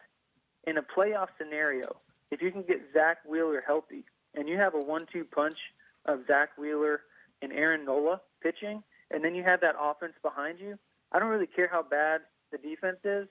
Speaker 25: in a playoff scenario, if you can get Zach Wheeler healthy, and you have a 1-2 punch of Zach Wheeler and Aaron Nola pitching, and then you have that offense behind you, I don't really care how bad the defense is.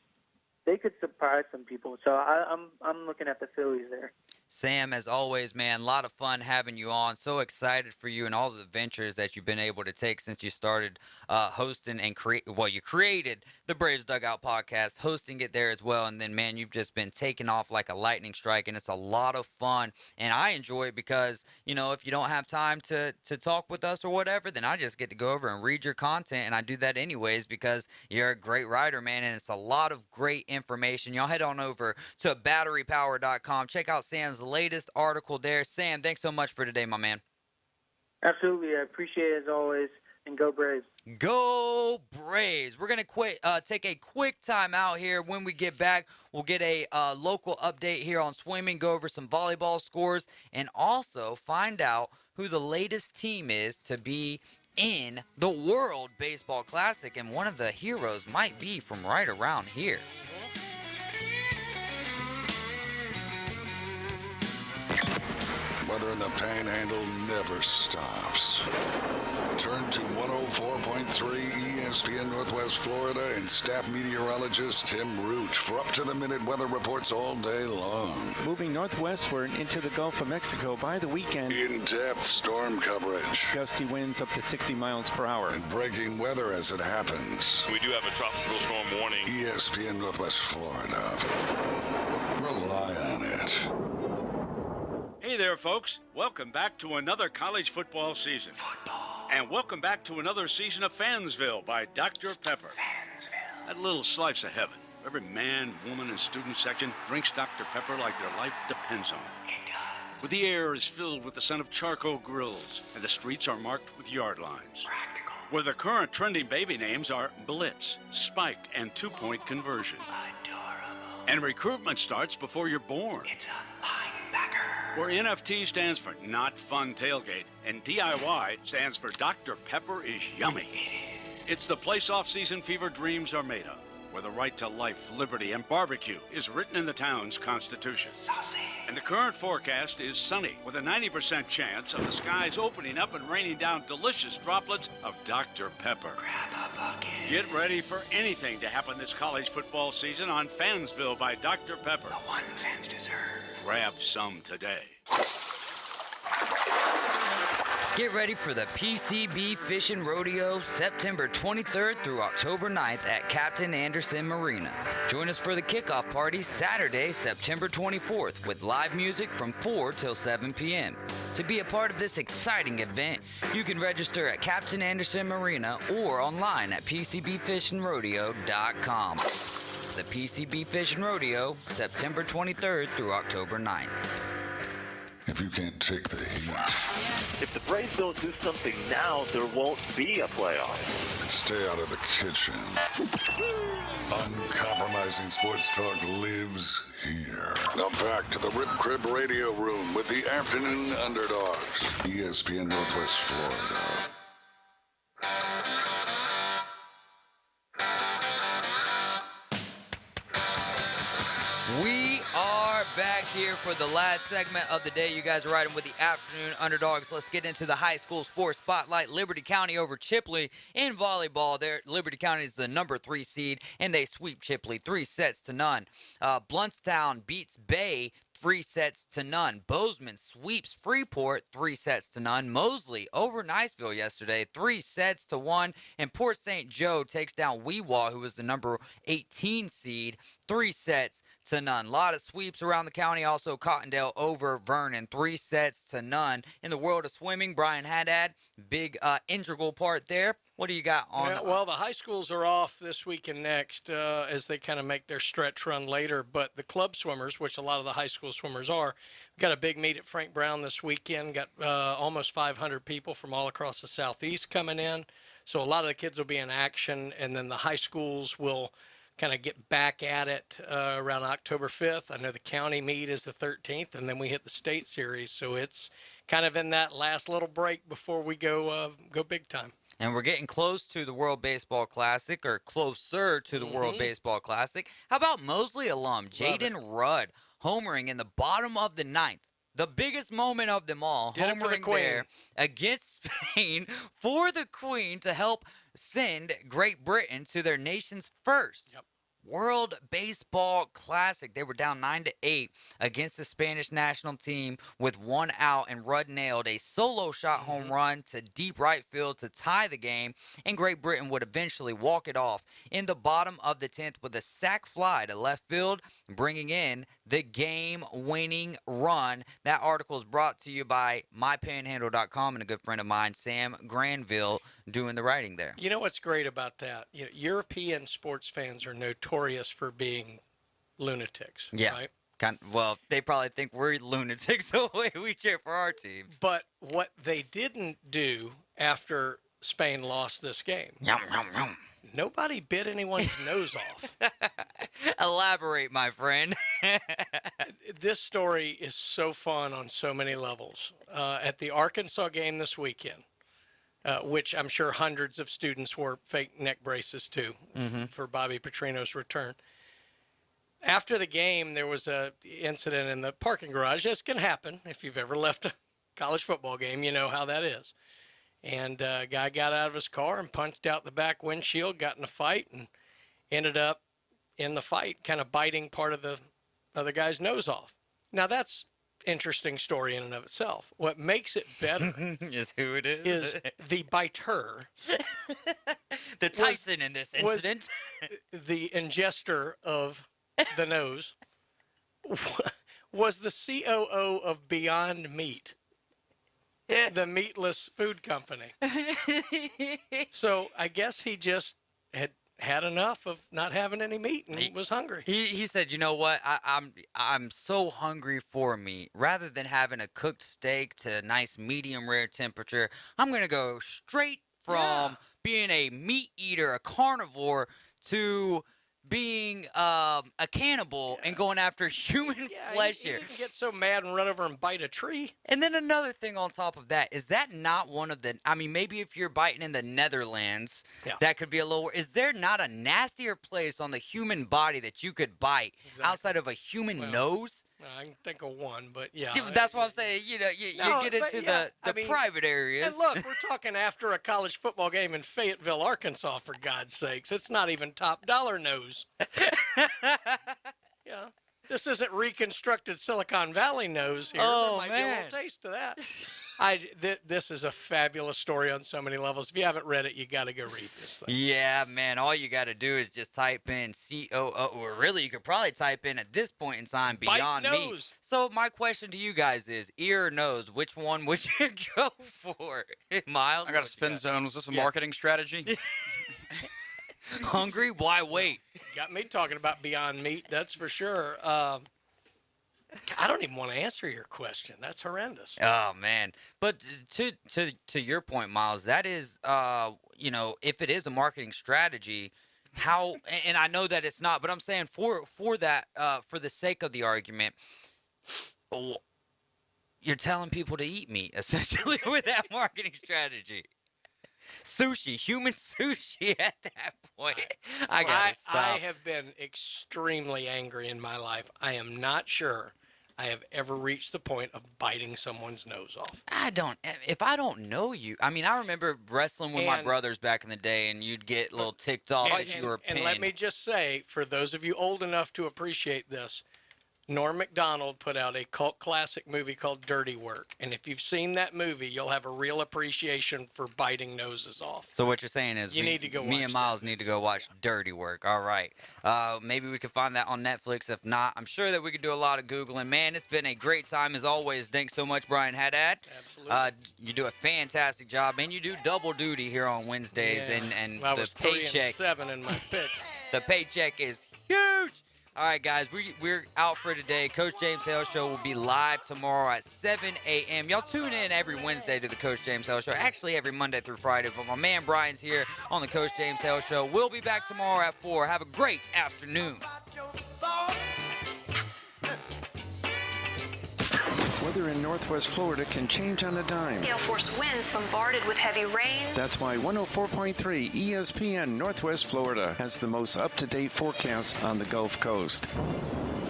Speaker 25: They could surprise some people. So I'm looking at the Phillies there.
Speaker 2: Sam, as always, man, a lot of fun having you on. So excited for you and all the ventures that you've been able to take since you started hosting and you created the Braves Dugout podcast, hosting it there as well. And then, man, you've just been taking off like a lightning strike, and it's a lot of fun. And I enjoy it because, if you don't have time to talk with us or whatever, then I just get to go over and read your content. And I do that anyways because you're a great writer, man, and it's a lot of great information. Y'all head on over to batterypower.com. Check out Sam's latest article there. Sam, thanks so much for today, my man.
Speaker 25: Absolutely. I appreciate it as always. And go Braves.
Speaker 2: Go Braves. We're going to take a quick time out here. When we get back, we'll get a local update here on swimming, go over some volleyball scores, and also find out who the latest team is to be in the World Baseball Classic. And one of the heroes might be from right around here.
Speaker 6: Weather in the Panhandle never stops. Turn to 104.3 ESPN Northwest Florida and staff meteorologist Tim Root for up-to-the-minute weather reports all day long.
Speaker 10: Moving northwestward into the Gulf of Mexico by the weekend.
Speaker 6: In-depth storm coverage.
Speaker 10: Gusty winds up to 60 miles per hour.
Speaker 6: And breaking weather as it happens.
Speaker 16: We do have a tropical storm warning.
Speaker 6: ESPN Northwest Florida. Rely on it.
Speaker 17: Hey there, folks. Welcome back to another college football season. And welcome back to another season of Fansville by Dr. Pepper. That little slice of heaven. Every man, woman, and student section drinks Dr. Pepper like their life depends on it. It does. Where the air is filled with the scent of charcoal grills, and the streets are marked with yard lines. Practical. Where the current trending baby names are Blitz, Spike, and 2-point conversion. Adorable. And recruitment starts before you're born. It's a linebacker. Where NFT stands for Not Fun Tailgate, and DIY stands for Dr. Pepper is Yummy. It is. It's the place off-season fever dreams are made of, where the right to life, liberty, and barbecue is written in the town's constitution. Saucy. And the current forecast is sunny, with a 90% chance of the skies opening up and raining down delicious droplets of Dr. Pepper. Grab a bucket. Get ready for anything to happen this college football season on Fansville by Dr. Pepper. The one fans deserve. Grab some today.
Speaker 2: Get ready for the PCB Fishing Rodeo September 23rd through October 9th at Captain Anderson Marina. Join us for the kickoff party Saturday, September 24th with live music from 4 till 7 p.m. To be a part of this exciting event, you can register at Captain Anderson Marina or online at PCBFishingRodeo.com. The PCB Fishing Rodeo, September 23rd through October 9th.
Speaker 6: If you can't take the heat.
Speaker 18: If the Braves don't do something now, there won't be a playoff.
Speaker 6: Stay out of the kitchen. Uncompromising sports talk lives here. Now back to the Rib Crib Radio Room with the Afternoon Underdogs. ESPN Northwest Florida.
Speaker 2: back here for the last segment of the day. You guys are riding with the Afternoon Underdogs. Let's get into the high school sports spotlight. Liberty County over Chipley in volleyball. There, Liberty County is the number 3 seed, and they sweep Chipley 3-0. Bluntstown beats Bay 3-0. Bozeman sweeps Freeport 3-0. Mosley over Niceville yesterday 3-1. And Port St. Joe takes down Weewa, who was the number 18 seed, 3-0. A lot of sweeps around the county. Also, Cottondale over Vernon 3-0. In the world of swimming, Brian Haddad, big integral part there. What do you got on?
Speaker 8: Yeah, well, the high schools are off this week and next as they kind of make their stretch run later. But the club swimmers, which a lot of the high school swimmers are, we've got a big meet at Frank Brown this weekend. Got almost 500 people from all across the southeast coming in. So a lot of the kids will be in action, and then the high schools will kind of get back at it around October 5th. I know the county meet is the 13th, and then we hit the state series. So it's kind of in that last little break before we go big time.
Speaker 2: And we're getting close to the World Baseball Classic, or closer to the World Baseball Classic. How about Mosley alum Jaden Rudd homering in the bottom of the 9th? The biggest moment of them all, homering there against Spain for the Queen to help send Great Britain to their nation's first World Baseball Classic. They were down 9-8 against the Spanish national team with 1 out, and Rudd nailed a solo shot home run to deep right field to tie the game, and Great Britain would eventually walk it off in the bottom of the 10th with a sac fly to left field, bringing in the game-winning run. That article is brought to you by mypanhandle.com and a good friend of mine, Sam Granville, doing the writing there.
Speaker 8: You know what's great about that? You know, European sports fans are notorious for being lunatics.
Speaker 2: Yeah.
Speaker 8: Right?
Speaker 2: Well, they probably think we're lunatics the way we cheer for our teams.
Speaker 8: But what they didn't do after Spain lost this game, nobody bit anyone's nose off.
Speaker 2: Elaborate, my friend.
Speaker 8: This story is so fun on so many levels. At the Arkansas game this weekend, which I'm sure hundreds of students wore fake neck braces to for Bobby Petrino's return. After the game, there was an incident in the parking garage. This can happen. If you've ever left a college football game, you know how that is. And a guy got out of his car and punched out the back windshield, got in a fight, and ended up in the fight kind of biting part of the other guy's nose off. Now, that's interesting story in and of itself. What makes it better
Speaker 2: is who it is.
Speaker 8: Is the biter.
Speaker 2: The Tyson in this incident.
Speaker 8: The ingester of the nose was the COO of Beyond Meat, the meatless food company. So I guess he just had enough of not having any meat and was hungry.
Speaker 2: He said, you know what, I'm so hungry for meat. Rather than having a cooked steak to a nice medium rare temperature, I'm going to go straight from being a meat eater, a carnivore, to being a cannibal and going after human flesh here.
Speaker 8: He didn't get so mad and run over and bite a tree.
Speaker 2: And then another thing on top of that, is that not one of the, I mean, maybe if you're biting in the Netherlands, that could be a little, is there not a nastier place on the human body that you could bite outside of a human nose?
Speaker 8: I can think of one, but yeah.
Speaker 2: Dude, that's what I'm saying. You know, you get into the private areas.
Speaker 8: And look, we're talking after a college football game in Fayetteville, Arkansas, for God's sakes. It's not even top dollar nose. Yeah. This isn't reconstructed Silicon Valley nose here.
Speaker 2: Oh,
Speaker 8: there might be a little taste of that. This is a fabulous story on so many levels. If you haven't read it, you got to go read this thing.
Speaker 2: Yeah, man. All you got to do is just type in COO, or really, you could probably type in at this point in time Beyond Meat. So my question to you guys is, ear or nose, which one would you go for? Miles?
Speaker 9: I got a spin zone. Was this a marketing strategy?
Speaker 2: Hungry? Why wait?
Speaker 8: Got me talking about Beyond Meat, that's for sure. I don't even want to answer your question. That's horrendous.
Speaker 2: Oh, man. But to your point, Miles, that is, you know, if it is a marketing strategy, how, and I know that it's not, but I'm saying for that, for the sake of the argument, you're telling people to eat meat, essentially, with that marketing strategy. Sushi, human sushi at that point. I gotta stop.
Speaker 8: I have been extremely angry in my life. I am not sure I have ever reached the point of biting someone's nose off.
Speaker 2: If I don't know you, I mean, I remember wrestling with my brothers back in the day, and you'd get a little ticked off that you were pinned.
Speaker 8: And let me just say, for those of you old enough to appreciate this, Norm Macdonald put out a cult classic movie called Dirty Work. And if you've seen that movie, you'll have a real appreciation for biting noses off.
Speaker 2: So what you're saying is
Speaker 8: need to go
Speaker 2: me
Speaker 8: watch
Speaker 2: and Miles need to go watch Dirty Work. All right. Maybe we can find that on Netflix. If not, I'm sure that we could do a lot of Googling. Man, it's been a great time as always. Thanks so much, Brian Haddad.
Speaker 8: Absolutely.
Speaker 2: You do a fantastic job, and you do double duty here on Wednesdays.
Speaker 8: Yeah.
Speaker 2: And
Speaker 8: I
Speaker 2: the
Speaker 8: was
Speaker 2: paycheck.
Speaker 8: 3-7 in my pick.
Speaker 2: The paycheck is huge. All right, guys, we're out for today. Coach James Hale Show will be live tomorrow at 7 a.m. Y'all tune in every Wednesday to the Coach James Hale Show. Actually, every Monday through Friday. But my man Brian's here on the Coach James Hale Show. We'll be back tomorrow at 4. Have a great afternoon.
Speaker 10: Weather in Northwest Florida can change on a dime.
Speaker 1: Gale force winds bombarded with heavy rain.
Speaker 10: That's why 104.3 ESPN Northwest Florida has the most up-to-date forecast on the Gulf Coast.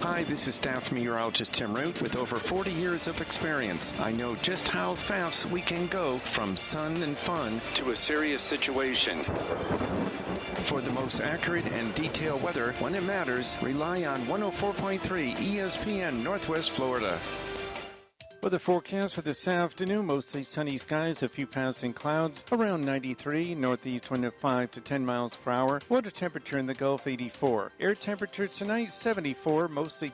Speaker 10: Hi, this is staff meteorologist Tim Root with over 40 years of experience. I know just how fast we can go from sun and fun to a serious situation. For the most accurate and detailed weather when it matters, rely on 104.3 ESPN Northwest Florida. Weather forecast for this afternoon, mostly sunny skies, a few passing clouds, around 93, northeast wind at 5 to 10 miles per hour. Water temperature in the Gulf 84. Air temperature tonight 74, mostly